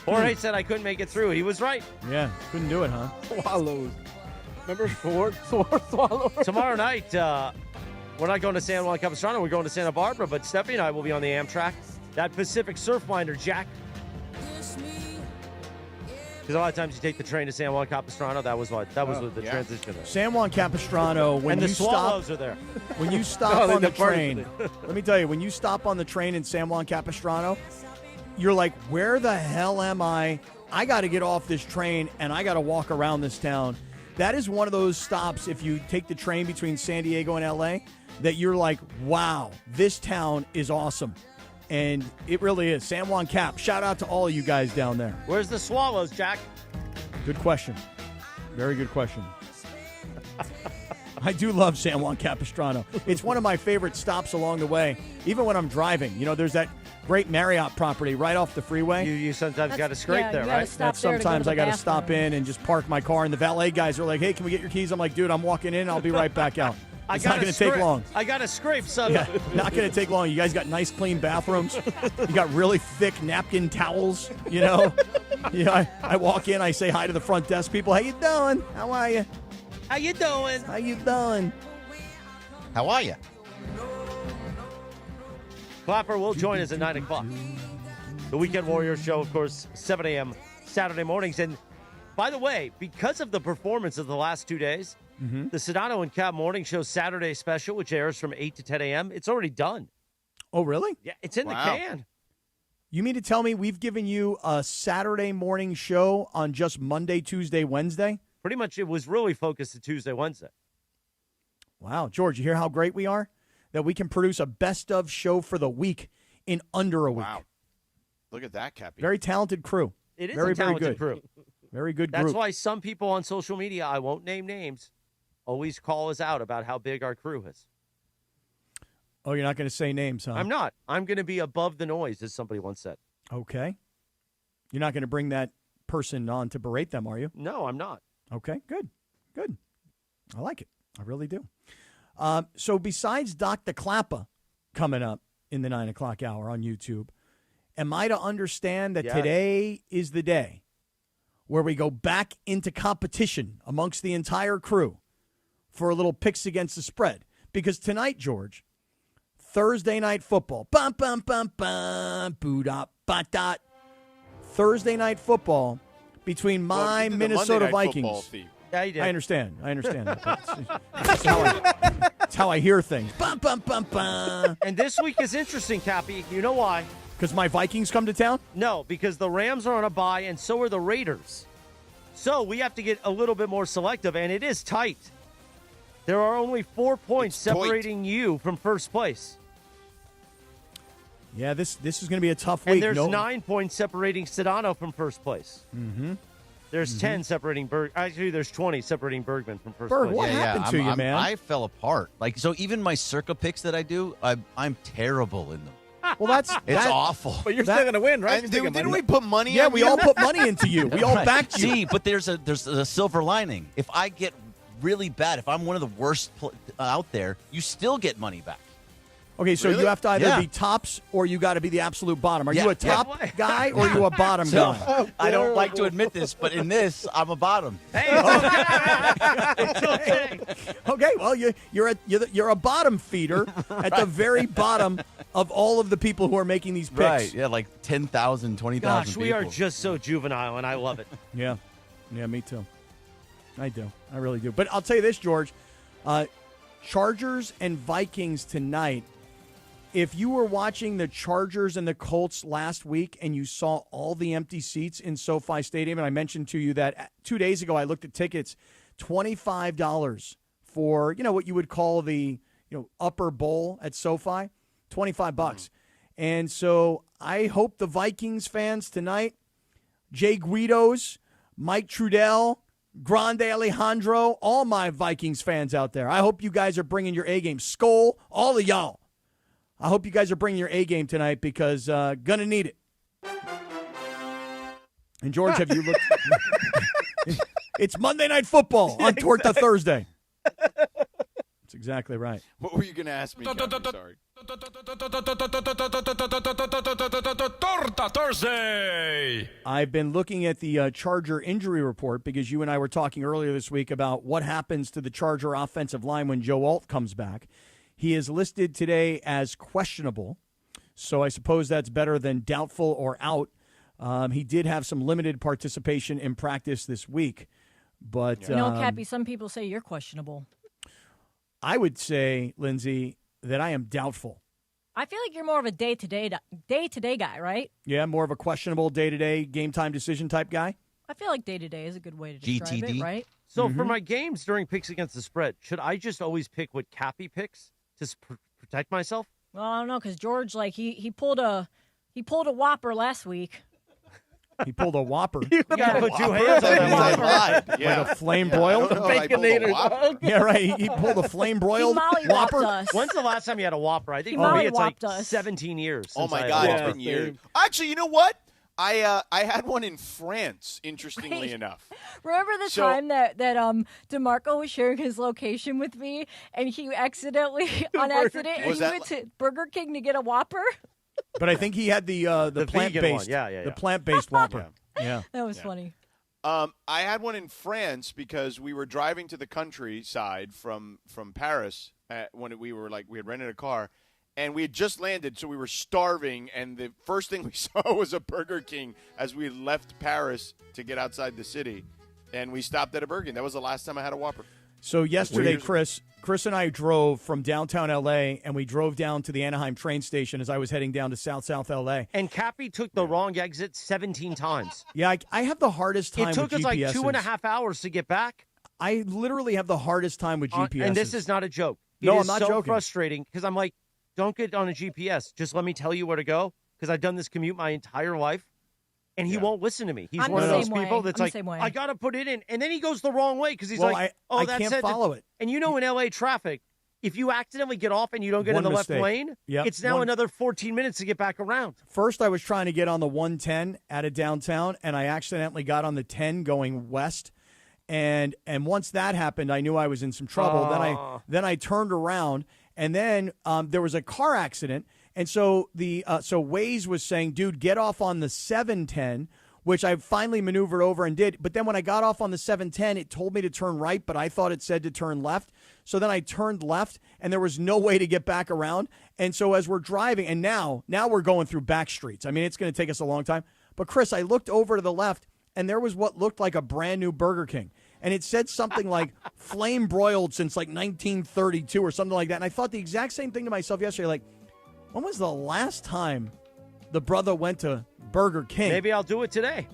Speaker 12: Jorge said I couldn't make it through. He was right.
Speaker 2: Yeah, couldn't do it, huh?
Speaker 4: Swallows. Remember swallow?
Speaker 12: Tomorrow night, we're not going to San Juan Capistrano. We're going to Santa Barbara, but Stephanie and I will be on the Amtrak. That Pacific Surfliner, Jack. Because a lot of times you take the train to San Juan Capistrano. That was the transition.
Speaker 2: San Juan Capistrano, when
Speaker 12: and
Speaker 2: you
Speaker 12: the Swallows are there.
Speaker 2: When you stop on the train, let me tell you, when you stop on the train in San Juan Capistrano, you're like, where the hell am I? I got to get off this train, and I got to walk around this town. That is one of those stops, if you take the train between San Diego and L.A., that you're like, wow, this town is awesome. And it really is. San Juan Cap. Shout out to all of you guys down there.
Speaker 12: Where's the Swallows, Jack?
Speaker 2: Good question. Very good question. I do love San Juan Capistrano. It's one of my favorite stops along the way. Even when I'm driving, there's that great Marriott property right off the freeway.
Speaker 12: You sometimes got to scrape there, right?
Speaker 2: Sometimes I got to stop in and just park my car, and the valet guys are like, "Hey, can we get your keys?" I'm like, "Dude, I'm walking in. I'll be right back out." It's not going to take long.
Speaker 12: I got to scrape son.
Speaker 2: Yeah, not going to take long. You guys got nice, clean bathrooms. You got really thick napkin towels. You know. Yeah, I walk in. I say hi to the front desk people. How you doing? How are you?
Speaker 12: How you doing?
Speaker 2: How you doing?
Speaker 6: How are you?
Speaker 12: Clapper will join us at 9 o'clock. The Weekend Warriors show, of course, 7 a.m. Saturday mornings. And by the way, because of the performance of the last 2 days, the Sedano and Kap Morning Show Saturday special, which airs from 8 to 10 a.m., it's already done.
Speaker 2: Oh, really?
Speaker 12: Yeah, it's in the can.
Speaker 2: You mean to tell me we've given you a Saturday morning show on just Monday, Tuesday, Wednesday?
Speaker 12: Pretty much it was really focused to Tuesday, Wednesday.
Speaker 2: Wow. George, you hear how great we are? That we can produce a best-of show for the week in under a week.
Speaker 3: Wow. Look at that, Cappy.
Speaker 2: Very talented crew.
Speaker 12: It is
Speaker 2: very,
Speaker 12: a talented
Speaker 2: very good.
Speaker 12: crew.
Speaker 2: Very good group.
Speaker 12: That's why some people on social media, I won't name names, always call us out about how big our crew is.
Speaker 2: Oh, you're not going to say names, huh?
Speaker 12: I'm not. I'm going to be above the noise, as somebody once said.
Speaker 2: Okay. You're not going to bring that person on to berate them, are you?
Speaker 12: No, I'm not.
Speaker 2: Okay, good. Good. I like it. I really do. So besides Dr. Klappa coming up in the 9 o'clock hour on YouTube, am I to understand that today is the day where we go back into competition amongst the entire crew for a little picks against the spread? Because tonight, George, Thursday night football. Bum, bum, bum, bum, boot-up, bat-dot. Thursday night football between my Minnesota Vikings.
Speaker 12: Yeah, you did.
Speaker 2: I understand. That's how I hear things. Bum, bum, bum, bum.
Speaker 12: And this week is interesting, Cappy. You know why?
Speaker 2: Because my Vikings come to town?
Speaker 12: No, because the Rams are on a bye, and so are the Raiders. So we have to get a little bit more selective, and it is tight. There are only 4 points separating you from first place.
Speaker 2: Yeah, this is going to be a tough week.
Speaker 12: And there's 9 points separating Sedano from first place.
Speaker 2: Mm-hmm.
Speaker 12: There's 10 separating Actually, there's 20 separating Bergman from first
Speaker 2: Berg,
Speaker 12: place.
Speaker 2: what happened to you, man?
Speaker 6: I fell apart. Like, so even my circa picks that I do, I'm terrible in them.
Speaker 2: Well,
Speaker 6: it's awful.
Speaker 4: But you're still going to win, right?
Speaker 14: Didn't we put money
Speaker 2: Yeah,
Speaker 14: on
Speaker 2: we
Speaker 14: you?
Speaker 2: all put money into you. We all backed you.
Speaker 6: See, but there's a silver lining. If I get really bad, if I'm one of the worst out there, you still get money back.
Speaker 2: Okay, so you have to either be tops or you got to be the absolute bottom. Are you a top guy or are you a bottom guy?
Speaker 6: I don't like to admit this, but in this, I'm a bottom.
Speaker 12: Hey, it's okay.
Speaker 2: Okay, well, you're a bottom feeder at the very bottom of all of the people who are making these picks.
Speaker 6: Right, yeah, like 10,000, 20,000
Speaker 12: Gosh,
Speaker 6: people.
Speaker 12: we are just so juvenile, and I love it.
Speaker 2: Yeah, me too. I do. I really do. But I'll tell you this, George. Chargers and Vikings tonight. If you were watching the Chargers and the Colts last week and you saw all the empty seats in SoFi Stadium, and I mentioned to you that 2 days ago I looked at tickets, $25 for, what you would call the, upper bowl at SoFi, $25. And so I hope the Vikings fans tonight, Jay Guidos, Mike Trudell, Grande Alejandro, all my Vikings fans out there, I hope you guys are bringing your A game. Skol, all of y'all. I hope you guys are bringing your A game tonight because gonna need it. And George, have you looked? It's Monday Night Football on Torta Thursday. That's exactly right.
Speaker 3: What were you going to ask me? Kevin? Sorry.
Speaker 18: Torta Thursday.
Speaker 2: I've been looking at the Charger injury report because you and I were talking earlier this week about what happens to the Charger offensive line when Joe Alt comes back. He is listed today as questionable, so I suppose that's better than doubtful or out. He did have some limited participation in practice this week. But
Speaker 15: Cappy, some people say you're questionable.
Speaker 2: I would say, Lindsay, that I am doubtful.
Speaker 15: I feel like you're more of a day-to-day guy, right?
Speaker 2: Yeah, more of a questionable day-to-day game-time decision type guy.
Speaker 15: I feel like day-to-day is a good way to describe
Speaker 6: GTD.
Speaker 15: it, right?
Speaker 12: So for my games during picks against the spread, should I just always pick what Cappy picks to protect myself?
Speaker 15: Well, I don't know, because George, he pulled a whopper last week.
Speaker 2: He pulled a Whopper.
Speaker 12: You gotta put 2 hands on that Whopper.
Speaker 2: Like a flame broiled.
Speaker 12: Baconator.
Speaker 2: Yeah, right. He pulled a flame broiled Whopper.
Speaker 12: When's the last time you had a Whopper? I think
Speaker 15: He
Speaker 12: for me it's like
Speaker 15: mollywopped us.
Speaker 12: 17 years.
Speaker 3: Oh
Speaker 12: since
Speaker 3: my
Speaker 12: I
Speaker 3: God,
Speaker 12: had
Speaker 3: it's
Speaker 12: a
Speaker 3: been years. Actually, you know what? I had one in France. Interestingly
Speaker 15: Wait.
Speaker 3: enough.
Speaker 15: Remember the
Speaker 3: So-
Speaker 15: time that DeMarco was sharing his location with me, and he accidentally, on accident,
Speaker 3: Was
Speaker 15: he
Speaker 3: that
Speaker 15: went to Burger King to get a Whopper?
Speaker 2: But I think he had the plant
Speaker 12: vegan one.
Speaker 2: based.
Speaker 12: Yeah.
Speaker 2: The plant based Whopper. Yeah.
Speaker 15: That was funny.
Speaker 3: I had one in France because we were driving to the countryside from Paris when we had rented a car, and we had just landed, so we were starving. And the first thing we saw was a Burger King as we left Paris to get outside the city, and we stopped at a Burger King. That was the last time I had a Whopper.
Speaker 2: So yesterday, Chris and I drove from downtown L.A., and we drove down to the Anaheim train station as I was heading down to South L.A.
Speaker 12: And Cappy took the wrong exit 17 times.
Speaker 2: Yeah, I have the hardest time
Speaker 12: It took
Speaker 2: with
Speaker 12: us like
Speaker 2: GPSs.
Speaker 12: 2.5 hours to get back.
Speaker 2: I literally have the hardest time with GPSs.
Speaker 12: And this is not a joke.
Speaker 2: No,
Speaker 12: It
Speaker 2: I'm
Speaker 12: is
Speaker 2: not
Speaker 12: so
Speaker 2: joking.
Speaker 12: frustrating because I'm like, don't get on a GPS. Just let me tell you where to go because I've done this commute my entire life. And he won't listen to me. He's
Speaker 15: I'm
Speaker 12: one of
Speaker 15: the
Speaker 12: those
Speaker 15: same
Speaker 12: people
Speaker 15: way.
Speaker 12: that's
Speaker 15: I'm the
Speaker 12: like,
Speaker 15: same way.
Speaker 12: I got to put it in. And then he goes the wrong way because he's
Speaker 2: Well,
Speaker 12: like,
Speaker 2: I
Speaker 12: that's
Speaker 2: can't
Speaker 12: it.
Speaker 2: follow it.
Speaker 12: And you know in L.A. traffic, if you accidentally get off and you don't get
Speaker 2: One
Speaker 12: in the
Speaker 2: mistake.
Speaker 12: left lane,
Speaker 2: Yep.
Speaker 12: it's now another 14 minutes to get back around.
Speaker 2: First, I was trying to get on the 110 out of downtown, and I accidentally got on the 10 going west. And once that happened, I knew I was in some trouble. Then I turned around, and then there was a car accident. And so so Waze was saying, dude, get off on the 710, which I finally maneuvered over and did. But then when I got off on the 710, it told me to turn right, but I thought it said to turn left. So then I turned left, and there was no way to get back around. And so as we're driving, and now we're going through back streets. I mean, it's going to take us a long time. But, Chris, I looked over to the left, and there was what looked like a brand-new Burger King. And it said something like flame broiled since like 1932 or something like that. And I thought the exact same thing to myself yesterday, like, when was the last time the brother went to Burger King?
Speaker 12: Maybe I'll do it today.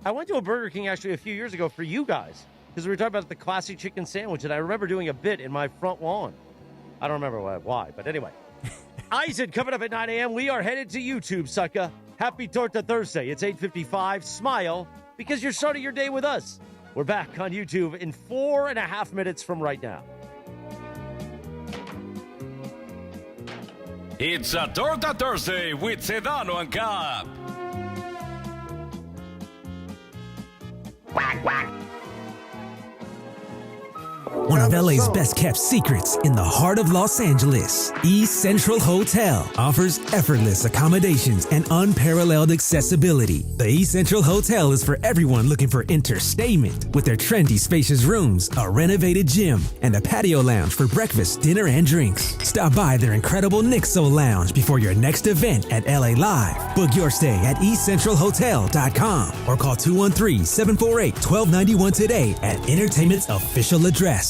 Speaker 12: I went to a Burger King actually a few years ago for you guys because we were talking about the classic chicken sandwich, and I remember doing a bit in my front lawn. I don't remember why, but anyway. Eisen coming up at 9 a.m. We are headed to YouTube, sucker. Happy Torta Thursday. It's 8:55. Smile because you're starting your day with us. We're back on YouTube in 4.5 minutes from right now.
Speaker 8: It's a Torta Thursday with Sedano Kap.
Speaker 9: Quack, quack. One of LA's best kept secrets in the heart of Los Angeles, East Central Hotel offers effortless accommodations and unparalleled accessibility. The East Central Hotel is for everyone looking for entertainment with their trendy spacious rooms, a renovated gym, and a patio lounge for breakfast, dinner, and drinks. Stop by their incredible Nixo Lounge before your next event at LA Live. Book your stay at eastcentralhotel.com or call 213-748-1291 today at Entertainment's official address.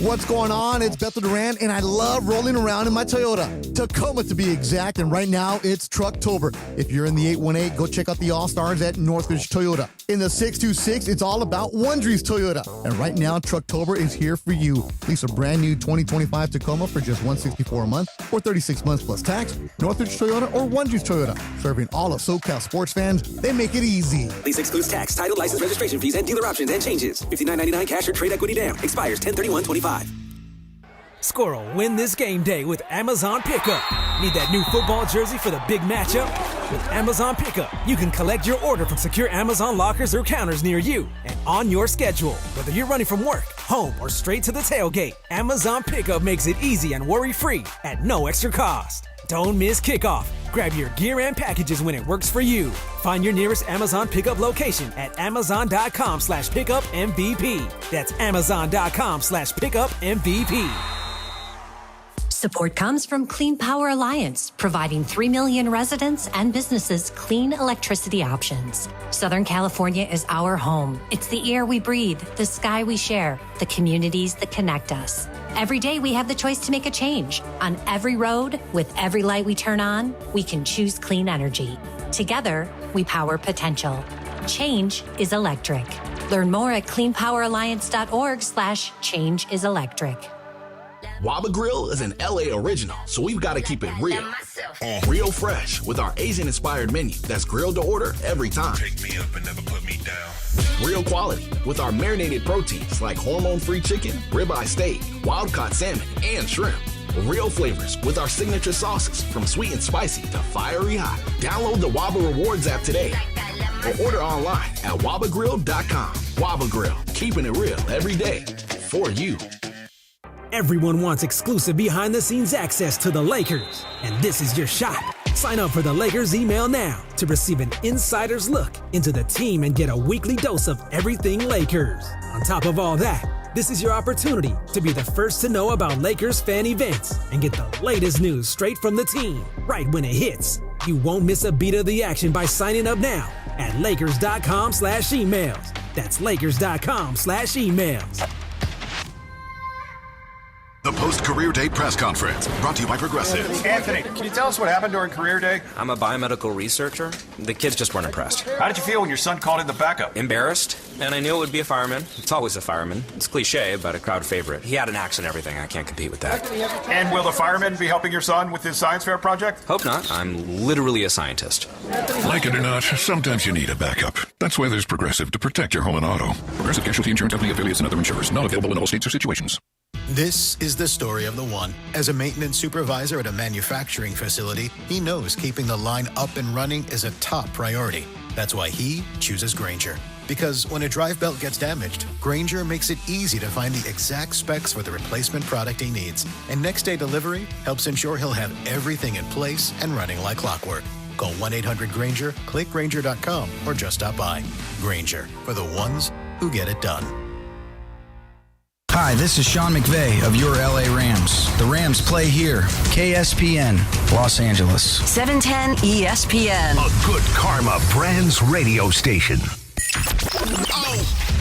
Speaker 17: What's going on? It's Bethel Duran, and I love rolling around in my Toyota. Tacoma, to be exact, and right now it's Trucktober. If you're in the 818, go check out the All-Stars at Northridge Toyota. In the 626, it's all about Wondries Toyota. And right now, Trucktober is here for you. Lease a brand new 2025 Tacoma for just $164 a month or 36 months plus tax. Northridge Toyota or Wondries Toyota. Serving all of SoCal sports fans, they make it easy.
Speaker 19: Lease excludes tax, title, license, registration fees, and dealer options and changes. $59.99 cash or trade equity down. Expires 10/31/25.
Speaker 9: Score a win this game day with Amazon Pickup. Need that new football jersey for the big matchup? With Amazon Pickup, you can collect your order from secure Amazon lockers or counters near you and on your schedule. Whether you're running from work, home, or straight to the tailgate, Amazon Pickup makes it easy and worry-free at no extra cost. Don't miss kickoff. Grab your gear and packages when it works for you. Find your nearest Amazon Pickup location at amazon.com/pickupmvp. That's amazon.com/pickupmvp.
Speaker 25: Support comes from Clean Power Alliance, providing 3 million residents and businesses clean electricity options. Southern California is our home. It's the air we breathe, the sky we share, the communities that connect us. Every day we have the choice to make a change. On every road, with every light we turn on, we can choose clean energy. Together, we power potential. Change is electric. Learn more at cleanpoweralliance.org/changeIsElectric.
Speaker 26: Waba Grill is an LA original, so we've got to keep it real.
Speaker 5: Real fresh with our Asian-inspired menu that's grilled to order every time.
Speaker 7: Pick me up and never put me down.
Speaker 5: Real quality with our marinated proteins like hormone-free chicken, ribeye steak, wild-caught salmon, and shrimp. Real flavors with our signature sauces from sweet and spicy to fiery hot. Download the Waba Rewards app today or order online at wabagrill.com. Waba Grill, keeping it real every day for you.
Speaker 9: Everyone wants exclusive behind-the-scenes access to the Lakers, and this is your shot. Sign up for the Lakers email now to receive an insider's look into the team and get a weekly dose of everything Lakers. On top of all that, this is your opportunity to be the first to know about Lakers fan events and get the latest news straight from the team right when it hits. You won't miss a beat of the action by signing up now at Lakers.com/emails. That's Lakers.com/emails.
Speaker 7: The post-career day press conference brought to you by Progressive.
Speaker 10: Anthony, can you tell us what happened during career day?
Speaker 11: I'm a biomedical researcher. The kids just weren't impressed.
Speaker 10: How did you feel when your son called in the backup?
Speaker 11: Embarrassed, and I knew it would be a fireman. It's always a fireman. It's cliche, but a crowd favorite. He had an axe and everything. I can't compete with that.
Speaker 10: And will the fireman be helping your son with his science fair project?
Speaker 11: Hope not. I'm literally a scientist.
Speaker 7: Like it or not, sometimes you need a backup. That's why there's Progressive to protect your home and auto. Progressive Casualty Insurance Company affiliates and other insurers. Not available in all states or situations.
Speaker 13: This is the story of the one. As a maintenance supervisor at a manufacturing facility, he knows keeping the line up and running is a top priority. That's why he chooses Grainger. Because when a drive belt gets damaged, Grainger makes it easy to find the exact specs for the replacement product he needs. And next day delivery helps ensure he'll have everything in place and running like clockwork. Call 1-800-GRAINGER, click Grainger.com, or just stop by. Grainger, for the ones who get it done.
Speaker 26: Hi, this is Sean McVay of your LA Rams. The Rams play here. KSPN, Los Angeles.
Speaker 1: 710 ESPN.
Speaker 27: A good karma brands radio station.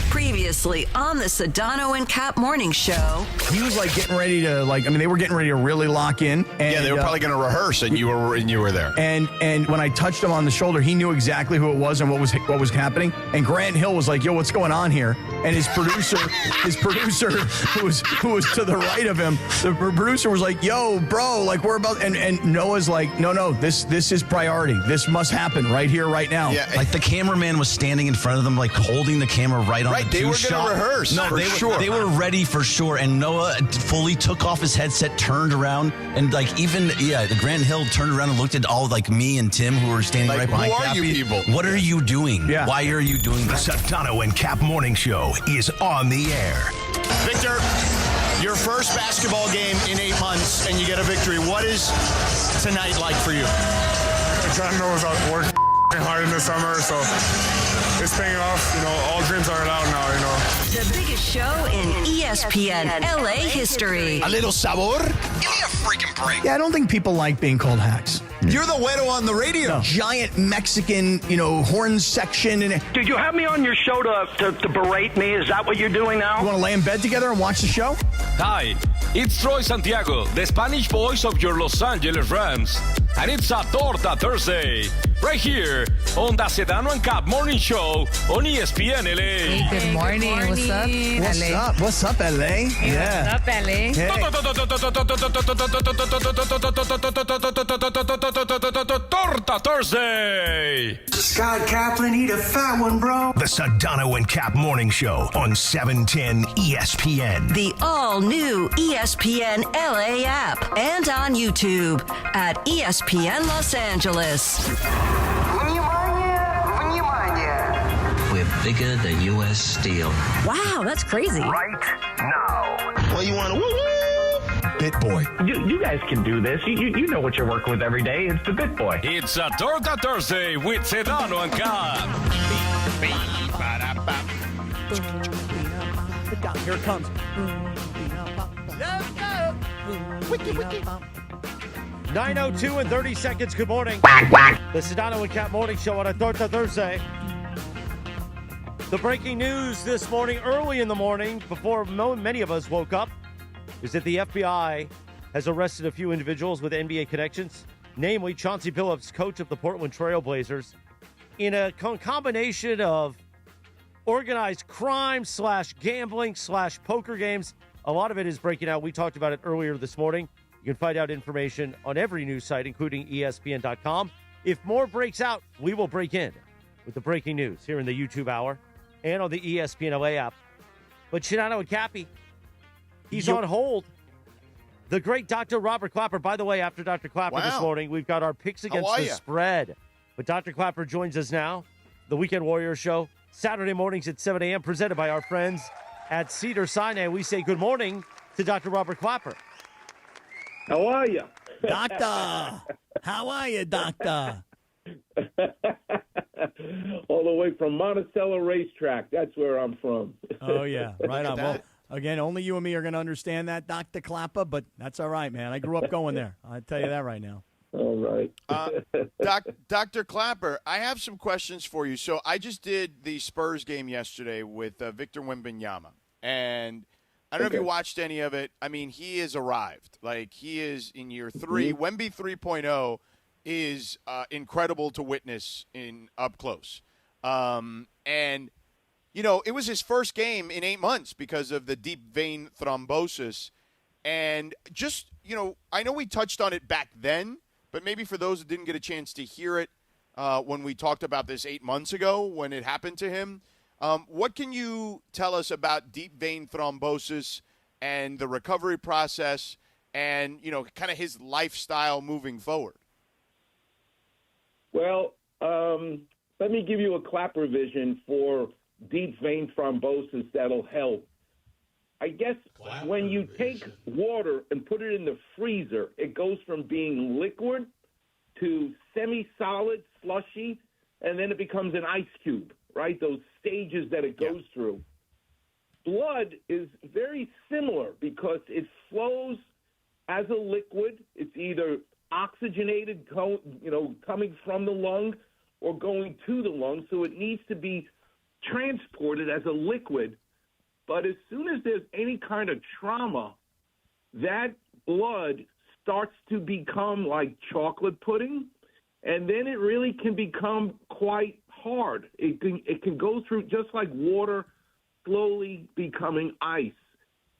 Speaker 1: Previously on the Sedano and Kap morning show.
Speaker 2: He was like getting ready to they were getting ready to really lock in. And,
Speaker 3: yeah, they were probably going to rehearse, and you were there.
Speaker 2: And when I touched him on the shoulder, he knew exactly who it was and what was happening. And Grant Hill was like, "Yo, what's going on here?" And his producer, who was to the right of him, the producer was like, "Yo, bro, like we're about." And Noah's like, "No, this is priority. This must happen right here, right now."
Speaker 6: Yeah, like the cameraman was standing in front of them, like holding the camera right on the
Speaker 3: they were going to rehearse.
Speaker 6: No, they were ready for sure. And Noah fully took off his headset, turned around, and the Grant Hill turned around and looked at all like me and Tim who were standing right behind.
Speaker 3: Who are you people?
Speaker 6: What are you doing?
Speaker 2: Yeah.
Speaker 6: Why are you doing
Speaker 27: The
Speaker 6: that?
Speaker 27: Sedano and Kap morning show is on the air.
Speaker 3: Victor, your first basketball game in 8 months, and you get a victory. What is tonight like for you?
Speaker 28: God knows I've worked hard in the summer, so it's paying off. All dreams are allowed now,
Speaker 1: The biggest show in ESPN LA history.
Speaker 3: A little sabor?
Speaker 27: Give me a freaking break.
Speaker 2: Yeah, I don't think people like being called hacks.
Speaker 3: You're the güero on the radio.
Speaker 2: Giant Mexican, horn section. And
Speaker 29: Did you have me on your show to berate me? Is that what you're doing now?
Speaker 2: You want to lay in bed together and watch the show?
Speaker 8: Hi, it's Troy Santiago, the Spanish voice of your Los Angeles Rams. And it's a Torta Thursday, right here on the Sedano and Kap morning show on ESPN LA.
Speaker 30: Hey, good morning. What's up, LA?
Speaker 2: What's up, LA?
Speaker 30: Yeah. What's up, LA?
Speaker 2: Hey.
Speaker 8: Torta Thursday.
Speaker 30: Scott Kaplan, eat a fat one, bro.
Speaker 27: The Sedano and Kap morning show on 710 ESPN.
Speaker 1: The all-new ESPN LA app and on YouTube at ESPN Los Angeles.
Speaker 31: We're bigger than U.S. Steel.
Speaker 1: Wow, that's crazy.
Speaker 31: Right now.
Speaker 27: Well, you want to
Speaker 2: Bit Boy.
Speaker 29: You guys can do this. You know what you're working with every day. It's the Bit Boy.
Speaker 8: It's a Torta Thursday with Sedano and Kap.
Speaker 2: Here it comes.
Speaker 12: 9:02 and 30 seconds. Good morning. The Sedano and Kap morning show on a Torta Thursday. The breaking news this morning, early in the morning, before many of us woke up, is that the FBI has arrested a few individuals with NBA connections, namely Chauncey Billups, coach of the Portland Trail Blazers, in a combination of organized crime / gambling / poker games. A lot of it is breaking out. We talked about it earlier this morning. You can find out information on every news site, including ESPN.com. If more breaks out, we will break in with the breaking news here in the YouTube hour and on the ESPN LA app. But Sedano and Cappy, he's on hold. The great Dr. Robert Clapper. By the way, after Dr. Clapper this morning, we've got our picks against the spread. But Dr. Clapper joins us now. The Weekend Warrior Show, Saturday mornings at 7 a.m., presented by our friends at Cedar Sinai. We say good morning to Dr. Robert Clapper.
Speaker 4: How are you?
Speaker 2: Doctor, how are you, Doctor?
Speaker 4: All the way from Monticello Racetrack. That's where I'm from.
Speaker 2: Oh, yeah. Right on. Well, again, only you and me are going to understand that, Dr. Clapper, but that's all right, man. I grew up going there. I'll tell you that right now.
Speaker 4: All right.
Speaker 3: Dr. Clapper, I have some questions for you. So I just did the Spurs game yesterday with Victor Wembanyama, and I don't know if you watched any of it. I mean, he has arrived. Like, he is in year 3. Wemby 3.0 is incredible to witness in up close. And, you know, it was his first game in 8 months because of the deep vein thrombosis. And just, you know, I know we touched on it back then, but maybe for those that didn't get a chance to hear it when we talked about this 8 months ago when it happened to him, what can you tell us about deep vein thrombosis and the recovery process and, you know, kind of his lifestyle moving forward?
Speaker 4: Well, let me give you a Clapper vision for deep vein thrombosis that'll help. I guess when you take water and put it in the freezer, it goes from being liquid to semi-solid, slushy, and then it becomes an ice cube, right? Those stages that it goes through. Blood is very similar because it flows as a liquid. It's either oxygenated, coming from the lung or going to the lung, so it needs to be transported as a liquid. But as soon as there's any kind of trauma, that blood starts to become like chocolate pudding, and then it really can become quite hard. It can go through just like water slowly becoming ice.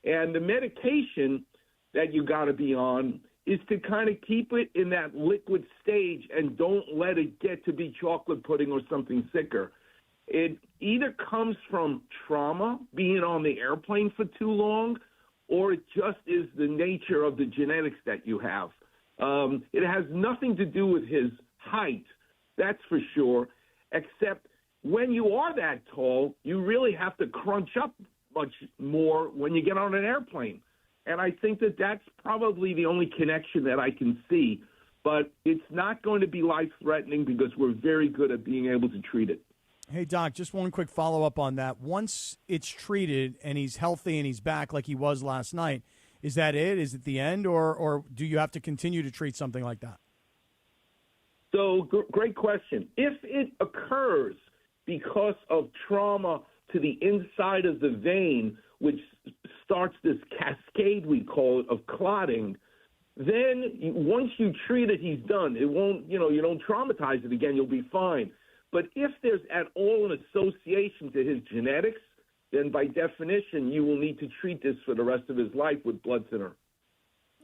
Speaker 4: And the medication that you got to be on is to kind of keep it in that liquid stage and don't let it get to be chocolate pudding or something thicker. It either comes from trauma, being on the airplane for too long, or it just is the nature of the genetics that you have. It has nothing to do with his height, that's for sure, except when you are that tall, you really have to crunch up much more when you get on an airplane. And I think that that's probably the only connection that I can see. But it's not going to be life-threatening because we're very good at being able to treat it.
Speaker 2: Hey, Doc, just one quick follow-up on that. Once it's treated and he's healthy and he's back like he was last night, is that it? Is it the end, or do you have to continue to treat something like that?
Speaker 4: So, great question. If it occurs because of trauma to the inside of the vein, which starts this cascade, we call it, of clotting, then once you treat it, he's done. It won't, you don't traumatize it again. You'll be fine. But if there's at all an association to his genetics, then by definition, you will need to treat this for the rest of his life with blood thinner.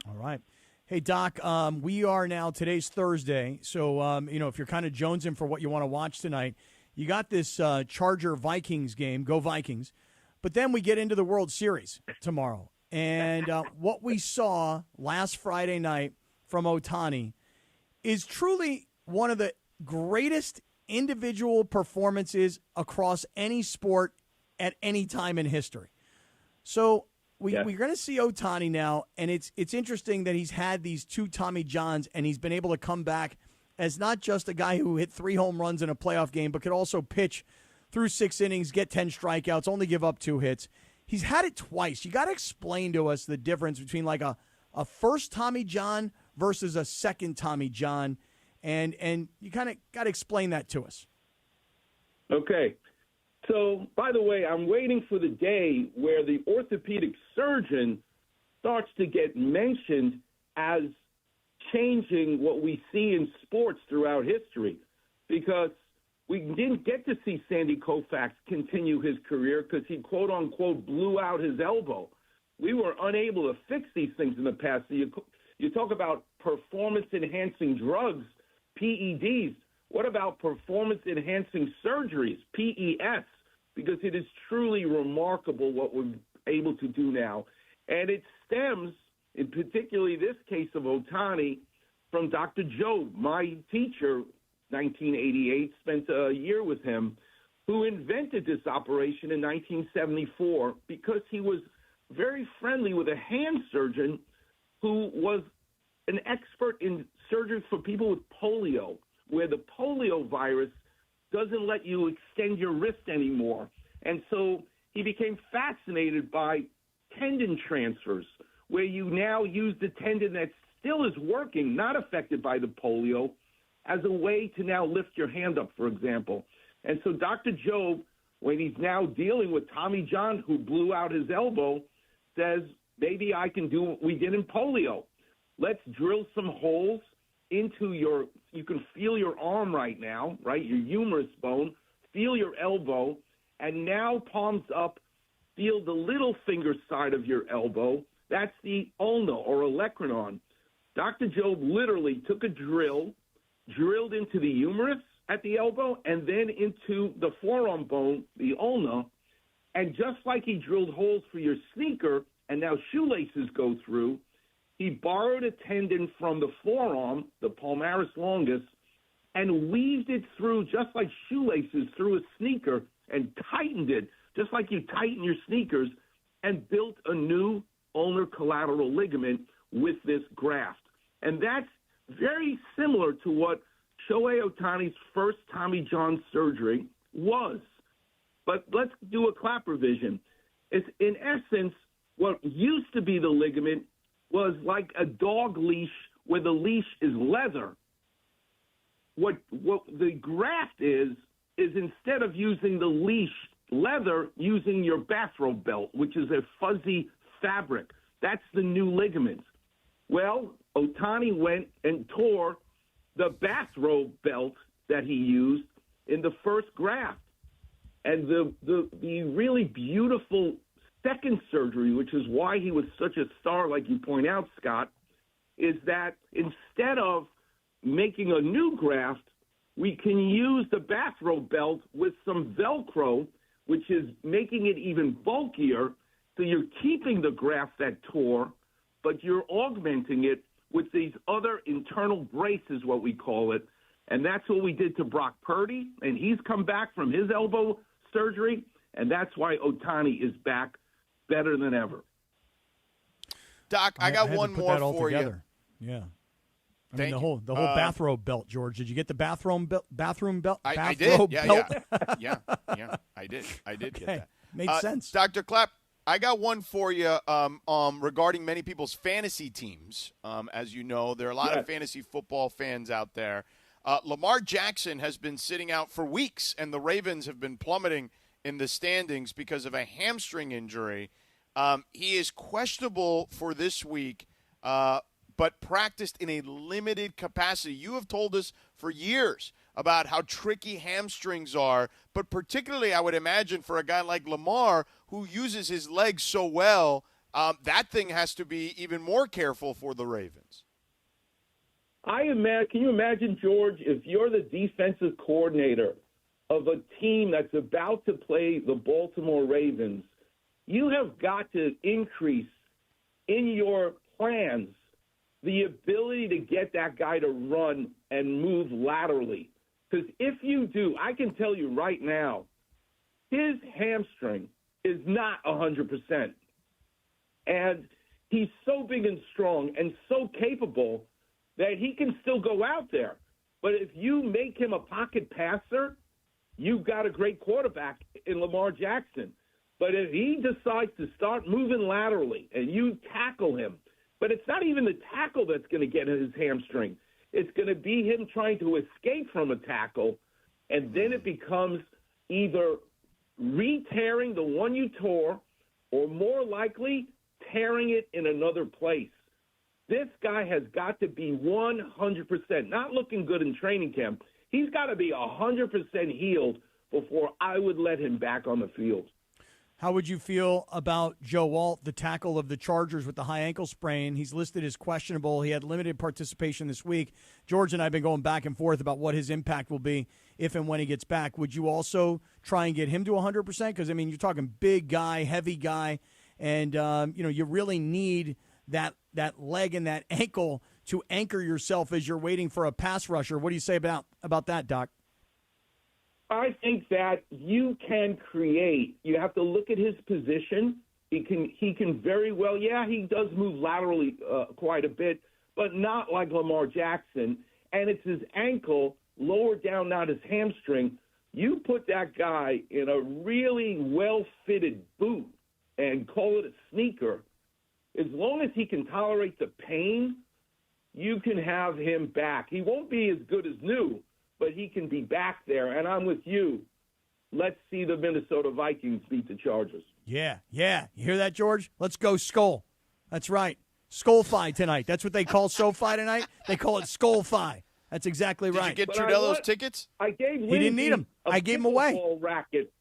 Speaker 2: All right. Hey, Doc, we are now, today's Thursday, so, if you're kind of jonesing for what you want to watch tonight, you got this Charger-Vikings game, go Vikings, but then we get into the World Series tomorrow. And what we saw last Friday night from Ohtani is truly one of the greatest individual performances across any sport at any time in history. So we're going to see Ohtani now, and it's interesting that he's had these 2 Tommy Johns, and he's been able to come back as not just a guy who hit 3 home runs in a playoff game, but could also pitch through 6 innings, get 10 strikeouts, only give up 2 hits. He's had it twice. You got to explain to us the difference between like a first Tommy John versus a second Tommy John, and you kind of got to explain that to us.
Speaker 4: Okay. So, by the way, I'm waiting for the day where the orthopedic surgeon starts to get mentioned as changing what we see in sports throughout history, because we didn't get to see Sandy Koufax continue his career because he, quote-unquote, blew out his elbow. We were unable to fix these things in the past. So you You talk about performance-enhancing drugs, PEDs. What about performance-enhancing surgeries, PES? Because it is truly remarkable what we're able to do now. And it stems, in particularly this case of Ohtani, from Dr. Jobe, my teacher, 1988, spent a year with him, who invented this operation in 1974 because he was very friendly with a hand surgeon who was an expert in surgery for people with polio, where the polio virus doesn't let you extend your wrist anymore. And so he became fascinated by tendon transfers, where you now use the tendon that still is working, not affected by the polio, as a way to now lift your hand up, for example. And so Dr. Jobe, when he's now dealing with Tommy John, who blew out his elbow, says, maybe I can do what we did in polio. Let's drill some holes into you can feel your arm right now, right, your humerus bone, feel your elbow, and now palms up, feel the little finger side of your elbow. That's the ulna or olecranon. Dr. Jobe literally took a drill, drilled into the humerus at the elbow, and then into the forearm bone, the ulna, and just like he drilled holes for your sneaker, and now shoelaces go through, he borrowed a tendon from the forearm, the palmaris longus, and weaved it through just like shoelaces through a sneaker and tightened it, just like you tighten your sneakers, and built a new ulnar collateral ligament with this graft. And that's very similar to what Shohei Ohtani's first Tommy John surgery was. But let's do a clap revision. It's, in essence, what used to be the ligament was like a dog leash where the leash is leather. What the graft is instead of using the leash leather, using your bathrobe belt, which is a fuzzy fabric. That's the new ligament. Well, Ohtani went and tore the bathrobe belt that he used in the first graft. And the really beautiful second surgery, which is why he was such a star, like you point out, Scott, is that instead of making a new graft, we can use the bathrobe belt with some Velcro, which is making it even bulkier. So you're keeping the graft that tore, but you're augmenting it with these other internal braces, what we call it. And that's what we did to Brock Purdy, and he's come back from his elbow surgery, and that's why Ohtani is back better than ever.
Speaker 3: Doc, I got
Speaker 2: had
Speaker 3: one
Speaker 2: to put
Speaker 3: more
Speaker 2: that all
Speaker 3: for
Speaker 2: together.
Speaker 3: you.
Speaker 2: Yeah. I
Speaker 3: Thank
Speaker 2: mean, the whole bathrobe belt, George. Did you get the bathroom belt?
Speaker 3: I did. Yeah. I did get that.
Speaker 2: Made sense.
Speaker 3: Dr. Clapp, I got one for you regarding many people's fantasy teams. As you know, there are a lot of fantasy football fans out there. Lamar Jackson has been sitting out for weeks, and the Ravens have been plummeting in the standings because of a hamstring injury. He is questionable for this week, but practiced in a limited capacity. You have told us for years about how tricky hamstrings are, but particularly I would imagine for a guy like Lamar who uses his legs so well, that thing has to be even more careful for the Ravens.
Speaker 4: Can you imagine, George, if you're the defensive coordinator of a team that's about to play the Baltimore Ravens, you have got to increase in your plans the ability to get that guy to run and move laterally. Because if you do, I can tell you right now, his hamstring is not 100%. And he's so big and strong and so capable that he can still go out there. But if you make him a pocket passer, you've got a great quarterback in Lamar Jackson. But if he decides to start moving laterally and you tackle him, but it's not even the tackle that's going to get his hamstring. It's going to be him trying to escape from a tackle, and then it becomes either re-tearing the one you tore or more likely tearing it in another place. This guy has got to be 100%, not looking good in training camp. He's got to be 100% healed before I would let him back on the field.
Speaker 2: How would you feel about Joe Alt, the tackle of the Chargers with the high ankle sprain? He's listed as questionable. He had limited participation this week. George and I have been going back and forth about what his impact will be if and when he gets back. Would you also try and get him to 100%? Because, I mean, you're talking big guy, heavy guy, and, you really need that leg and that ankle to anchor yourself as you're waiting for a pass rusher. What do you say about that, Doc?
Speaker 4: I think that you can create. You have to look at his position. He can very well. Yeah, he does move laterally quite a bit, but not like Lamar Jackson. And it's his ankle lower down, not his hamstring. You put that guy in a really well-fitted boot and call it a sneaker. As long as he can tolerate the pain, you can have him back. He won't be as good as new, but he can be back there, and I'm with you. Let's see the Minnesota Vikings beat the Chargers.
Speaker 2: Yeah. You hear that, George? Let's go Skull. That's right. Skull-fi tonight. That's what they call SoFi tonight. They call it Skull-fi. That's exactly right.
Speaker 3: Did you get Trudello's tickets?
Speaker 4: I gave Lindsay
Speaker 2: he didn't need them. I gave them away.
Speaker 4: Racket.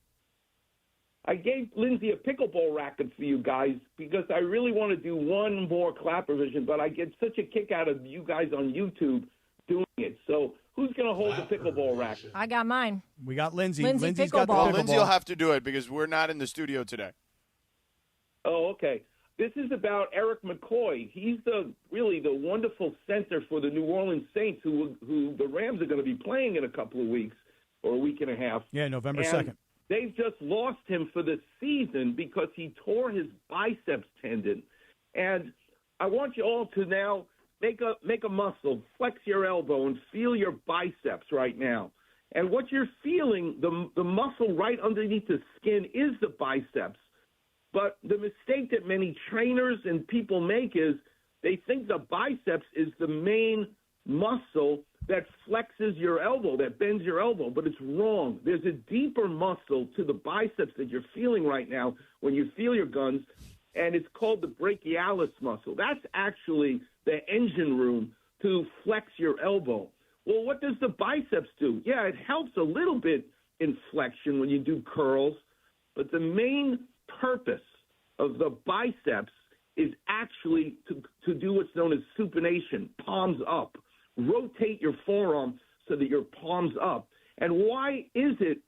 Speaker 4: I gave Lindsay a pickleball racket for you guys because I really want to do one more clap revision, but I get such a kick out of you guys on YouTube doing it. So who's going to hold the pickleball racket?
Speaker 14: I got mine.
Speaker 2: We got Lindsay.
Speaker 14: Lindsay's
Speaker 2: got the pickleball.
Speaker 3: Lindsay will have to do it because we're not in the studio today.
Speaker 4: Oh, okay. This is about Eric McCoy. He's really the wonderful center for the New Orleans Saints, who the Rams are going to be playing in a couple of weeks or a week and a half.
Speaker 2: Yeah, November 2nd.
Speaker 4: They've just lost him for the season because he tore his biceps tendon. And I want you all to now make a muscle, flex your elbow, and feel your biceps right now. And what you're feeling, the muscle right underneath the skin is the biceps. But the mistake that many trainers and people make is they think the biceps is the main muscle that flexes your elbow, that bends your elbow, but it's wrong. There's a deeper muscle to the biceps that you're feeling right now when you feel your guns, and it's called the brachialis muscle. That's actually the engine room to flex your elbow. Well, what does the biceps do? Yeah, it helps a little bit in flexion when you do curls, but the main purpose of the biceps is actually to do what's known as supination, palms up. Rotate your forearm so that your palm's up. And why is it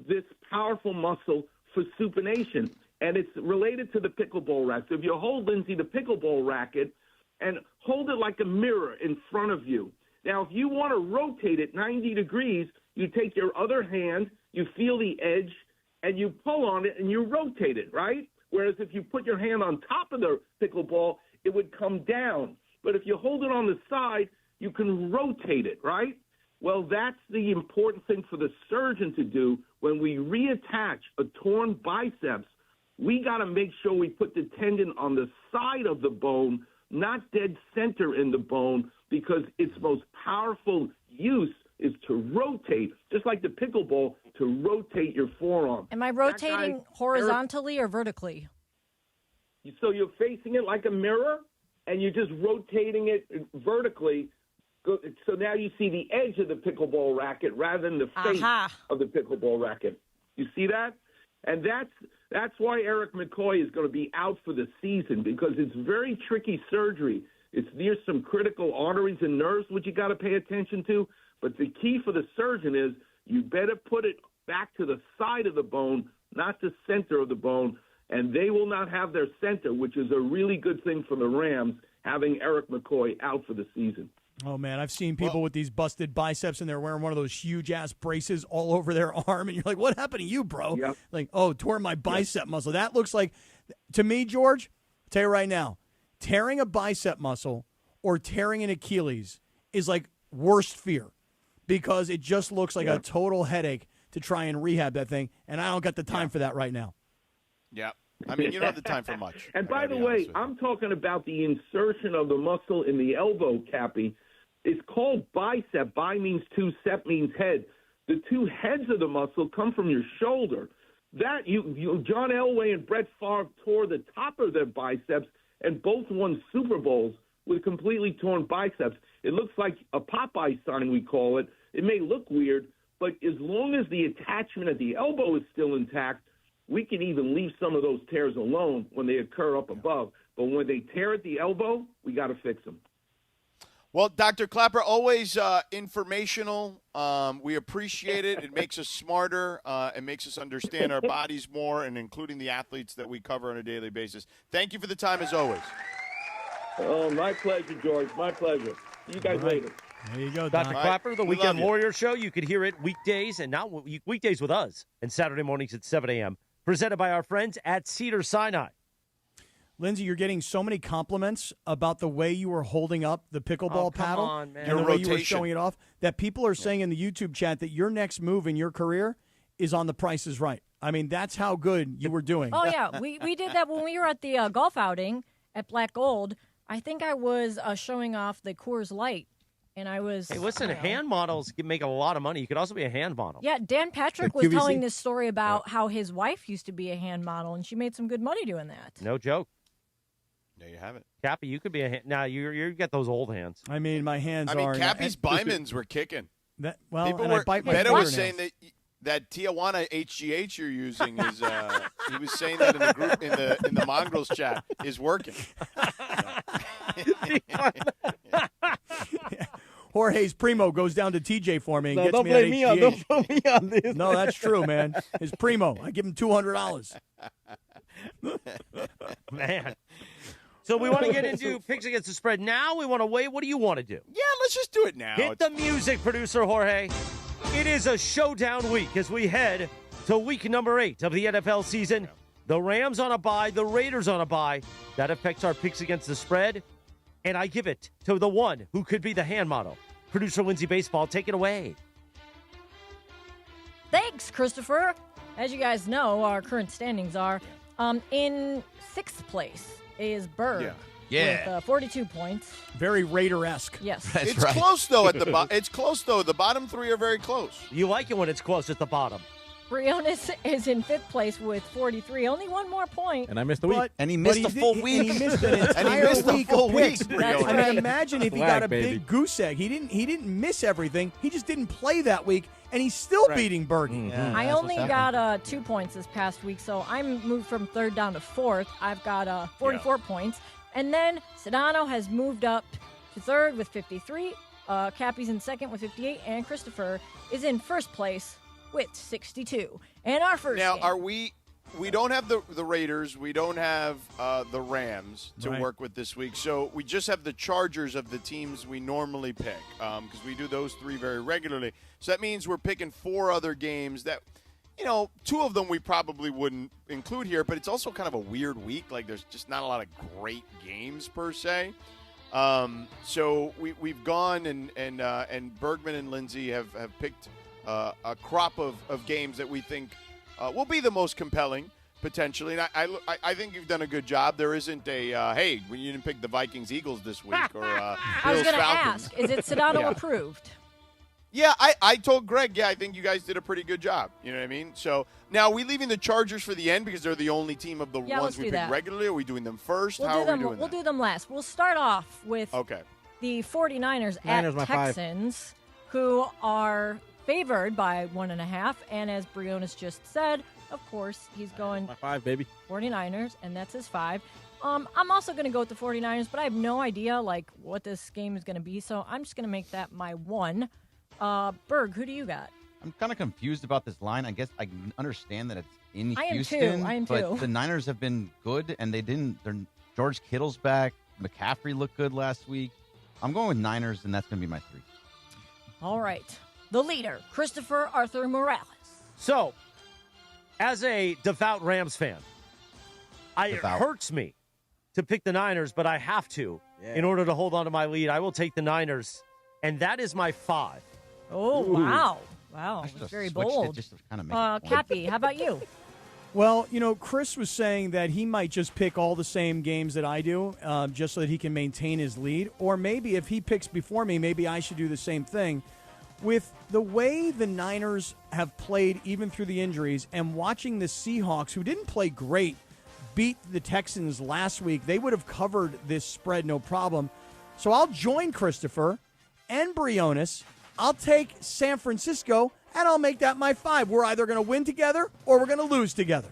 Speaker 4: this powerful muscle for supination? And it's related to the pickleball racket. So if you hold, Lindsay, the pickleball racket and hold it like a mirror in front of you. Now, if you want to rotate it 90 degrees, you take your other hand, you feel the edge, and you pull on it and you rotate it, right? Whereas if you put your hand on top of the pickleball, it would come down. But if you hold it on the side, you can rotate it, right? Well, that's the important thing for the surgeon to do. When we reattach a torn biceps, we got to make sure we put the tendon on the side of the bone, not dead center in the bone, because its most powerful use is to rotate, just like the pickleball, to rotate your forearm.
Speaker 14: Am I rotating horizontally or vertically?
Speaker 4: So you're facing it like a mirror, and you're just rotating it vertically. So now you see the edge of the pickleball racket rather than the face of the pickleball racket. You see that? And that's why Eric McCoy is going to be out for the season, because it's very tricky surgery. It's near some critical arteries and nerves, which you got to pay attention to. But the key for the surgeon is you better put it back to the side of the bone, not the center of the bone. And they will not have their center, which is a really good thing for the Rams, having Eric McCoy out for the season.
Speaker 2: Oh, man, I've seen people with these busted biceps, and they're wearing one of those huge-ass braces all over their arm, and you're like, what happened to you, bro?
Speaker 4: Yep.
Speaker 2: Like, oh, tore my bicep muscle. That looks like, to me, George, I'll tell you right now, tearing a bicep muscle or tearing an Achilles is like worst fear, because it just looks like a total headache to try and rehab that thing, and I don't got the time for that right now.
Speaker 3: Yeah. I mean, you don't have the time for much.
Speaker 4: And by the way, I'm talking about the insertion of the muscle in the elbow, Cappy. It's called bicep. Bi means two, sep means head. The two heads of the muscle come from your shoulder. That John Elway and Brett Favre tore the top of their biceps, and both won Super Bowls with completely torn biceps. It looks like a Popeye sign, we call it. It may look weird, but as long as the attachment at the elbow is still intact, we can even leave some of those tears alone when they occur up above. But when they tear at the elbow, we got to fix them.
Speaker 3: Well, Dr. Clapper, always informational. We appreciate it. It makes us smarter. It makes us understand our bodies more, and including the athletes that we cover on a daily basis. Thank you for the time, as always.
Speaker 4: Oh, my pleasure, George. My pleasure. See you guys later.
Speaker 2: There you go,
Speaker 12: Dr.
Speaker 2: Doc.
Speaker 12: Clapper, the
Speaker 3: We
Speaker 12: Weekend
Speaker 3: love you.
Speaker 12: Warrior Show. You could hear it weekdays and now weekdays with us and Saturday mornings at 7 a.m. Presented by our friends at Cedar Sinai.
Speaker 2: Lindsay, you're getting so many compliments about the way you were holding up the pickleball paddle
Speaker 12: on, man.
Speaker 2: and the
Speaker 3: Your
Speaker 2: way you were
Speaker 3: rotation.
Speaker 2: showing it off that people are saying in the YouTube chat that your next move in your career is on The Price is Right. I mean, that's how good you were doing.
Speaker 14: Oh, yeah. We did that when we were at the golf outing at Black Gold. I think I was showing off the Coors Light, and I was...
Speaker 12: Hey, listen,
Speaker 14: I don't know.
Speaker 12: hand models can make a lot of money. You could also be a hand model.
Speaker 14: Yeah, Dan Patrick was
Speaker 2: QVC?
Speaker 14: telling this story about how his wife used to be a hand model, and she made some good money doing that.
Speaker 12: No joke.
Speaker 3: There you have it.
Speaker 12: Cappy, you could be a hand. Now, you got those old hands.
Speaker 2: I mean, my hands
Speaker 3: I mean,
Speaker 2: are...
Speaker 3: Cappy's Bymans were kicking.
Speaker 2: Well,
Speaker 3: People
Speaker 2: and
Speaker 3: were,
Speaker 2: I bite my
Speaker 3: Beto was
Speaker 2: fingernails.
Speaker 3: saying that Tijuana HGH you're using is. He was saying that in the group in the Mongrels chat is working.
Speaker 2: Jorge's primo goes down to TJ for me and
Speaker 12: No,
Speaker 2: gets
Speaker 12: don't
Speaker 2: me
Speaker 12: blame
Speaker 2: at
Speaker 12: me on,
Speaker 2: HGH.
Speaker 12: don't put me on this.
Speaker 2: No, that's true, man. His primo. I give him $200.
Speaker 12: Man. So we want to get into picks against the spread now. We want to wait. What do you want to do?
Speaker 3: Yeah, let's just do it now.
Speaker 12: Hit the music, producer Jorge. It is a showdown week as we head to week number 8 of the NFL season. The Rams on a bye, the Raiders on a bye. That affects our picks against the spread. And I give it to the one who could be the hand model. Producer Lindsay Baseball, take it away.
Speaker 14: Thanks, Christopher. As you guys know, our current standings are in 6th place is Berg with 42 points.
Speaker 2: Very Raider-esque.
Speaker 14: Yes.
Speaker 3: It's close though at the bottom. It's close though. The bottom 3 are very close.
Speaker 12: You like it when it's close at the bottom.
Speaker 14: Briones is in 5th place with 43. Only one more point.
Speaker 15: And I missed the week.
Speaker 6: And he missed a full week.
Speaker 2: And he missed an entire week of picks.
Speaker 14: That's
Speaker 2: I
Speaker 14: right.
Speaker 2: mean, imagine if he
Speaker 15: Flag,
Speaker 2: got a
Speaker 15: baby.
Speaker 2: big goose egg. He didn't miss everything. He just didn't play that week, and he's still beating Bergie.
Speaker 6: Yeah,
Speaker 14: I
Speaker 6: that's
Speaker 14: only
Speaker 6: what's
Speaker 14: got 2 points this past week, so I'm moved from 3rd down to 4th. I've got 44 points. And then Sedano has moved up to 3rd with 53. Cappy's in 2nd with 58. And Christopher is in 1st place with 62. And our first
Speaker 3: Now,
Speaker 14: game.
Speaker 3: are we don't have the Raiders. We don't have the Rams to
Speaker 2: Right.
Speaker 3: work with this week. So we just have the Chargers of the teams we normally pick because we do those 3 very regularly. So that means we're picking 4 other games that, 2 of them we probably wouldn't include here, but it's also kind of a weird week. Like there's just not a lot of great games per se. So we've gone and Bergman and Lindsay have picked a crop of games that we think will be the most compelling potentially. And I think you've done a good job. There isn't a hey, when you didn't pick the Vikings Eagles this week or
Speaker 14: I was
Speaker 3: Bills
Speaker 14: going to
Speaker 3: Falcons.
Speaker 14: ask, is it Sedano
Speaker 3: Yeah.
Speaker 14: approved?
Speaker 3: Yeah, I told Greg, I think you guys did a pretty good job. You know what I mean? So now are we leaving the Chargers for the end because they're the only team of the
Speaker 14: Yeah,
Speaker 3: ones
Speaker 14: let's
Speaker 3: we
Speaker 14: do
Speaker 3: pick
Speaker 14: that.
Speaker 3: regularly? Are we doing them first?
Speaker 14: We'll
Speaker 3: How
Speaker 14: do
Speaker 3: are
Speaker 14: them.
Speaker 3: we doing
Speaker 14: We'll
Speaker 3: that?
Speaker 14: do them last. We'll start off with
Speaker 3: Okay.
Speaker 14: the 49ers
Speaker 15: Niners,
Speaker 14: at
Speaker 15: my 5.
Speaker 14: Texans, who are favored by 1.5. And as Briones just said, of course, he's going
Speaker 15: My 5, baby.
Speaker 14: 49ers, and that's his 5. I'm also going to go with the 49ers, but I have no idea what this game is going to be, so I'm just going to make that my 1. Berg, who do you got?
Speaker 6: I'm kind of confused about this line. I guess I can understand that it's in
Speaker 14: I am
Speaker 6: Houston.
Speaker 14: too. I am
Speaker 6: but
Speaker 14: too.
Speaker 6: the Niners have been good, and they didn't. George Kittle's back. McCaffrey looked good last week. I'm going with Niners, and that's going to be my 3.
Speaker 14: All right. The leader, Christopher Arthur Morales.
Speaker 12: So, as a devout Rams fan, it
Speaker 6: Devout.
Speaker 12: hurts me to pick the Niners, but I have to in order to hold on to my lead. I will take the Niners, and that is my 5.
Speaker 14: Oh, wow. Wow,
Speaker 6: I
Speaker 14: that's
Speaker 6: should have
Speaker 14: very
Speaker 6: switched it
Speaker 14: bold.
Speaker 6: just to kind of make it one.
Speaker 14: Cappy, how about you?
Speaker 2: Well, Chris was saying that he might just pick all the same games that I do just so that he can maintain his lead. Or maybe if he picks before me, maybe I should do the same thing. With the way the Niners have played even through the injuries and watching the Seahawks, who didn't play great, beat the Texans last week, they would have covered this spread no problem. So I'll join Christopher and Briones. I'll take San Francisco, and I'll make that my 5. We're either going to win together or we're going to lose together.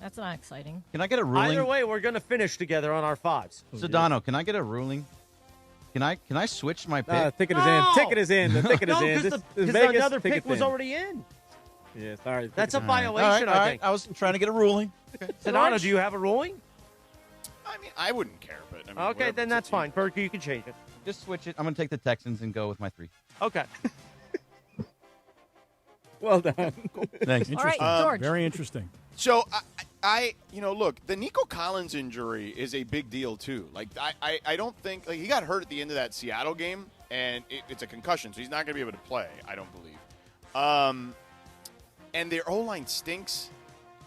Speaker 14: That's not exciting.
Speaker 6: Can I get a ruling?
Speaker 12: Either way, we're going to finish together on our 5s.
Speaker 6: Sedano, can I get a ruling? Can I switch my pick?
Speaker 15: Ticket is in. Ticket is in. The ticket is in.
Speaker 12: Because another pick was already in.
Speaker 15: Yeah, sorry.
Speaker 12: That's a violation,
Speaker 6: All
Speaker 12: I
Speaker 6: right.
Speaker 12: think.
Speaker 6: I was trying to get a ruling.
Speaker 12: Sedano, do you have a ruling?
Speaker 3: I mean, I wouldn't care, but I mean,
Speaker 12: Okay,
Speaker 3: whatever,
Speaker 12: then
Speaker 3: it's
Speaker 12: that's
Speaker 3: a team.
Speaker 12: fine. Berkey, you can change it.
Speaker 6: Just switch it. I'm going to take the Texans and go with my 3.
Speaker 12: Okay.
Speaker 15: Well done.
Speaker 6: Thanks.
Speaker 14: All right, George.
Speaker 2: Very interesting.
Speaker 3: So look, the Nico Collins injury is a big deal too. Like I don't think he got hurt at the end of that Seattle game, and it's a concussion, so he's not going to be able to play. I don't believe. And their O-line stinks.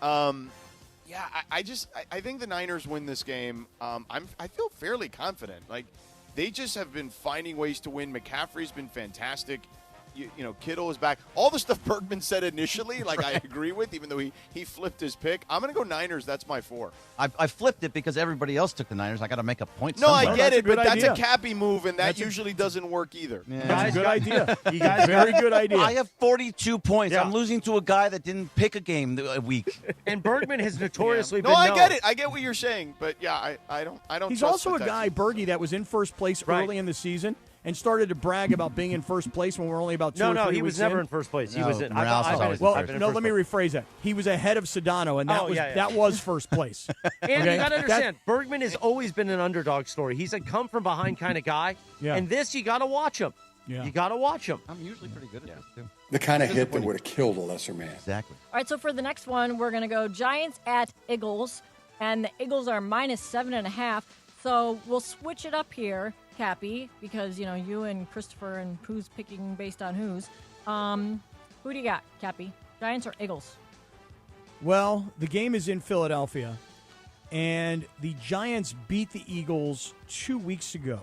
Speaker 3: I think the Niners win this game. I feel fairly confident. Like they just have been finding ways to win. McCaffrey's been fantastic. You know, Kittle is back. All the stuff Bergman said initially, like I agree with, even though he flipped his pick. I'm going to go Niners. That's my 4.
Speaker 6: I flipped it because everybody else took the Niners. I got to make a point.
Speaker 3: No,
Speaker 6: somewhere.
Speaker 3: I get it, but
Speaker 2: idea.
Speaker 3: that's a Cappy move, and that usually doesn't work either.
Speaker 6: Yeah.
Speaker 2: That's a good idea. You guys, very good idea.
Speaker 6: I have 42 points.
Speaker 12: Yeah.
Speaker 6: I'm losing to a guy that didn't pick a game a week.
Speaker 12: And Bergman has notoriously
Speaker 3: No,
Speaker 12: been
Speaker 3: I
Speaker 12: known.
Speaker 3: get it. I get what you're saying, but yeah, I don't.
Speaker 2: He's
Speaker 3: trust
Speaker 2: also
Speaker 3: the
Speaker 2: a guy,
Speaker 3: Texans.
Speaker 2: Bergie, that was in first place
Speaker 12: Right.
Speaker 2: early in the season and started to brag about being in first place when we're only about 2 or 3
Speaker 12: No, he
Speaker 2: weeks
Speaker 12: was never
Speaker 2: in.
Speaker 12: in first place. He
Speaker 6: No,
Speaker 12: was in.
Speaker 6: Morales is always in
Speaker 2: Well,
Speaker 6: first.
Speaker 2: no, let me rephrase that. He was ahead of Sedano, and that was first place.
Speaker 12: And
Speaker 2: Okay?
Speaker 12: you got to understand,
Speaker 2: That-
Speaker 12: Bergman has always been an underdog story. He's a come from behind kind of guy.
Speaker 2: Yeah.
Speaker 12: And this, you got to watch him.
Speaker 2: Yeah.
Speaker 12: You got to watch him.
Speaker 6: I'm usually pretty good at this, too.
Speaker 16: The kind of hit that would have killed a lesser man.
Speaker 6: Exactly.
Speaker 14: All right, so for the next one, we're going to go Giants at Eagles, and the Eagles are -7.5. So we'll switch it up here, Cappy, because, you know, you and Christopher and who's picking based on who's. Who do you got, Cappy? Giants or Eagles?
Speaker 2: Well, the game is in Philadelphia, and the Giants beat the Eagles 2 weeks ago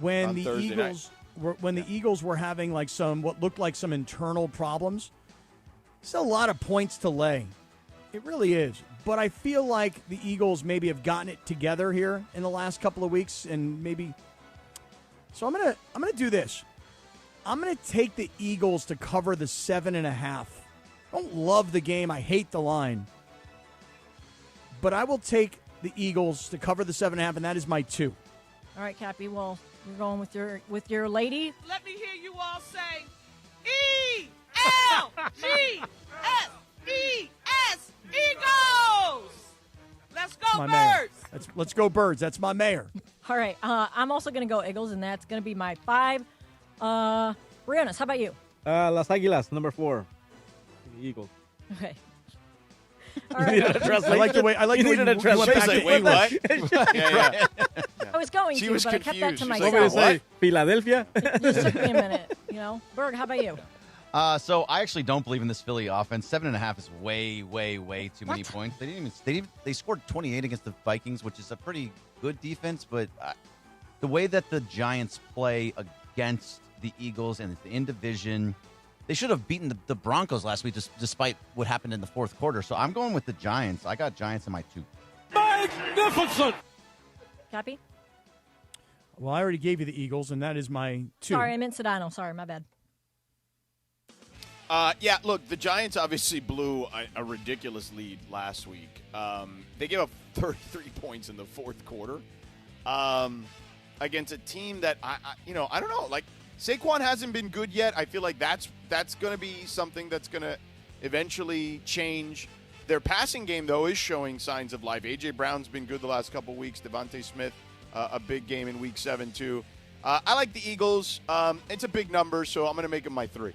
Speaker 2: when
Speaker 3: On
Speaker 2: the
Speaker 3: Thursday
Speaker 2: Eagles the Eagles were having like what looked like some internal problems. It's a lot of points to lay. It really is. But I feel like the Eagles maybe have gotten it together here in the last couple of weeks, and maybe. So I'm gonna do this. I'm gonna take the Eagles to cover the 7.5. I don't love the game. I hate the line. But I will take the Eagles to cover the 7.5, and that is my 2.
Speaker 14: All right, Cappy. Well, you're going with your lady.
Speaker 30: Let me hear you all say E-L-G-S-E-S, Eagles! Let's go,
Speaker 2: My mayor.
Speaker 30: Birds!
Speaker 2: Let's go Birds. That's my mayor.
Speaker 14: All right, I'm also going to go Eagles, and that's going to be my 5. Brianna, how about you?
Speaker 15: Las Águilas, number 4. The Eagles.
Speaker 14: Okay.
Speaker 15: You needed a translation?
Speaker 2: I like the way you went back to
Speaker 3: Wait,
Speaker 2: English.
Speaker 3: what? yeah.
Speaker 14: I was going
Speaker 3: She
Speaker 14: to,
Speaker 3: was
Speaker 14: but I kept that
Speaker 3: confused.
Speaker 14: to
Speaker 3: She's like,
Speaker 14: myself.
Speaker 15: What would you
Speaker 3: What?
Speaker 15: say? Philadelphia?
Speaker 14: Just took me a minute, you know. Berg, how about you?
Speaker 6: So I actually don't believe in this Philly offense. 7.5 is way, way, way too many points. They scored 28 against the Vikings, which is a pretty good defense. But the way that the Giants play against the Eagles and in division, they should have beaten the Broncos last week, despite what happened in the fourth quarter. So I'm going with the Giants. I got Giants in my 2.
Speaker 30: Magnificent!
Speaker 14: Cappy?
Speaker 2: Well, I already gave you the Eagles, and that is my 2.
Speaker 14: Sorry, I meant Sedano. Sorry, my bad.
Speaker 3: Yeah, look, the Giants obviously blew a ridiculous lead last week. They gave up 33 points in the fourth quarter against a team that, I don't know. Like, Saquon hasn't been good yet. I feel like that's going to be something that's going to eventually change. Their passing game, though, is showing signs of life. A.J. Brown's been good the last couple of weeks. Devontae Smith, a big game in Week 7, too. I like the Eagles. It's a big number, so I'm going to make them my 3.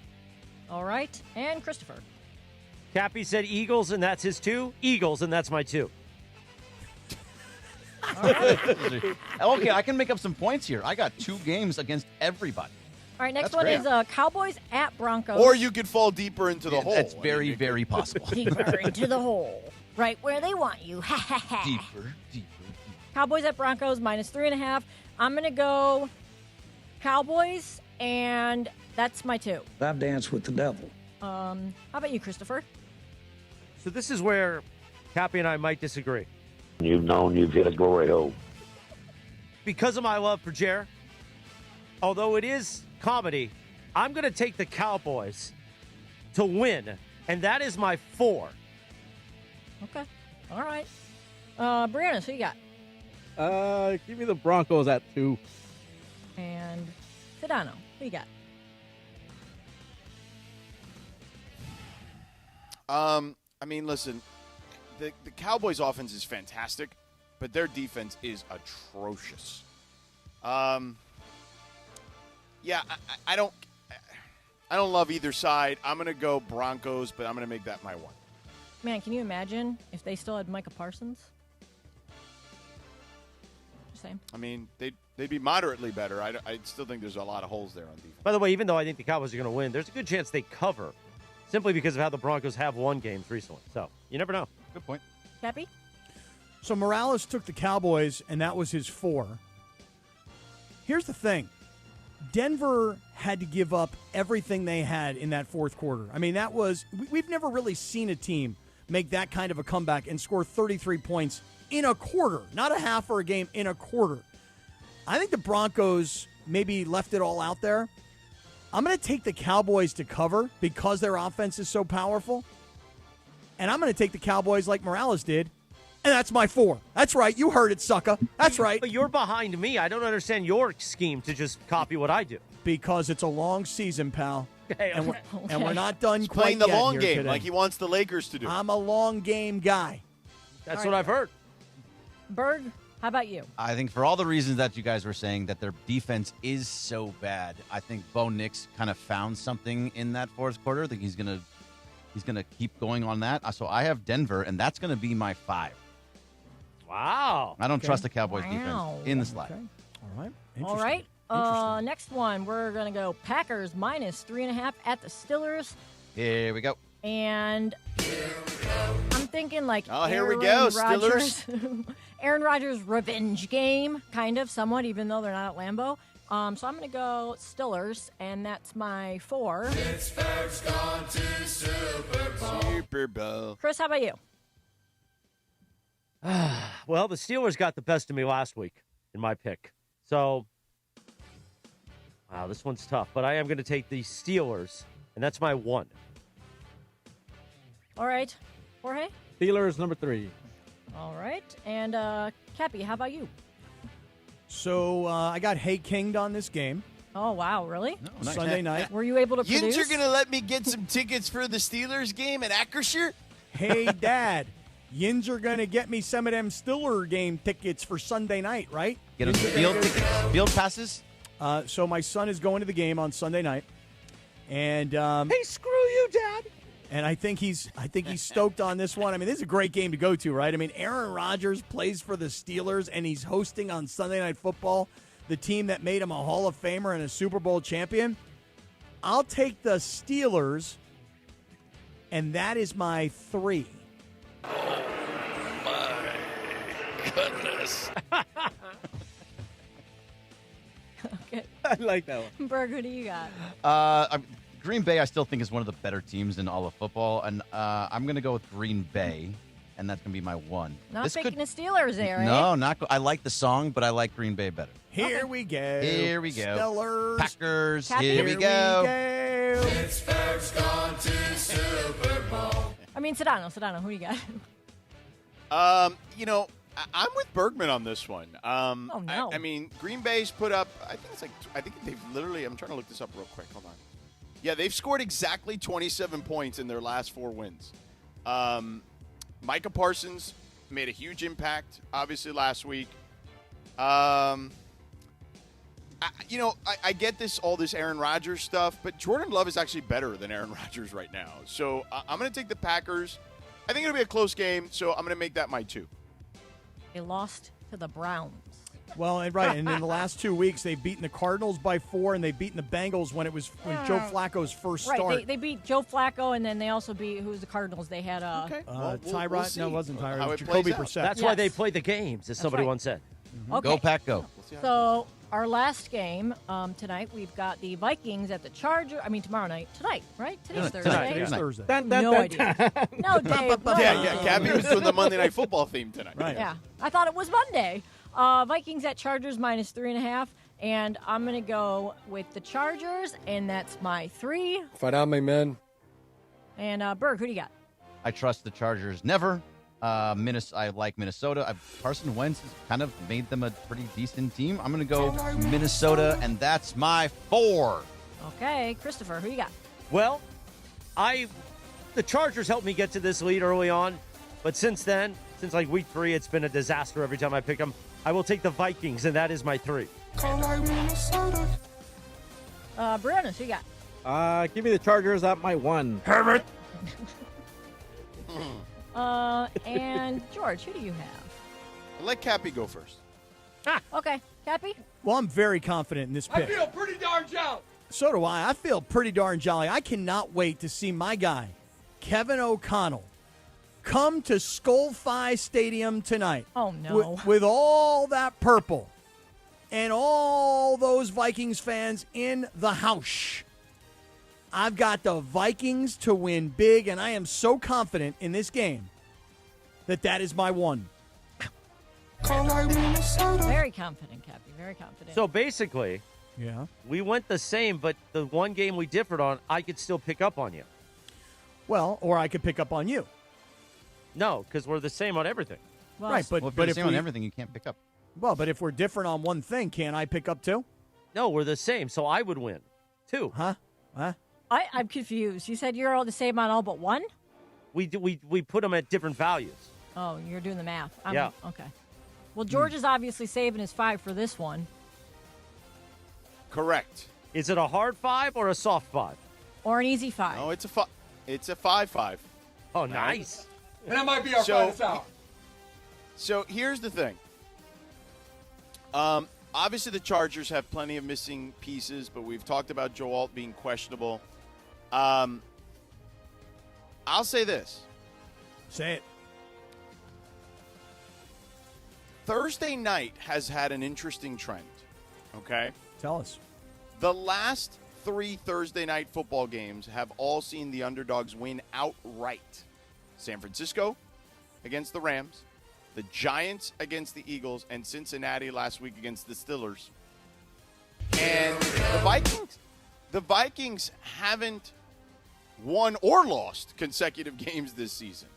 Speaker 14: All right. And Christopher.
Speaker 12: Cappy said Eagles, and that's his 2. Eagles, and that's my 2.
Speaker 6: Okay, I can make up some points here. I got 2 games against everybody.
Speaker 14: All right, next
Speaker 6: That's
Speaker 14: one
Speaker 6: great.
Speaker 14: is Cowboys at Broncos.
Speaker 3: Or you could fall deeper into the hole.
Speaker 6: That's very, very possible.
Speaker 14: Deeper into the hole. Right where they want you. Ha, ha, ha.
Speaker 6: Deeper.
Speaker 14: Cowboys at Broncos, -3.5. I'm going to go Cowboys, and that's my 2.
Speaker 30: I've danced with the devil.
Speaker 14: How about you, Christopher?
Speaker 12: So this is where Cappy and I might disagree.
Speaker 31: You've known you've hit a glory hole.
Speaker 12: Because of my love for Jer, although it is comedy, I'm going to take the Cowboys to win, and that is my 4.
Speaker 14: Okay. All right. Brianna, who you got?
Speaker 15: Give me the Broncos at 2.
Speaker 14: And Sedano, who you got?
Speaker 3: I mean, listen, the Cowboys' offense is fantastic, but their defense is atrocious. Yeah, I don't love either side. I'm going to go Broncos, but I'm going to make that my one.
Speaker 14: Man, can you imagine if they still had Micah Parsons? Just saying.
Speaker 3: I mean, they'd be moderately better. I still think there's a lot of holes there on defense.
Speaker 12: By the way, even though I think the Cowboys are going to win, there's a good chance they cover simply because of how the Broncos have won games recently. So you never know.
Speaker 6: Good point.
Speaker 14: Cappy?
Speaker 2: So Morales took the Cowboys, and that was his 4. Here's the thing. Denver had to give up everything they had in that fourth quarter. I mean, we've never really seen a team make that kind of a comeback and score 33 points in a quarter, not a half or a game, in a quarter. I think the Broncos maybe left it all out there. I'm going to take the Cowboys to cover because their offense is so powerful. And I'm going to take the Cowboys like Morales did. And that's my 4. That's right. You heard it, sucker. That's right.
Speaker 12: But you're behind me. I don't understand your scheme to just copy what I do.
Speaker 2: Because it's a long season, pal.
Speaker 12: Okay,
Speaker 2: and, we're not done
Speaker 3: He's
Speaker 2: quite
Speaker 3: playing the
Speaker 2: yet
Speaker 3: long
Speaker 2: here
Speaker 3: game
Speaker 2: today.
Speaker 3: like he wants the Lakers to do.
Speaker 2: I'm a long game guy.
Speaker 12: That's what I've heard.
Speaker 14: Berg, how about you?
Speaker 6: I think for all the reasons that you guys were saying, that their defense is so bad, I think Bo Nix kind of found something in that fourth quarter. I think he's gonna keep going on that. So I have Denver, and that's gonna be my 5.
Speaker 12: Wow.
Speaker 6: I don't trust the Cowboys defense in the slide.
Speaker 2: Okay. All right.
Speaker 14: All right. Next one, we're going to go Packers minus 3.5 at the Steelers.
Speaker 6: Here we go.
Speaker 14: And I'm thinking like
Speaker 3: here we go,
Speaker 14: Rodgers, Aaron Rodgers' revenge game, kind of, somewhat, even though they're not at Lambeau. So I'm going to go Steelers, and that's my 4.
Speaker 5: Pittsburgh's gone to Super Bowl.
Speaker 3: Super Bowl.
Speaker 14: Chris, how about you?
Speaker 12: Well, the Steelers got the best of me last week in my pick. So, wow, this one's tough. But I am going to take the Steelers, and that's my 1.
Speaker 14: All right. Jorge?
Speaker 15: Steelers, number 3.
Speaker 14: All right. And Cappy, how about you?
Speaker 2: So I got Hey Kinged on this game.
Speaker 14: Oh, wow. Really?
Speaker 2: Nice. Sunday night.
Speaker 14: Were you able to produce?
Speaker 3: You're going to let me get some tickets for the Steelers game at Acrisure?
Speaker 2: Hey, Dad. Yins are going to get me some of them Steeler game tickets for Sunday night, right?
Speaker 6: Get them field passes?
Speaker 2: So my son is going to the game on Sunday night. And
Speaker 12: hey, screw you, Dad.
Speaker 2: And I think he's stoked on this one. I mean, this is a great game to go to, right? I mean, Aaron Rodgers plays for the Steelers, and he's hosting on Sunday Night Football the team that made him a Hall of Famer and a Super Bowl champion. I'll take the Steelers, and that is my 3.
Speaker 5: Oh, my goodness.
Speaker 14: Okay.
Speaker 15: I like that one.
Speaker 14: Berg, who do you got?
Speaker 6: Green Bay, I still think, is one of the better teams in all of football, and I'm going to go with Green Bay, and that's going to be my 1.
Speaker 14: Not picking the Steelers there, eh?
Speaker 6: No, not. I like the song, but I like Green Bay better.
Speaker 2: Here we go.
Speaker 6: Here we go.
Speaker 2: Steelers.
Speaker 6: Packers.
Speaker 14: Cappy?
Speaker 6: Here we go.
Speaker 5: Pittsburgh's gone to Super Bowl.
Speaker 14: I mean, Sedano, who you got?
Speaker 3: I'm with Bergman on this one.
Speaker 14: Oh, no.
Speaker 3: I mean, Green Bay's put up, I think they've literally, I'm trying to look this up real quick. Hold on. Yeah, they've scored exactly 27 points in their last 4 wins. Micah Parsons made a huge impact, obviously, last week. I get all this Aaron Rodgers stuff, but Jordan Love is actually better than Aaron Rodgers right now. So I'm going to take the Packers. I think it'll be a close game, so I'm going to make that my 2.
Speaker 14: They lost to the Browns.
Speaker 2: Well, and in the last 2 weeks, they've beaten the Cardinals by 4, and they've beaten the Bengals when Joe Flacco's first start.
Speaker 14: Right, they beat Joe Flacco, and then they also beat, who's the Cardinals? They had
Speaker 2: Tyrod.
Speaker 3: We'll
Speaker 2: no, it wasn't Tyrod.
Speaker 3: How
Speaker 2: It was
Speaker 3: it plays
Speaker 2: Jacoby
Speaker 3: out.
Speaker 2: Brissett.
Speaker 12: That's why they play the games, as somebody
Speaker 14: right.
Speaker 12: once said.
Speaker 14: Okay.
Speaker 6: Go, Pack, go.
Speaker 14: So our last game tonight, we've got the Vikings at the Chargers. I mean, tomorrow night. Tonight, right? Today's Thursday.
Speaker 2: Today's Thursday.
Speaker 14: No idea. No, Dave. No
Speaker 3: Yeah,
Speaker 14: idea.
Speaker 3: Cappy was doing the Monday Night Football theme tonight.
Speaker 2: Right.
Speaker 14: Yeah, I thought it was Monday. Vikings at Chargers minus 3.5, and I'm going to go with the Chargers, and that's my 3.
Speaker 16: Fight out, my men.
Speaker 14: And Berg, who do you got?
Speaker 6: I trust the Chargers never, I like Minnesota. Carson Wentz has kind of made them a pretty decent team. I'm going to go Minnesota, and that's my 4.
Speaker 14: Okay, Christopher, who you got?
Speaker 12: Well, the Chargers helped me get to this lead early on, but since then, since like week 3, it's been a disaster every time I pick them. I will take the Vikings, and that is my 3.
Speaker 14: Brandon, who you got?
Speaker 15: Give me the Chargers at my 1.
Speaker 12: Herbert.
Speaker 14: And George, who do you have?
Speaker 3: Let Cappy go first.
Speaker 14: Okay, Cappy?
Speaker 2: Well, I'm very confident in this pick.
Speaker 30: I feel pretty darn jolly.
Speaker 2: So do I. I feel pretty darn jolly. I cannot wait to see my guy, Kevin O'Connell, come to SoFi Stadium tonight.
Speaker 14: Oh, no.
Speaker 2: With all that purple and all those Vikings fans in the house. I've got the Vikings to win big, and I am so confident in this game that is my 1.
Speaker 14: Very confident, Cappy. Very confident.
Speaker 12: So basically,
Speaker 2: yeah,
Speaker 12: we went the same, but the one game we differed on, I could still pick up on you.
Speaker 2: Well, or I could pick up on you.
Speaker 12: No, because we're the same on everything.
Speaker 2: Well, right, but
Speaker 6: if you're the same on everything, you can't pick up.
Speaker 2: Well, but if we're different on one thing, can't I pick up too?
Speaker 12: No, we're the same, so I would win, too.
Speaker 2: Huh?
Speaker 14: I'm confused. You said you're all the same on all but one?
Speaker 12: We put them at different values.
Speaker 14: Oh, you're doing the math.
Speaker 12: Yeah.
Speaker 14: Okay. Well, George is obviously saving his 5 for this one.
Speaker 3: Correct.
Speaker 12: Is it a hard 5 or a soft 5?
Speaker 14: Or an easy 5?
Speaker 3: No, it's a 5-5.
Speaker 12: Oh, nice.
Speaker 30: And that might be our finest hour.
Speaker 3: So here's the thing. Obviously, the Chargers have plenty of missing pieces, but we've talked about Joe Alt being questionable. I'll say this.
Speaker 2: Say it.
Speaker 3: Thursday night has had an interesting trend, okay?
Speaker 2: Tell us.
Speaker 3: The last 3 Thursday night football games have all seen the underdogs win outright. San Francisco against the Rams, the Giants against the Eagles, and Cincinnati last week against the Steelers. And the Vikings haven't won or lost consecutive games this season.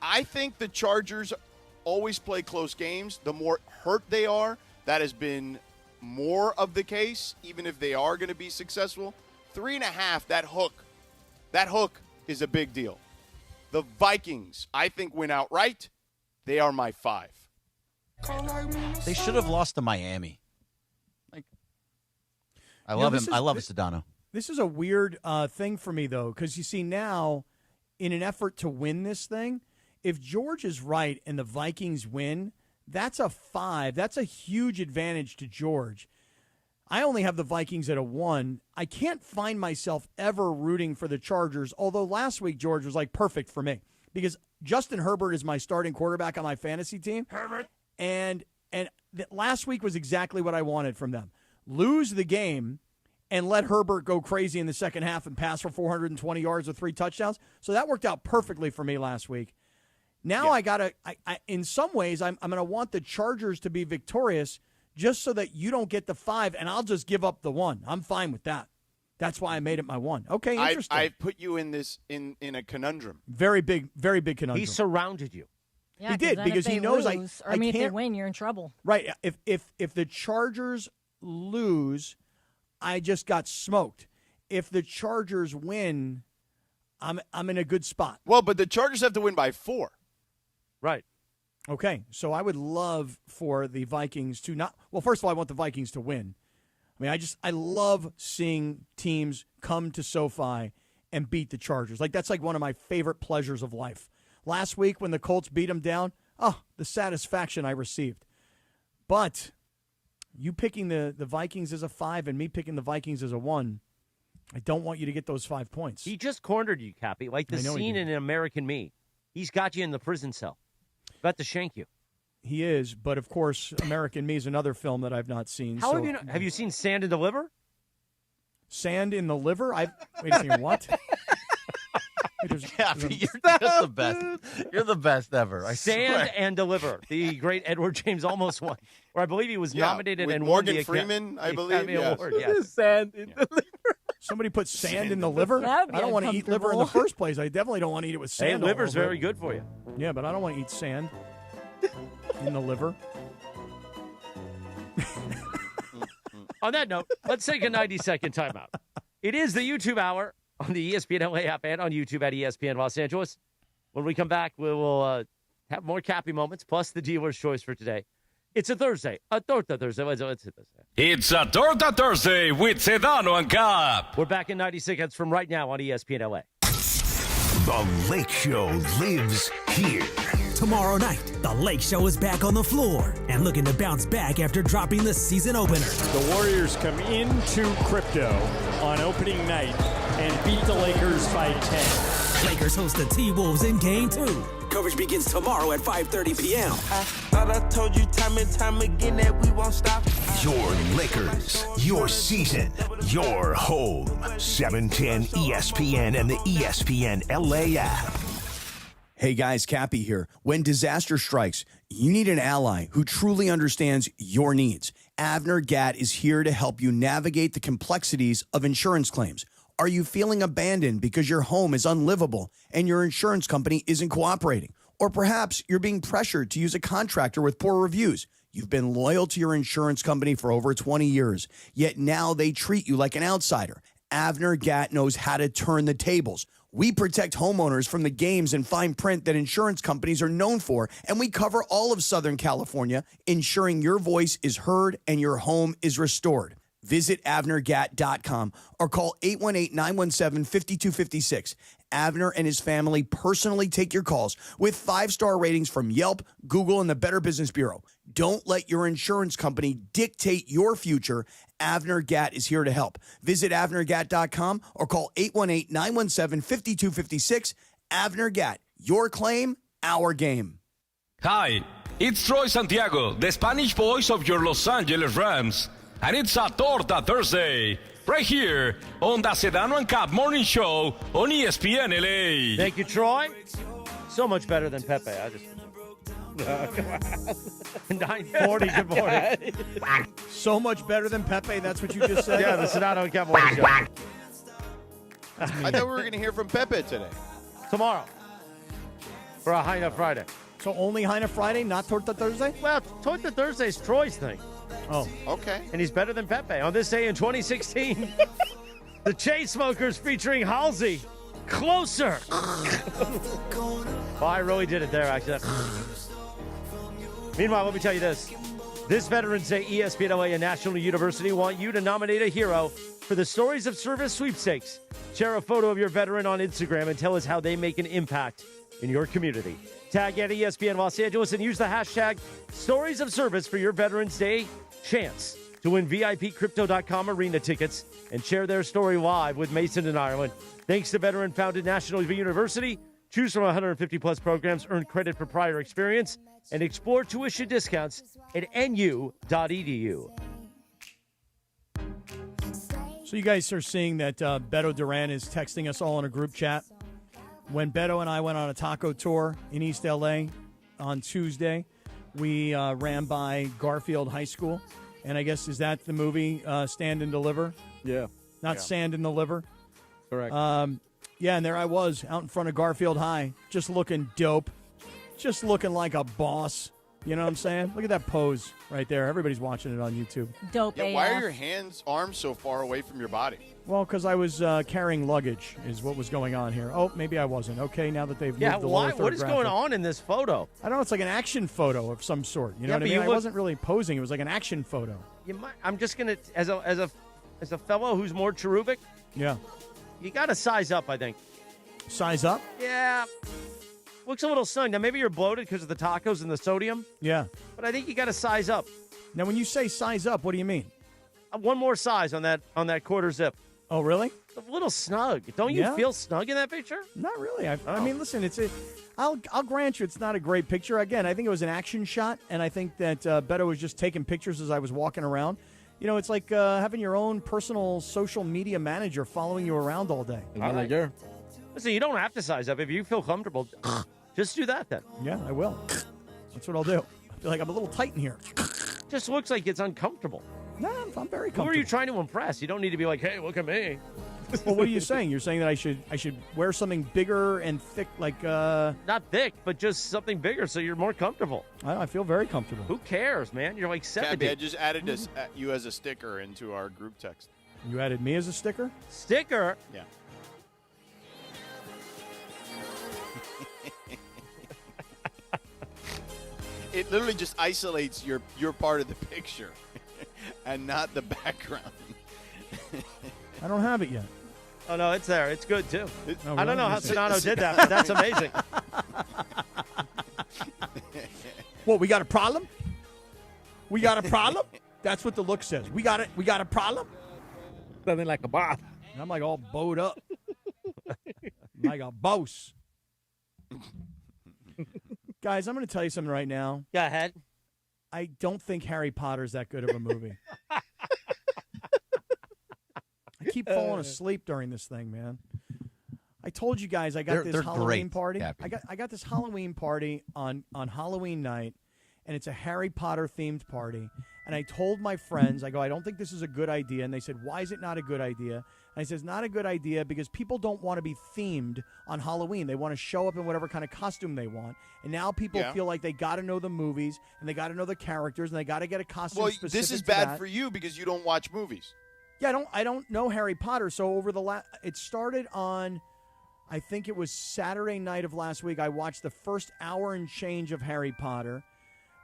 Speaker 3: I think the Chargers always play close games. The more hurt they are, that has been more of the case, even if they are going to be successful. 3.5, that hook is a big deal. The Vikings, I think, win outright. They are my 5.
Speaker 6: They should have lost to Miami. I love him. I love Sedano.
Speaker 2: This is a weird thing for me, though, because you see now, in an effort to win this thing, if George is right and the Vikings win, that's a 5. That's a huge advantage to George. I only have the Vikings at a 1. I can't find myself ever rooting for the Chargers, although last week George was like perfect for me because Justin Herbert is my starting quarterback on my fantasy team.
Speaker 30: Herbert.
Speaker 2: And last week was exactly what I wanted from them. Lose the game and let Herbert go crazy in the second half and pass for 420 yards with 3 touchdowns. So that worked out perfectly for me last week. Now I in some ways, I'm going to want the Chargers to be victorious just so that you don't get the 5, and I'll just give up the 1. I'm fine with that. That's why I made it my 1. Okay, interesting.
Speaker 3: I put you in this in a conundrum.
Speaker 2: Very big conundrum.
Speaker 12: He surrounded you.
Speaker 14: Yeah,
Speaker 2: he did because he knows
Speaker 14: lose,
Speaker 2: I
Speaker 14: if they
Speaker 2: can't
Speaker 14: win, you're in trouble.
Speaker 2: Right. If the Chargers lose, I just got smoked. If the Chargers win, I'm in a good spot.
Speaker 3: Well, but the Chargers have to win by 4.
Speaker 12: Right.
Speaker 2: Okay, so I would love for the Vikings to not – well, first of all, I want the Vikings to win. I mean, I love seeing teams come to SoFi and beat the Chargers. That's like one of my favorite pleasures of life. Last week when the Colts beat them down, the satisfaction I received. But you picking the Vikings as a 5 and me picking the Vikings as a 1, I don't want you to get those 5 points.
Speaker 12: He just cornered you, Cappy, like the scene in American Me. He's got you in the prison cell. About to shank you.
Speaker 2: He is, but of course, American Me is another film that I've not seen.
Speaker 12: How have you seen Sand in the Liver?
Speaker 2: Sand in the Liver? Wait a second, what?
Speaker 6: You're just the best. You're the best ever. I
Speaker 12: Sand
Speaker 6: swear.
Speaker 12: and Deliver. The great Edward James almost won. Or I believe he was nominated
Speaker 3: with
Speaker 12: and
Speaker 3: Morgan
Speaker 12: won the
Speaker 3: Freeman, I believe.
Speaker 12: Academy Award. Yes.
Speaker 15: Sand in the Liver.
Speaker 2: Somebody put sand in the liver?
Speaker 14: That'd be
Speaker 2: I don't want to eat liver in the
Speaker 14: uncomfortable.
Speaker 2: first place. I definitely don't want to eat it with sand.
Speaker 12: Hey,
Speaker 2: all
Speaker 12: liver's
Speaker 2: over
Speaker 12: very
Speaker 2: it.
Speaker 12: good for you.
Speaker 2: Yeah, but I don't want to eat sand in the liver.
Speaker 12: On that note, let's take a 90-second timeout. It is the YouTube hour on the ESPN LA app and on YouTube at ESPN Los Angeles. When we come back, we will have more Cappy moments, plus the dealer's choice for today. It's a Thursday, a Torta Thursday. Let's hit this.
Speaker 8: It's a Torta Thursday with Sedano and Kap.
Speaker 12: We're back in 90 seconds from right now on ESPN LA.
Speaker 27: The Lake Show lives here.
Speaker 9: Tomorrow night, the Lake Show is back on the floor and looking to bounce back after dropping the season opener.
Speaker 10: The Warriors come into crypto on opening night and beat the Lakers by 10.
Speaker 9: Lakers host the T-Wolves in Game 2. Coverage begins tomorrow at 5:30 p.m.
Speaker 17: I thought I told you time and time again that we won't stop.
Speaker 27: Your Lakers, your season, your home. 710 ESPN and the ESPN LA app.
Speaker 2: Hey guys, Cappy here. When disaster strikes, you need an ally who truly understands your needs. Avner Gatt is here to help you navigate the complexities of insurance claims. Are you feeling abandoned because your home is unlivable and your insurance company isn't cooperating? Or perhaps you're being pressured to use a contractor with poor reviews. You've been loyal to your insurance company for over 20 years, yet now they treat you like an outsider. Avner Gatt knows how to turn the tables. We protect homeowners from the games and fine print that insurance companies are known for, and we cover all of Southern California, ensuring your voice is heard and your home is restored. Visit AvnerGatt.com or call 818-917-5256. Avner and his family personally take your calls with 5-star ratings from Yelp, Google, and the Better Business Bureau. Don't let your insurance company dictate your future. Avner Gatt is here to help. Visit AvnerGatt.com or call 818-917-5256. Avner Gatt, your claim, our game.
Speaker 8: Hi, it's Troy Santiago, the Spanish voice of your Los Angeles Rams. And it's a Torta Thursday, right here on the Sedano and Kap Morning Show on ESPN LA.
Speaker 12: Thank you, Troy. So much better than Pepe. 9:40, good morning.
Speaker 2: So much better than Pepe, that's what you just said?
Speaker 12: Yeah, the Sedano and Kap Morning Show.
Speaker 3: I thought we were going to hear from Pepe today.
Speaker 12: Tomorrow. For a High Enough Friday.
Speaker 2: So only High Enough Friday, not Torta Thursday?
Speaker 12: Well, Torta Thursday is Troy's thing.
Speaker 2: Oh.
Speaker 3: Okay.
Speaker 12: And he's better than Pepe. On this day in 2016, the Chainsmokers featuring Halsey, Closer. Well, I really did it there, actually. Meanwhile, let me tell you this. This Veterans Day, ESPN LA and National University want you to nominate a hero for the Stories of Service sweepstakes. Share a photo of your veteran on Instagram and tell us how they make an impact in your community. Tag at ESPN Los Angeles and use the hashtag Stories of Service for your Veterans Day chance to win VIP Crypto.com arena tickets and share their story live with Mason and Ireland. Thanks to veteran-founded National University. Choose from 150-plus programs, earn credit for prior experience, and explore tuition discounts at nu.edu.
Speaker 2: So you guys are seeing that Beto Duran is texting us all in a group chat. When Beto and I went on a taco tour in East L.A. on Tuesday, we ran by Garfield High School. And I guess, is that the movie, Stand and Deliver?
Speaker 15: Yeah.
Speaker 2: Not Sand and Deliver?
Speaker 15: Correct.
Speaker 2: Yeah, and there I was out in front of Garfield High, just looking dope, just looking like a boss. You know what I'm saying? Look at that pose right there. Everybody's watching it on YouTube.
Speaker 14: Dope.
Speaker 3: Yeah, why are your arms so far away from your body?
Speaker 2: Well, because I was carrying luggage is what was going on here. Oh, maybe I wasn't. Okay, now that they've moved the lower third
Speaker 12: what is
Speaker 2: graphic.
Speaker 12: going on in this photo?
Speaker 2: I don't know. It's like an action photo of some sort. You know
Speaker 12: Yeah,
Speaker 2: what I
Speaker 12: but
Speaker 2: mean?
Speaker 12: you
Speaker 2: I
Speaker 12: look-
Speaker 2: wasn't really posing. It was like an action photo.
Speaker 12: You might, I'm just going to, as a fellow who's more cherubic,
Speaker 2: Yeah.
Speaker 12: you got to size up, I think.
Speaker 2: Size up?
Speaker 12: Yeah. Looks a little snug. Now, maybe you're bloated because of the tacos and the sodium,
Speaker 2: Yeah.
Speaker 12: but I think you got to size up.
Speaker 2: Now, when you say size up, what do you mean?
Speaker 12: One more size on that quarter zip.
Speaker 2: Oh, really?
Speaker 12: It's a little snug. Don't you
Speaker 2: Yeah.
Speaker 12: feel snug in that picture?
Speaker 2: Not really. I mean, listen, I'll grant you it's not a great picture. Again, I think it was an action shot, and I think that Beto was just taking pictures as I was walking around. You know, it's like having your own personal social media manager following you around all day.
Speaker 12: Listen, you don't have to size up. If you feel comfortable, just do that then.
Speaker 2: Yeah, I will. That's what I'll do. I feel like I'm a little tight in here.
Speaker 12: Just looks like it's uncomfortable.
Speaker 2: No, I'm very
Speaker 12: Who
Speaker 2: comfortable.
Speaker 12: are you trying to impress? You don't need to be like, hey, look at me.
Speaker 2: Well, what are you saying? You're saying that I should wear something bigger and thick, like
Speaker 12: Not thick, but just something bigger so you're more comfortable.
Speaker 2: I feel very comfortable.
Speaker 12: Who cares, man? You're like 70.
Speaker 3: Cappy, I just added you as a sticker into our group text.
Speaker 2: You added me as a sticker?
Speaker 12: Sticker?
Speaker 3: Yeah. It literally just isolates your part of the picture and not the background.
Speaker 2: I don't have it yet.
Speaker 12: Oh, no, it's there. It's good, too.
Speaker 2: Oh,
Speaker 12: I don't
Speaker 2: really?
Speaker 12: know how Sedano did that, but that's amazing.
Speaker 2: What, we got a problem? We got a problem? That's what the look says. We got it. We got a problem?
Speaker 15: Something like a boss.
Speaker 2: And I'm like all bowed up. Like a boss. Guys, I'm going to tell you something right now.
Speaker 12: Go ahead.
Speaker 2: I don't think Harry Potter's that good of a movie. I keep falling asleep during this thing, man. I told you guys I got this Halloween party. I got this Halloween party on Halloween night, and it's a Harry Potter themed party. And I told my friends, I go, I don't think this is a good idea. And they said, why is it not a good idea? And I said, it's not a good idea because people don't want to be themed on Halloween. They want to show up in whatever kind of costume they want. And now people feel like they got to know the movies and they got to know the characters and they got to get a costume specific
Speaker 3: this is
Speaker 2: to
Speaker 3: bad
Speaker 2: that.
Speaker 3: for you because you don't watch movies.
Speaker 2: Yeah, I don't know Harry Potter. So over it started on, I think it was Saturday night of last week. I watched the first hour and change of Harry Potter.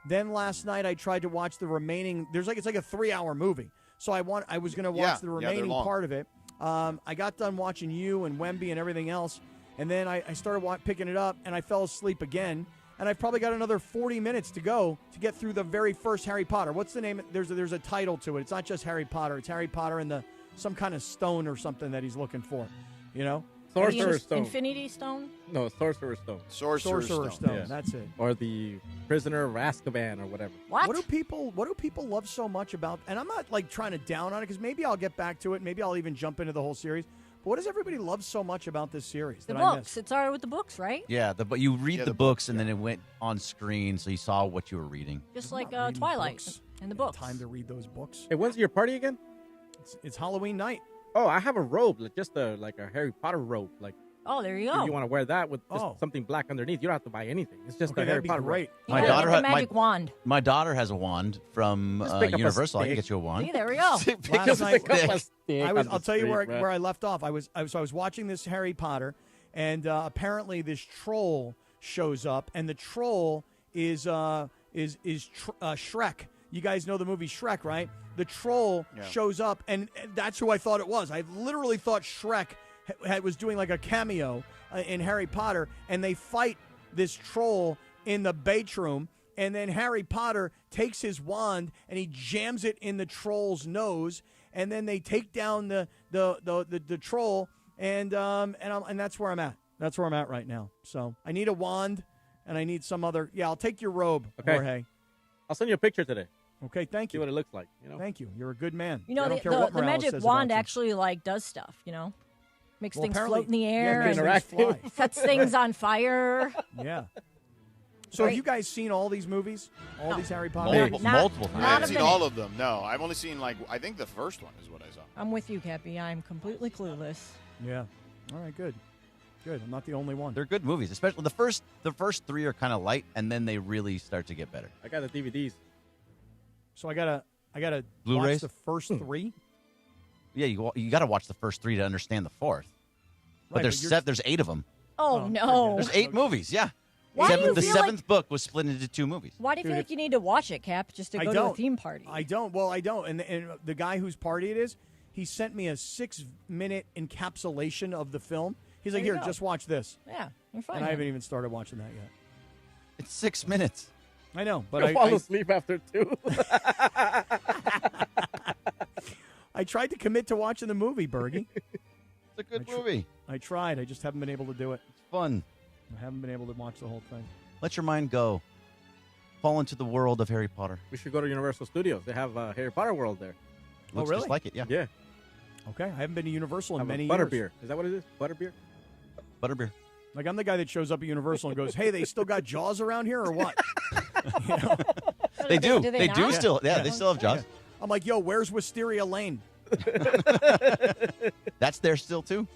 Speaker 2: Then last night I tried to watch the remaining. It's like a 3-hour movie. So I was going to watch the remaining part of it. I got done watching you and Wemby and everything else, and then I started picking it up, and I fell asleep again. And I've probably got another 40 minutes to go to get through the very first Harry Potter. What's the name? There's a title to it. It's not just Harry Potter. It's Harry Potter and some kind of stone or something that he's looking for. You know?
Speaker 15: Sorcerer's Stone.
Speaker 14: Infinity Stone?
Speaker 15: No, Sorcerer's Stone.
Speaker 2: Sorcerer's Stone. Yeah. That's it.
Speaker 15: Or the Prisoner of Azkaban or whatever.
Speaker 14: What?
Speaker 2: What do people love so much about? And I'm not like trying to down on it because maybe I'll get back to it. Maybe I'll even jump into the whole series. But what does everybody love so much about this series?
Speaker 14: The books. It started with the books, right?
Speaker 6: Yeah, but you read the books and then it went on screen, so you saw what you were reading.
Speaker 14: Just like Twilight and the books.
Speaker 2: Time to read those books.
Speaker 15: Hey, when's your party again?
Speaker 2: It's Halloween night.
Speaker 15: Oh, I have a robe, just a Harry Potter robe, like.
Speaker 14: Oh, there you
Speaker 15: If
Speaker 14: go.
Speaker 15: you want to wear that with just something black underneath, you don't have to buy anything. It's just a Harry Potter robe.
Speaker 6: My daughter
Speaker 14: has a magic wand.
Speaker 6: My daughter has a wand from Universal. I can get you a wand.
Speaker 14: See, there we go.
Speaker 2: Last night, I'll tell you where I left off. I was watching this Harry Potter, and apparently this troll shows up, and the troll is Shrek. You guys know the movie Shrek, right? The troll shows up, and that's who I thought it was. I literally thought Shrek was doing like a cameo in Harry Potter, and they fight this troll in the bedroom, and then Harry Potter takes his wand and he jams it in the troll's nose, and then they take down the troll, and that's where I'm at. That's where I'm at right now. So I need a wand, and I need some other. Yeah, I'll take your robe, Jorge.
Speaker 15: I'll send you a picture today.
Speaker 2: Okay, thank you.
Speaker 15: See what it looks like. You know?
Speaker 2: Thank you. You're a good man.
Speaker 14: You know,
Speaker 2: I don't care what
Speaker 14: the
Speaker 2: Morales
Speaker 14: magic
Speaker 2: says
Speaker 14: wand
Speaker 2: about you.
Speaker 14: actually does stuff. Makes things
Speaker 2: apparently-
Speaker 14: float in the air
Speaker 2: makes
Speaker 14: and
Speaker 2: things fly.
Speaker 14: sets things on fire.
Speaker 2: Yeah. So have you guys seen all these movies? All these Harry Potter movies?
Speaker 6: Multiple times.
Speaker 3: I haven't seen all of them. No, I've only seen I think the first one is what I saw.
Speaker 14: I'm with you, Cappy. I'm completely clueless.
Speaker 2: Yeah. All right, good. Good. I'm not the only one.
Speaker 6: They're good movies, especially the first three are kind of light, and then they really start to get better.
Speaker 15: I got the DVDs.
Speaker 2: So I gotta watch
Speaker 6: Blu-rays?
Speaker 2: the first three.
Speaker 6: Yeah, you got to watch the first three to understand the fourth. But
Speaker 2: Right,
Speaker 6: there's 8 of them.
Speaker 14: Oh, no.
Speaker 6: There's 8 movies. Yeah.
Speaker 14: Why do you
Speaker 6: the
Speaker 14: feel
Speaker 6: seventh book was split into 2 movies.
Speaker 14: Why do you feel like you need to watch it, Cap, just to go to a theme party?
Speaker 2: I don't. Well, I don't. And the guy whose party it is, he sent me a 6-minute encapsulation of the film. He's like,
Speaker 14: There you
Speaker 2: here,
Speaker 14: go.
Speaker 2: just watch this.
Speaker 14: Yeah, you're fine.
Speaker 2: And I haven't even started watching that yet.
Speaker 6: It's 6 minutes.
Speaker 2: I know, but
Speaker 15: You'll fall asleep after 2.
Speaker 2: I tried to commit to watching the movie, Bergie.
Speaker 6: It's a good movie.
Speaker 2: I tried. I just haven't been able to do it.
Speaker 6: It's fun.
Speaker 2: I haven't been able to watch the whole thing.
Speaker 6: Let your mind go. Fall into the world of Harry Potter.
Speaker 15: We should go to Universal Studios. They have a Harry Potter world there.
Speaker 6: Looks
Speaker 2: really?
Speaker 6: just like it, yeah.
Speaker 15: Yeah.
Speaker 2: Okay, I haven't been to Universal in
Speaker 15: Have a
Speaker 2: many
Speaker 15: butterbeer.
Speaker 2: years.
Speaker 15: Is that what it is? Butterbeer?
Speaker 6: Butterbeer.
Speaker 2: Like, I'm the guy that shows up at Universal and goes, hey, they still got Jaws around here or what? You know?
Speaker 6: They do.
Speaker 14: Do
Speaker 6: They do
Speaker 14: not?
Speaker 6: still. Yeah, they still have Jaws.
Speaker 2: I'm like, yo, where's Wisteria Lane?
Speaker 6: That's there still, too?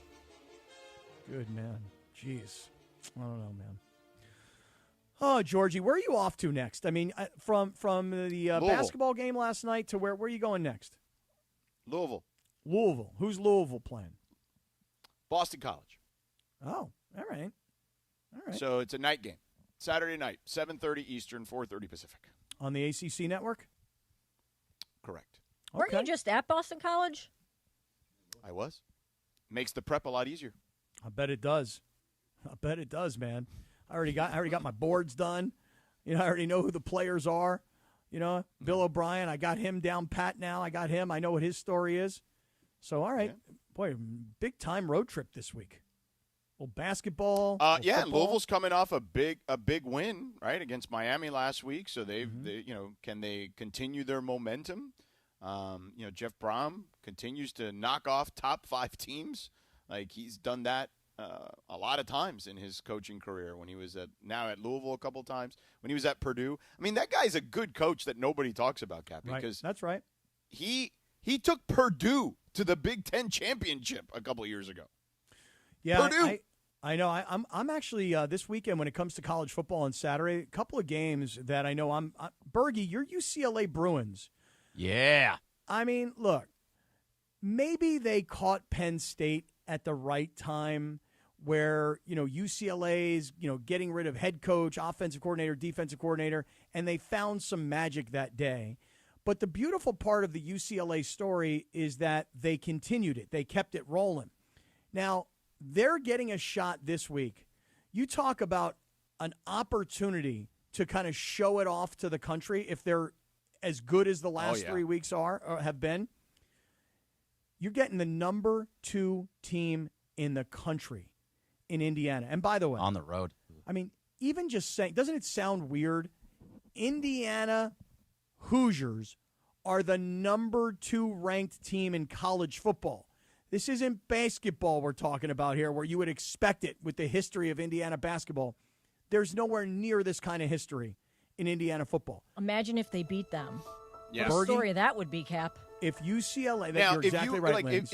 Speaker 2: Good man. Jeez. I don't know, man. Oh, Georgie, where are you off to next? I mean, from the basketball game last night to where are you going next?
Speaker 3: Louisville.
Speaker 2: Louisville. Who's Louisville playing?
Speaker 3: Boston College.
Speaker 2: Oh, all right. All right.
Speaker 3: So it's a night game. Saturday night, 7:30 Eastern, 4:30 Pacific.
Speaker 2: On the ACC network?
Speaker 3: Correct.
Speaker 14: Weren't you just at Boston College?
Speaker 3: I was. Makes the prep a lot easier.
Speaker 2: I bet it does. I bet it does, man. I already got my boards done. You know, I already know who the players are. You know, Bill O'Brien, I got him down pat now. I got him. I know what his story is. So, all right. Yeah. Boy, big time road trip this week. Little basketball.
Speaker 3: Yeah,
Speaker 2: football.
Speaker 3: Louisville's coming off a big win, right, against Miami last week. So they can they continue their momentum? Jeff Brom continues to knock off top 5 teams. Like he's done that a lot of times in his coaching career. When he was at Louisville a couple times, when he was at Purdue. I mean, that guy's a good coach that nobody talks about, Cap, because
Speaker 2: that's right.
Speaker 3: He took Purdue to the Big Ten championship a couple of years ago.
Speaker 2: Yeah,
Speaker 3: Purdue.
Speaker 2: I know. I'm actually this weekend when it comes to college football on Saturday, a couple of games that I know Bergie, you're UCLA Bruins.
Speaker 6: Yeah.
Speaker 2: I mean, look, maybe they caught Penn State at the right time where, UCLA's, getting rid of head coach, offensive coordinator, defensive coordinator, and they found some magic that day. But the beautiful part of the UCLA story is that they continued it. They kept it rolling. Now, they're getting a shot this week. You talk about an opportunity to kind of show it off to the country if they're as good as the last 3 weeks are or have been. You're getting the number 2 team in the country in Indiana. And by the way,
Speaker 6: on the road.
Speaker 2: I mean, even just saying, doesn't it sound weird? Indiana Hoosiers are the number 2 ranked team in college football. This isn't basketball we're talking about here, where you would expect it with the history of Indiana basketball. There's nowhere near this kind of history in Indiana football.
Speaker 14: Imagine if they beat them.
Speaker 3: Yes.
Speaker 14: What a story that would be, Cap.
Speaker 2: If UCLA,
Speaker 3: now,
Speaker 2: you're exactly right, Lance.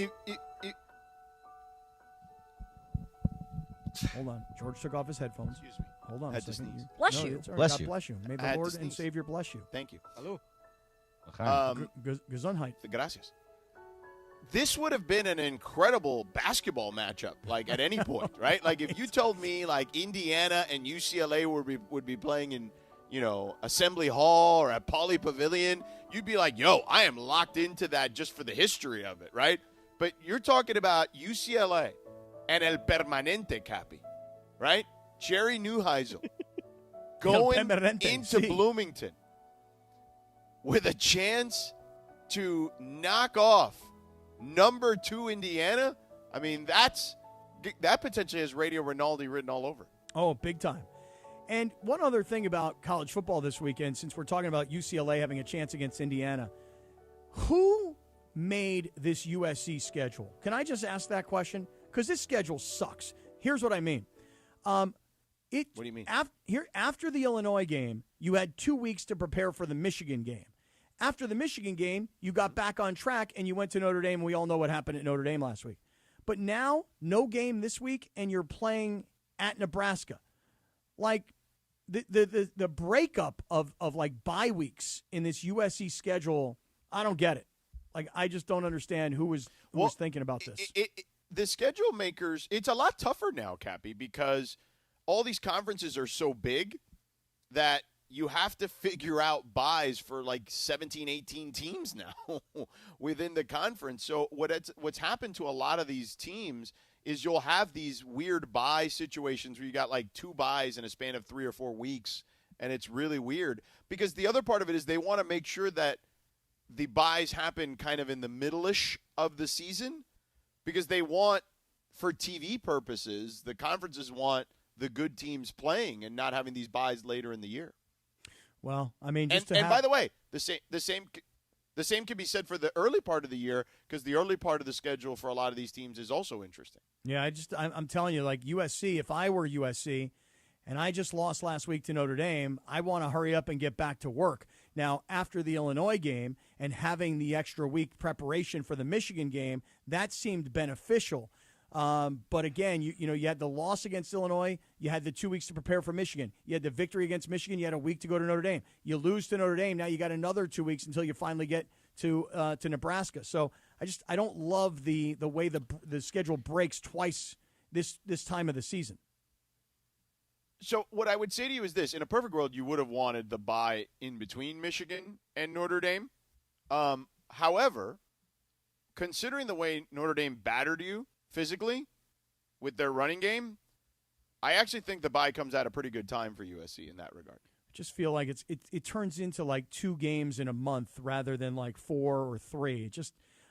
Speaker 2: Hold on. George took off his headphones.
Speaker 3: Excuse me.
Speaker 2: Hold on a second.
Speaker 14: Bless you.
Speaker 2: It's all right.
Speaker 6: Bless
Speaker 2: God
Speaker 6: you.
Speaker 2: bless you. May the Lord and Savior bless you.
Speaker 3: Thank you.
Speaker 2: Hello.
Speaker 3: Okay.
Speaker 2: Gesundheit.
Speaker 3: Gracias. This would have been an incredible basketball matchup, like at any point, right? Like if you told me like Indiana and UCLA would be playing in, Assembly Hall or at Pauley Pavilion, you'd be like, yo, I am locked into that just for the history of it, right? But you're talking about UCLA and El Permanente, Cappy, right? Jerry Neuheisel going into Bloomington with a chance to knock off number 2 Indiana. I mean, that potentially has Radio Rinaldi written all over.
Speaker 2: Oh, big time. And one other thing about college football this weekend, since we're talking about UCLA having a chance against Indiana, who made this USC schedule? Can I just ask that question? Because this schedule sucks. Here's what I mean. What do you mean? After the Illinois game, you had 2 weeks to prepare for the Michigan game. After the Michigan game, you got back on track and you went to Notre Dame. We all know what happened at Notre Dame last week. But now, no game this week, and you're playing at Nebraska. Like, the breakup of like bye weeks in this USC schedule, I don't get it. Like, I just don't understand who was thinking about this.
Speaker 3: The schedule makers, it's a lot tougher now, Cappy, because all these conferences are so big that you have to figure out buys for like 17, 18 teams now within the conference. So what's happened to a lot of these teams is you'll have these weird buy situations where you got like 2 buys in a span of 3 or 4 weeks, and it's really weird. Because the other part of it is they want to make sure that the buys happen kind of in the middle-ish of the season, because they want, for TV purposes, the conferences want the good teams playing and not having these buys later in the year.
Speaker 2: Well, I mean,
Speaker 3: by the way, the same can be said for the early part of the year, because the early part of the schedule for a lot of these teams is also interesting.
Speaker 2: Yeah, I'm telling you, like USC, if I were USC and I just lost last week to Notre Dame, I want to hurry up and get back to work. Now, after the Illinois game and having the extra week preparation for the Michigan game, that seemed beneficial. But again, you had the loss against Illinois. You had the 2 weeks to prepare for Michigan. You had the victory against Michigan. You had a week to go to Notre Dame. You lose to Notre Dame. Now you got another 2 weeks until you finally get to Nebraska. So I don't love the way the schedule breaks twice this time of the season.
Speaker 3: So what I would say to you is this. In a perfect world, you would have wanted the bye in between Michigan and Notre Dame. However, considering the way Notre Dame battered you physically with their running game, I actually think the bye comes at a pretty good time for USC in that regard.
Speaker 2: I just feel like it turns into like 2 games in a month rather than like 4 or 3.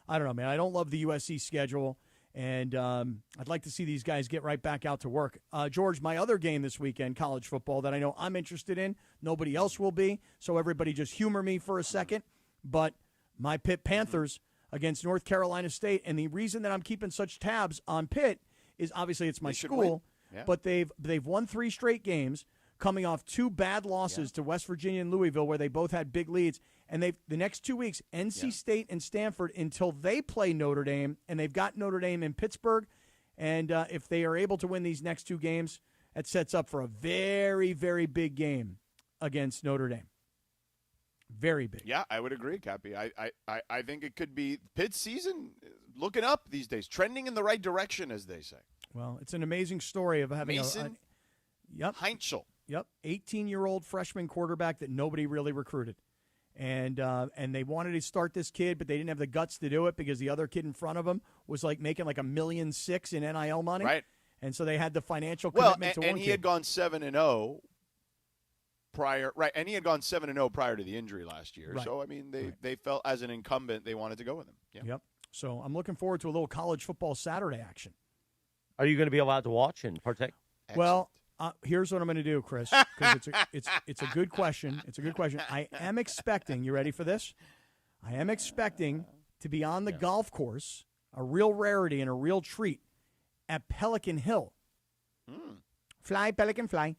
Speaker 2: I don't know, man. I don't love the USC schedule. And I'd like to see these guys get right back out to work. George, my other game this weekend, college football, that I know I'm interested in, nobody else will be, so everybody just humor me for a second. But my Pitt Panthers against North Carolina State, and the reason that I'm keeping such tabs on Pitt is obviously it's my school, but they've won 3 straight games, coming off 2 bad losses to West Virginia and Louisville, where they both had big leads. And the next 2 weeks, NC State and Stanford, until they play Notre Dame, and they've got Notre Dame in Pittsburgh. And if they are able to win these next 2 games, that sets up for a very, very big game against Notre Dame. Very big.
Speaker 3: Yeah, I would agree, Cappy. I think it could be Pitt's season looking up these days, trending in the right direction, as they say.
Speaker 2: Well, it's an amazing story of having
Speaker 3: Mason Heinzel.
Speaker 2: Yep, 18-year-old freshman quarterback that nobody really recruited. And they wanted to start this kid, but they didn't have the guts to do it because the other kid in front of him was like making like $1.6 million in NIL money.
Speaker 3: Right.
Speaker 2: And so they had the financial commitment to one kid.
Speaker 3: And he had gone 7-0 prior, right? And he had gone 7-0 prior to the injury last year.
Speaker 2: Right.
Speaker 3: So I mean, they felt as an incumbent they wanted to go with him. Yeah.
Speaker 2: Yep. So I'm looking forward to a little college football Saturday action.
Speaker 12: Are you going to be allowed to watch and partake?
Speaker 3: Excellent.
Speaker 2: Well, here's what I'm going to do, Chris, because it's a good question. It's a good question. I am expecting, you ready for this? I am expecting to be on the golf course, a real rarity and a real treat, at Pelican Hill. Fly, Pelican, fly.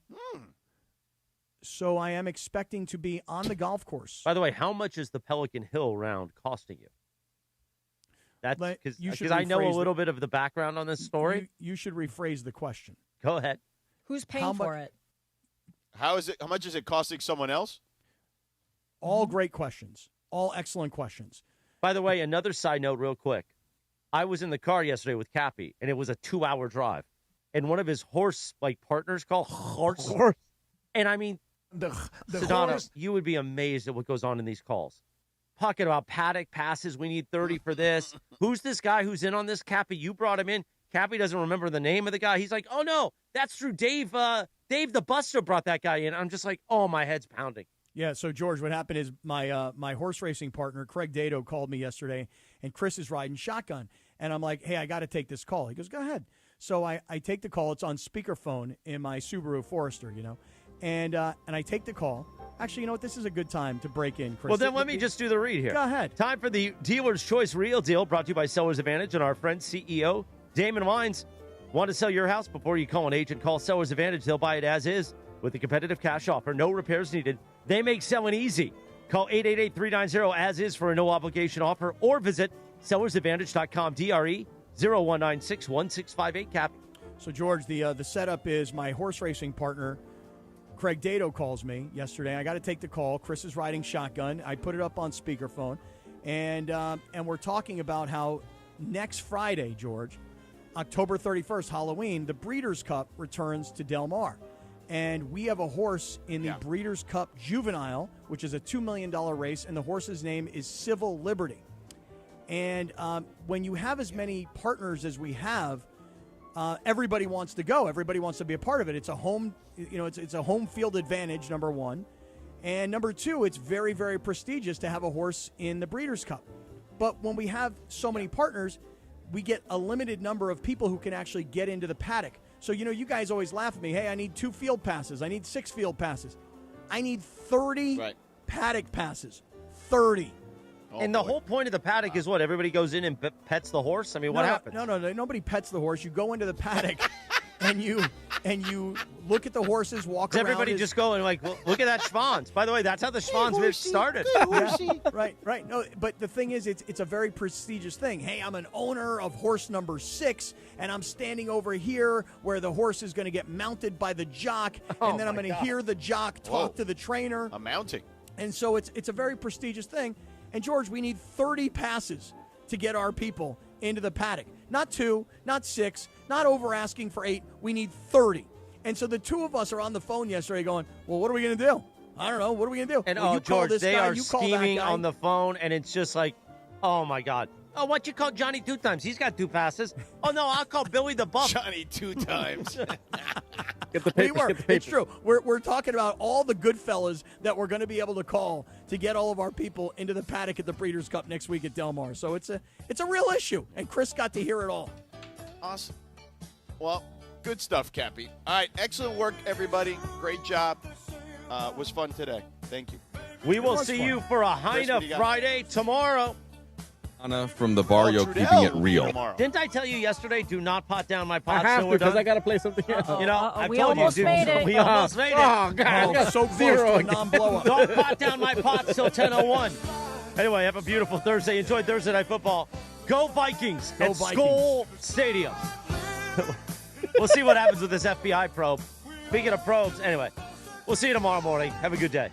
Speaker 2: So I am expecting to be on the golf course.
Speaker 12: By the way, how much is the Pelican Hill round costing you? That's because I know a little bit of the background on this story.
Speaker 2: You should rephrase the question.
Speaker 12: Go ahead.
Speaker 14: Who's paying for it?
Speaker 3: How much is it costing someone else?
Speaker 2: All great questions. All excellent questions.
Speaker 12: By the way, another side note real quick. I was in the car yesterday with Cappy, and it was a 2-hour drive. And one of his horse partners called horse. And I mean, Sedano, you would be amazed at what goes on in these calls. Talking about paddock passes. We need 30 for this. Who's this guy who's in on this? Cappy, you brought him in. Cappy doesn't remember the name of the guy. He's like, oh, no, that's true. Dave the Buster brought that guy in. I'm just like, oh, my head's pounding.
Speaker 2: Yeah, so, George, what happened is my horse racing partner, Craig Dado, called me yesterday, and Chris is riding shotgun. And I'm like, hey, I got to take this call. He goes, go ahead. So I take the call. It's on speakerphone in my Subaru Forester, And I take the call. Actually, you know what? This is a good time to break in, Chris.
Speaker 12: Well, then let me just do the read here.
Speaker 2: Go ahead.
Speaker 12: Time for the Dealer's Choice Real Deal, brought to you by Sellers Advantage and our friend CEO, Damon Wines. Want to sell your house before you call an agent? Call Sellers Advantage. They'll buy it as is with a competitive cash offer. No repairs needed. They make selling easy. Call 888-390-AS-IS for a no-obligation offer or visit sellersadvantage.com. DRE 0196-1658. Cap.
Speaker 2: So, George, the setup is my horse racing partner, Craig Dado, calls me yesterday. I got to take the call. Chris is riding shotgun. I put it up on speakerphone. And we're talking about how next Friday, George, October 31st, Halloween, the Breeders' Cup returns to Del Mar. And we have a horse in the Breeders' Cup Juvenile, which is a $2 million race, and the horse's name is Civil Liberty. And when you have as many partners as we have, everybody wants to go. Everybody wants to be a part of it. It's a home, it's a home field advantage, number one. And number two, it's very, very prestigious to have a horse in the Breeders' Cup. But when we have so many partners, we get a limited number of people who can actually get into the paddock. So, you guys always laugh at me. Hey, I need 2 field passes. I need 6 field passes. I need 30 paddock passes. 30.
Speaker 12: And the whole point of the paddock is what? Everybody goes in and pets the horse? I mean, what happens?
Speaker 2: No. Nobody pets the horse. You go into the paddock and you and you look at the horses walk around.
Speaker 12: Everybody just going like, well, look at that Schwanz. By the way, that's how the Schwanz myth started.
Speaker 2: Right. No, but the thing is, it's a very prestigious thing. Hey, I'm an owner of horse number 6, and I'm standing over here where the horse is going to get mounted by the jock, and then I'm going to hear the jock talk to the trainer.
Speaker 3: A mounting.
Speaker 2: And so it's a very prestigious thing. And, George, we need 30 passes to get our people into the paddock. Not 2, not 6, not over asking for 8. We need 30. And so the two of us are on the phone yesterday going, well, what are we going to do? I don't know. What are we going to do?
Speaker 12: And,
Speaker 2: well, you call
Speaker 12: George,
Speaker 2: this
Speaker 12: they
Speaker 2: guy,
Speaker 12: are
Speaker 2: you call that
Speaker 12: scheming
Speaker 2: guy.
Speaker 12: on the phone, and it's just like, oh, my God. Oh, why don't you call Johnny 2 times? He's got 2 passes. Oh, no, I'll call Billy the Buff.
Speaker 3: Johnny 2 times.
Speaker 15: Get the paper.
Speaker 2: It's true. We're talking about all the good fellas that we're going to be able to call to get all of our people into the paddock at the Breeders' Cup next week at Del Mar. So it's a real issue, and Chris got to hear it all.
Speaker 3: Awesome. Well, good stuff, Cappy. All right, excellent work, everybody. Great job. Was fun today. Thank you.
Speaker 12: We will see you for a Heine Friday tomorrow.
Speaker 7: Anna from the barrio, keeping it real.
Speaker 12: Didn't I tell you yesterday, do not pot down my pot?
Speaker 15: I have to because I got to play something else.
Speaker 12: You know, I've
Speaker 14: we
Speaker 12: told
Speaker 14: almost
Speaker 12: you,
Speaker 14: made it.
Speaker 12: We almost made it.
Speaker 15: Oh, God.
Speaker 2: So close to a non-blowout.
Speaker 12: Don't pot down my pot till 10:01. Anyway, have a beautiful Thursday. Enjoy Thursday Night Football. Go Vikings at Skull Stadium. We'll see what happens with this FBI probe. Speaking of probes, anyway, we'll see you tomorrow morning. Have a good day.